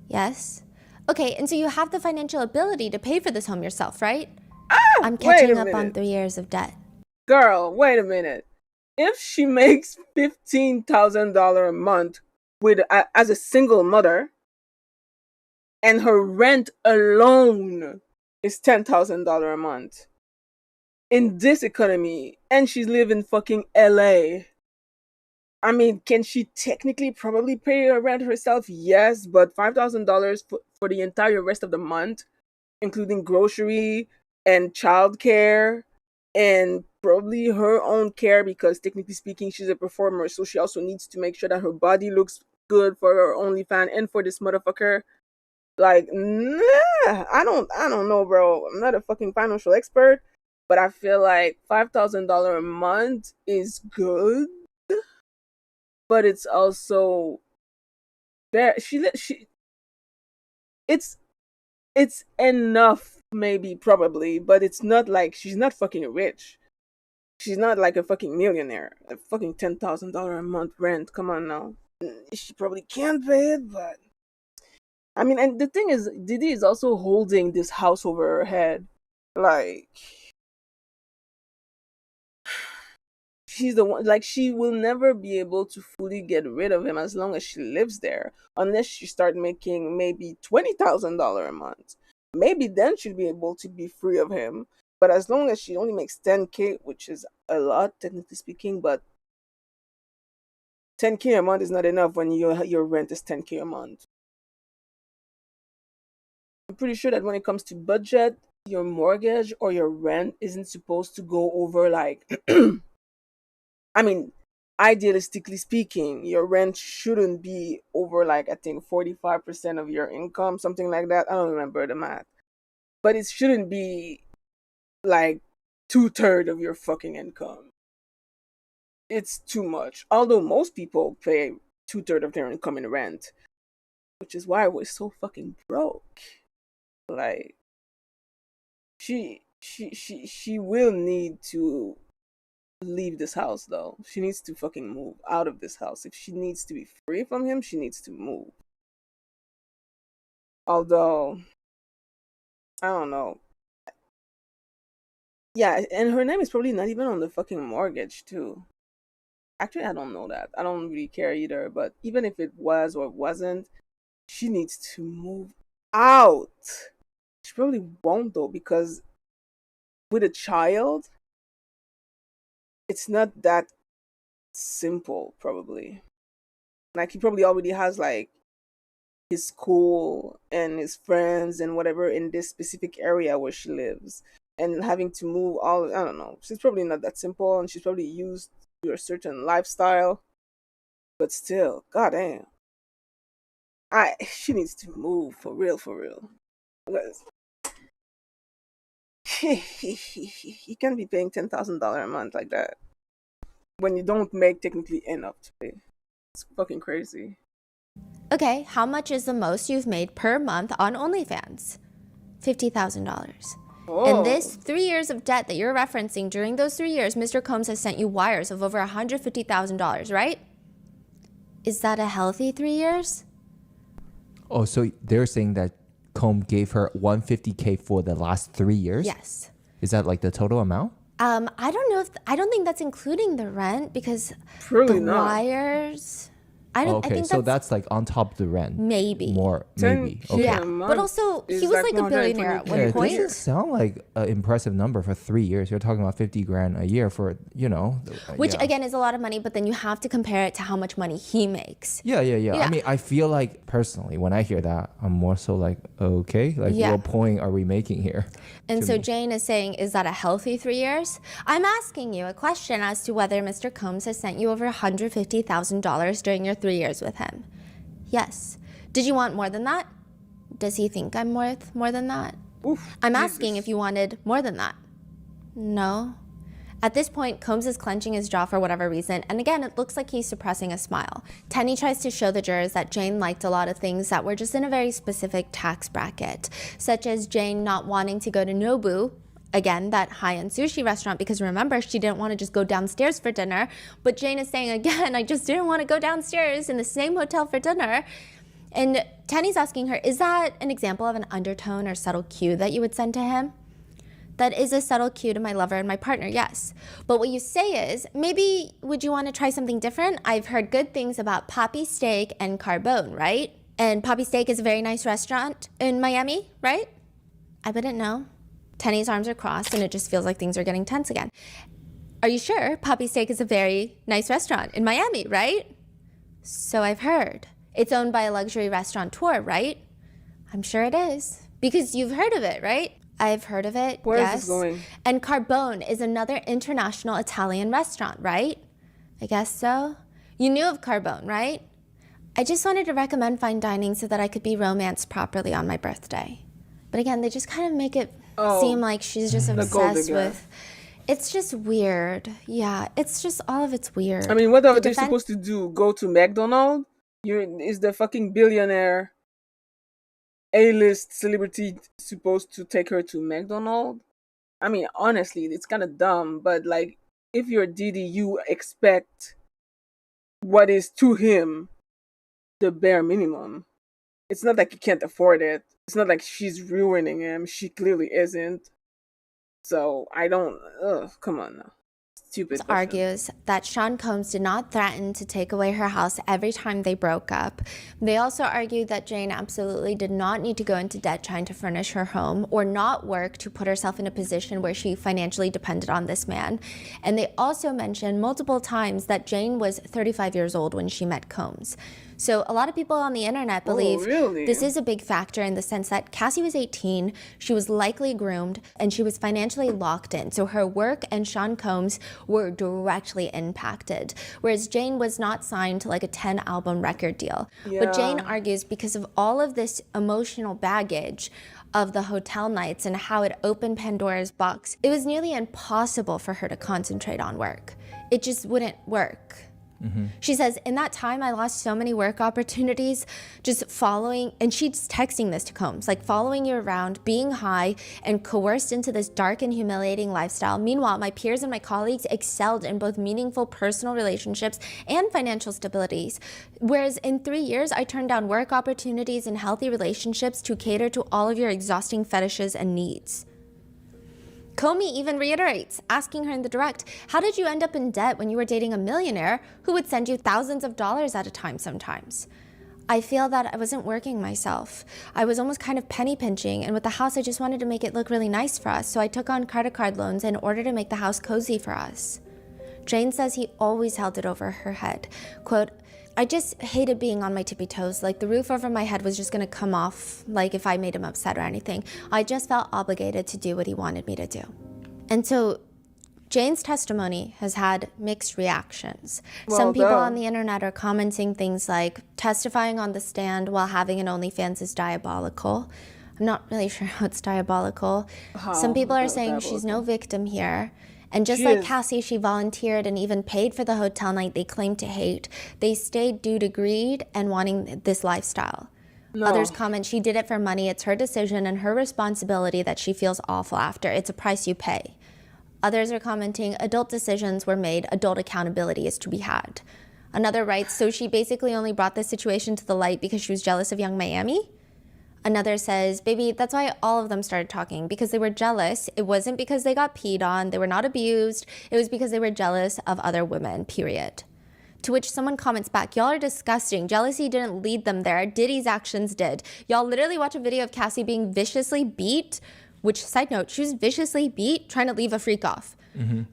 Yes. Okay, and so you have the financial ability to pay for this home yourself, right? I'm catching up on 3 years of debt. Girl, wait a minute. If she makes $15,000 a month as a single mother, and her rent alone is $10,000 a month in this economy, and she's living fucking LA. I mean, can she technically probably pay her rent herself? Yes, but $5,000 for the entire rest of the month, including grocery and childcare and probably her own care, because technically speaking, she's a performer, so she also needs to make sure that her body looks good for her OnlyFans and for this motherfucker. Like, nah, I don't know, bro. I'm not a fucking financial expert, but I feel like $5,000 a month is good. But it's also there. It's enough, maybe, probably, but it's not like she's not fucking rich. She's not like a fucking millionaire. A fucking $10,000 a month rent. Come on now. She probably can't pay it, but I mean, and the thing is, Diddy is also holding this house over her head. Like, she's the one, like, she will never be able to fully get rid of him as long as she lives there, unless she start making maybe $20,000 a month. Maybe then she'll be able to be free of him. But as long as she only makes 10K, which is a lot technically speaking, but 10K a month is not enough when your rent is 10K a month. I'm pretty sure that when it comes to budget, your mortgage or your rent isn't supposed to go over like I mean, idealistically speaking, your rent shouldn't be over like I think 45% of your income, something like that. I don't remember the math. But it shouldn't be like 2/3 of your fucking income. It's too much. Although most people pay 2/3 of their income in rent, which is why we're so fucking broke. Like, she will need to leave this house though. She needs to fucking move out of this house. If she needs to be free from him, she needs to move. Although, I don't know. Yeah, and her name is probably not even on the fucking mortgage too. Actually, I don't know that. I don't really care either, but even if it was or wasn't, she needs to move out. She probably won't though, because with a child, it's not that simple, probably. Like, he probably already has like his school and his friends and whatever in this specific area where she lives, and having to move all, I don't know. She's probably not that simple, and she's probably used to a certain lifestyle, but still, goddamn, she needs to move for real, because you can't be paying $10,000 a month like that when you don't make technically enough to pay. It's fucking crazy. Okay, how much is the most you've made per month on OnlyFans? $50,000. Oh. And this 3 years of debt that you're referencing, during those 3 years, Mr. Combs has sent you wires of over $150,000, right? Is that a healthy 3 years? Oh, so they're saying that Combs gave her $150K for the last 3 years? Yes. Is that like the total amount? I don't know I don't think that's including the rent because Surely the not. wires. I Okay, think so that's like on top of the rent. maybe. More, 10K maybe. a Okay. Yeah, month but also is he was like a 120K. billionaire at Yeah, one it point. doesn't sound like an impressive number for 3 years. You're talking about 50 grand a year for, Which yeah. again is a lot of money, but then you have to compare it to how much money he makes. Yeah. Yeah. I mean, I feel like personally, when I hear that, I'm more so like, okay, like Yeah. what point are we making here? And to so me? Jane is saying, is that a healthy 3 years? I'm asking you a question as to whether Mr. Combs has sent you over $150,000 during your 3 years with him. Yes. Did you want more than that? Does he think I'm worth more than that? Oof, I'm Jesus. asking if you wanted more than that. No. At this point, Combs is clenching his jaw for whatever reason, and again, it looks like he's suppressing a smile. Tenny tries to show the jurors that Jane liked a lot of things that were just in a very specific tax bracket, such as Jane not wanting to go to Nobu, again, that high-end sushi restaurant, because remember, she didn't want to just go downstairs for dinner, but Jane is saying, again, I just didn't want to go downstairs in the same hotel for dinner. And Tenny's asking her, is that an example of an undertone or subtle cue that you would send to him? That is a subtle cue to my lover and my partner, yes. But what you say is, maybe would you want to try something different? I've heard good things about Poppy Steak and Carbone, right? And Poppy Steak is a very nice restaurant in Miami, right? I wouldn't know. Tenny's arms are crossed and it just feels like things are getting tense again. Are you sure Poppy Steak is a very nice restaurant in Miami, right? So I've heard. It's owned by a luxury restaurateur, right? I'm sure it is. Because you've heard of it, right? I've heard of it, Where is yes. this going? And Carbone is another international Italian restaurant, right? I guess so. You knew of Carbone, right? I just wanted to recommend fine dining so that I could be romanced properly on my birthday. But again, they just kind of make it seem like she's just gold obsessed digger. with... It's just weird. Yeah, it's just, all of it's weird. I mean, what are The they defense- supposed to do? Go to McDonald's? Is the fucking billionaire A-list celebrity supposed to take her to McDonald's? I mean, honestly, it's kind of dumb, but like, if you're Diddy, you expect what is to him the bare minimum. It's not like he can't afford it. It's not like she's ruining him. She clearly isn't. So I don't. Ugh, come on now. Stupid. question. Argues that Sean Combs did not threaten to take away her house every time they broke up. They also argue that Jane absolutely did not need to go into debt trying to furnish her home or not work to put herself in a position where she financially depended on this man. And they also mention multiple times that Jane was 35 years old when she met Combs. So a lot of people on the internet believe really? this is a big factor in the sense that Cassie was 18, she was likely groomed, and she was financially locked in. So her work and Sean Combs were directly impacted, whereas Jane was not signed to like a 10-album record deal. But Jane argues because of all of this emotional baggage of the hotel nights and how it opened Pandora's box, it was nearly impossible for her to concentrate on work. It just wouldn't work. She says, in that time, I lost so many work opportunities just following, and she's texting this to Combs, like following you around, being high, and coerced into this dark and humiliating lifestyle. Meanwhile, my peers and my colleagues excelled in both meaningful personal relationships and financial stabilities. Whereas in 3 years, I turned down work opportunities and healthy relationships to cater to all of your exhausting fetishes and needs. Comey even reiterates, asking her in the direct, how did you end up in debt when you were dating a millionaire who would send you thousands of dollars at a time sometimes? I feel that I wasn't working myself. I was almost kind of penny pinching, and with the house, I just wanted to make it look really nice for us, so I took on credit card loans in order to make the house cozy for us. Jane says he always held it over her head. Quote, I just hated being on my tippy toes, like the roof over my head was just gonna come off, like if I made him upset or anything. I just felt obligated to do what he wanted me to do. And so Jane's testimony has had mixed reactions. Some people on the internet are commenting things like, testifying on the stand while having an OnlyFans is diabolical. I'm not really sure how it's diabolical. Some people are saying she's no victim here. And just like Cassie, she volunteered and even paid for the hotel night they claimed to hate. They stayed due to greed and wanting this lifestyle. No. Others comment she did it for money. It's her decision and her responsibility that she feels awful after. It's a price you pay. Others are commenting adult decisions were made. Adult accountability is to be had. Another writes, so she basically only brought this situation to the light because she was jealous of Young Miami? Another says, baby, that's why all of them started talking, because they were jealous. It wasn't because they got peed on. They were not abused. It was because they were jealous of other women, period. To which someone comments back, y'all are disgusting. Jealousy didn't lead them there. Diddy's actions did. Y'all literally watch a video of Cassie being viciously beat, which, side note, she was viciously beat trying to leave a freak off.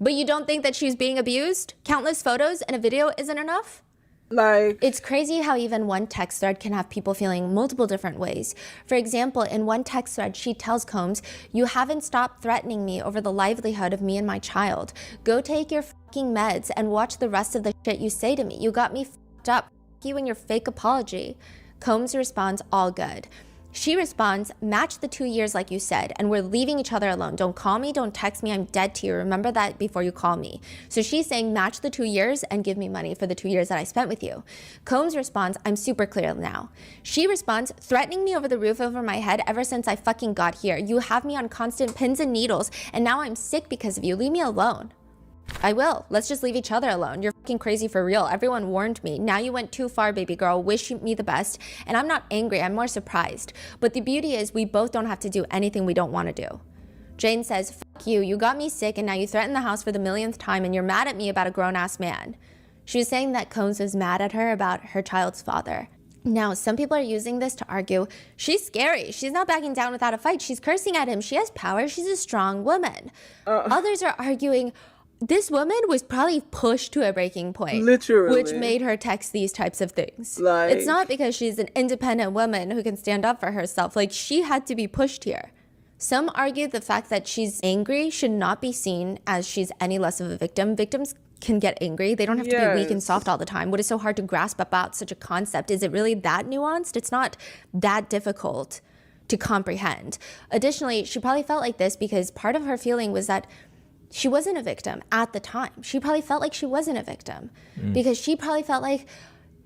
But you don't think that she was being abused? Countless photos and a video isn't enough? Like, It's crazy how even one text thread can have people feeling multiple different ways. For example, in one text thread, she tells Combs, you haven't stopped threatening me over the livelihood of me and my child. Go take your fucking meds and watch the rest of the shit you say to me. You got me fucked up. Fuck you and your fake apology. Combs responds, all good. She responds, match the 2 years like you said, and we're leaving each other alone. Don't call me, don't text me, I'm dead to you. Remember that before you call me. So she's saying match the 2 years and give me money for the 2 years that I spent with you. Combs responds, I'm super clear now. She responds, threatening me over the roof over my head ever since I fucking got here. You have me on constant pins and needles, and now I'm sick because of you. Leave me alone. I will. Let's just leave each other alone. You're fucking crazy for real. Everyone warned me. Now you went too far, baby girl. Wish me the best. And I'm not angry. I'm more surprised. But the beauty is we both don't have to do anything we don't want to do. Jane says, fuck you. You got me sick and now you threaten the house for the millionth time and you're mad at me about a grown-ass man. She was saying that Combs was mad at her about her child's father. Now, some people are using this to argue, she's scary. She's not backing down without a fight. She's cursing at him. She has power. She's a strong woman. Others are arguing, this woman was probably pushed to a breaking point. Literally. Which made her text these types of things. Like, it's not because she's an independent woman who can stand up for herself. Like, she had to be pushed here. Some argue the fact that she's angry should not be seen as she's any less of a victim. Victims can get angry. They don't have to be weak and soft all the time. What is so hard to grasp about such a concept? Is it really that nuanced? It's not that difficult to comprehend. Additionally, she probably felt like this because part of her feeling was that she wasn't a victim at the time. She probably felt like she wasn't a victim because she probably felt like,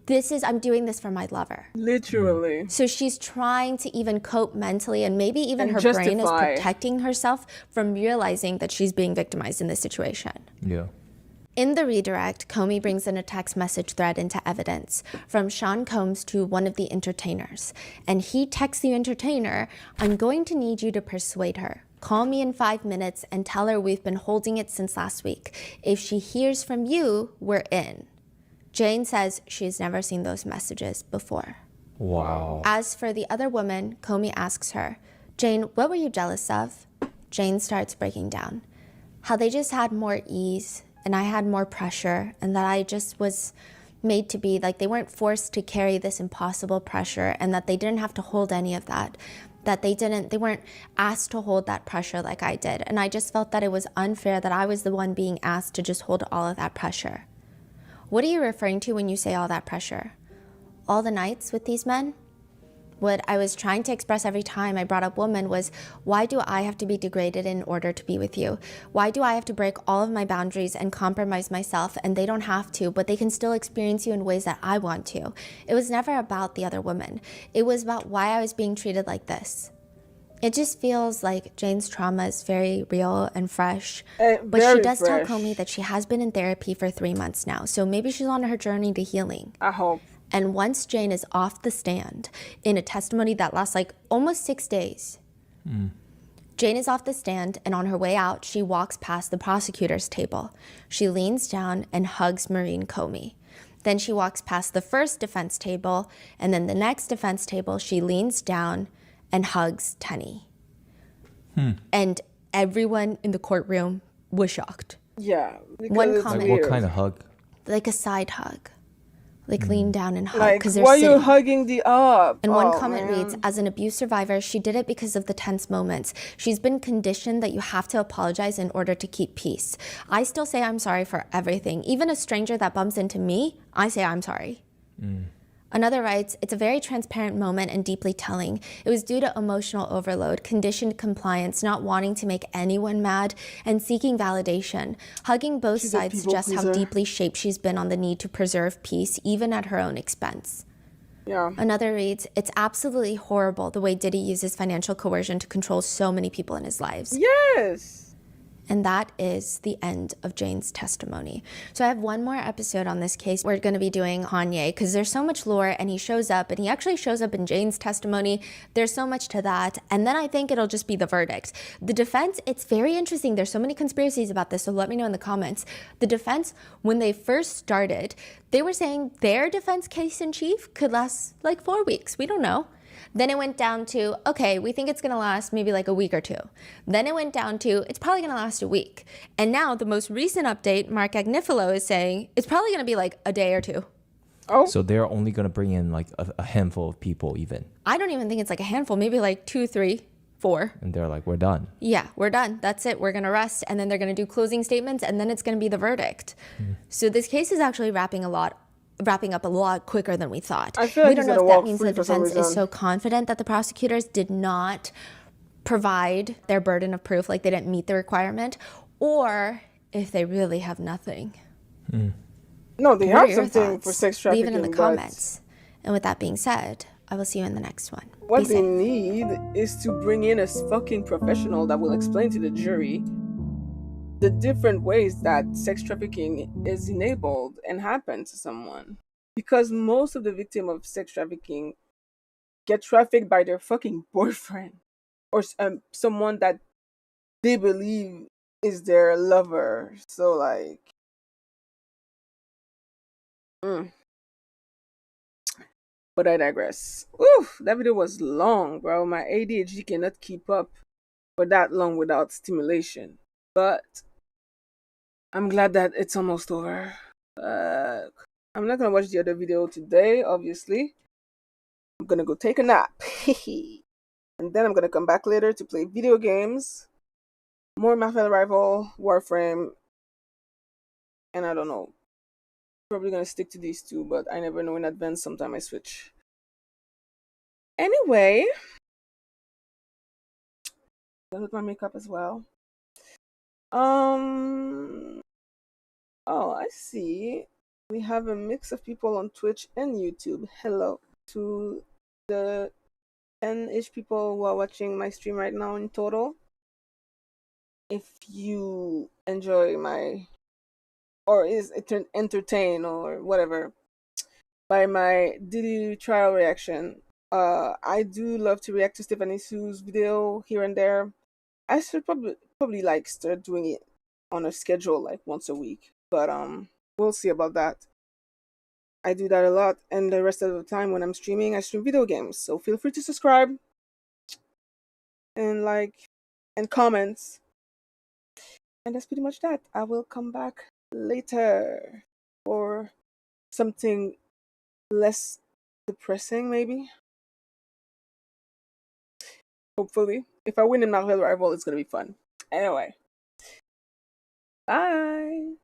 I'm doing this for my lover. literally. So she's trying to even cope mentally and maybe even her brain is protecting herself from realizing that she's being victimized in this situation. Yeah. In the redirect, Comey brings in a text message thread into evidence from Sean Combs to one of the entertainers. And he texts the entertainer, I'm going to need you to persuade her. Call me in 5 minutes and tell her we've been holding it since last week. If she hears from you, we're in. Jane says she's never seen those messages before. Wow. As for the other woman, Comey asks her, Jane, what were you jealous of? Jane starts breaking down. How they just had more ease and I had more pressure and that I just was made to be like they weren't forced to carry this impossible pressure and that they didn't have to hold any of that. That they weren't asked to hold that pressure like I did. And I just felt that it was unfair that I was the one being asked to just hold all of that pressure. What are you referring to when you say all that pressure? All the nights with these men? What I was trying to express every time I brought up woman was, why do I have to be degraded in order to be with you? Why do I have to break all of my boundaries and compromise myself and they don't have to, but they can still experience you in ways that I want to? It was never about the other woman. It was about why I was being treated like this. It just feels like Jane's trauma is very real and fresh. But she does tell Comey that she has been in therapy for 3 months now, so maybe she's on her journey to healing. I hope. And once Jane is off the stand in a testimony that lasts like almost 6 days, Jane is off the stand and on her way out, she walks past the prosecutor's table. She leans down and hugs Maureen Comey. Then she walks past the first defense table and then the next defense table, she leans down and hugs Tenny. And everyone in the courtroom was shocked. Yeah. One comment. Like what kind of hug? Like a side hug. Like lean down and hug. Like, They're why are you sitting. hugging the up? And one comment reads, as an abuse survivor, she did it because of the tense moments. She's been conditioned that you have to apologize in order to keep peace. I still say I'm sorry for everything. Even a stranger that bumps into me, I say I'm sorry. Another writes, it's a very transparent moment and deeply telling. It was due to emotional overload, conditioned compliance, not wanting to make anyone mad, and seeking validation. Hugging both sides suggests how deeply shaped she's been on the need to preserve peace, even at her own expense. Yeah. Another reads, it's absolutely horrible the way Diddy uses financial coercion to control so many people in his lives. Yes. And that is the end of Jane's testimony. So I have one more episode on this case. We're going to be doing Kanye because there's so much lore, and he shows up, and he actually shows up in Jane's testimony. There's so much to that. And then I think it'll just be the verdict. The defense, it's very interesting. There's so many conspiracies about this, so let me know in the comments. The defense, when they first started, they were saying their defense case in chief could last like 4 weeks. We don't know. Then it went down to, okay, we think it's going to last maybe like a week or two. Then it went down to, it's probably going to last a week. And now the most recent update, Mark Agnifilo is saying it's probably going to be like a day or two. Oh. So they're only going to bring in like a handful of people even. I don't even think it's like a handful, maybe like 2, 3, 4. And they're like, we're done. Yeah, we're done. That's it. We're going to rest. And then they're going to do closing statements, and then it's going to be the verdict. So this case is actually wrapping up a lot quicker than we thought. I feel like we don't he's know gonna if that walk means free the for some defense is reason. so confident that the prosecutors did not provide their burden of proof, like they didn't meet the requirement, or if they really have nothing. No, they What have are your something thoughts? for sex trafficking. Leave it in the but comments. And with that being said, I will see you in the next one. What Be they safe. need is to bring in a fucking professional that will explain to the jury the different ways that sex trafficking is enabled and happens to someone. Because most of the victims of sex trafficking get trafficked by their fucking boyfriend or someone that they believe is their lover. So like, but I digress. Oof, that video was long, bro. My ADHD cannot keep up for that long without stimulation. But I'm glad that it's almost over. I'm not gonna watch the other video today, obviously. I'm gonna go take a nap. And then I'm gonna come back later to play video games. More Marvel Rival, Warframe, and I don't know. Probably gonna stick to these two, but I never know in advance. Sometime I switch. Anyway, done with my makeup as well. Oh, I see. We have a mix of people on Twitch and YouTube. Hello to the 10-ish people who are watching my stream right now in total. If you enjoy my, or is entertained or whatever by my Diddy trial reaction, I do love to react to Stephanie Soo's video here and there. I should probably like start doing it on a schedule like once a week, but we'll see about that. I do that a lot, and the rest of the time when I'm streaming, I stream video games. So feel free to subscribe and like and comments. And that's pretty much that. I will come back later for something less depressing, maybe. Hopefully. If I win in Marvel Rival, it's gonna be fun. Anyway. Bye.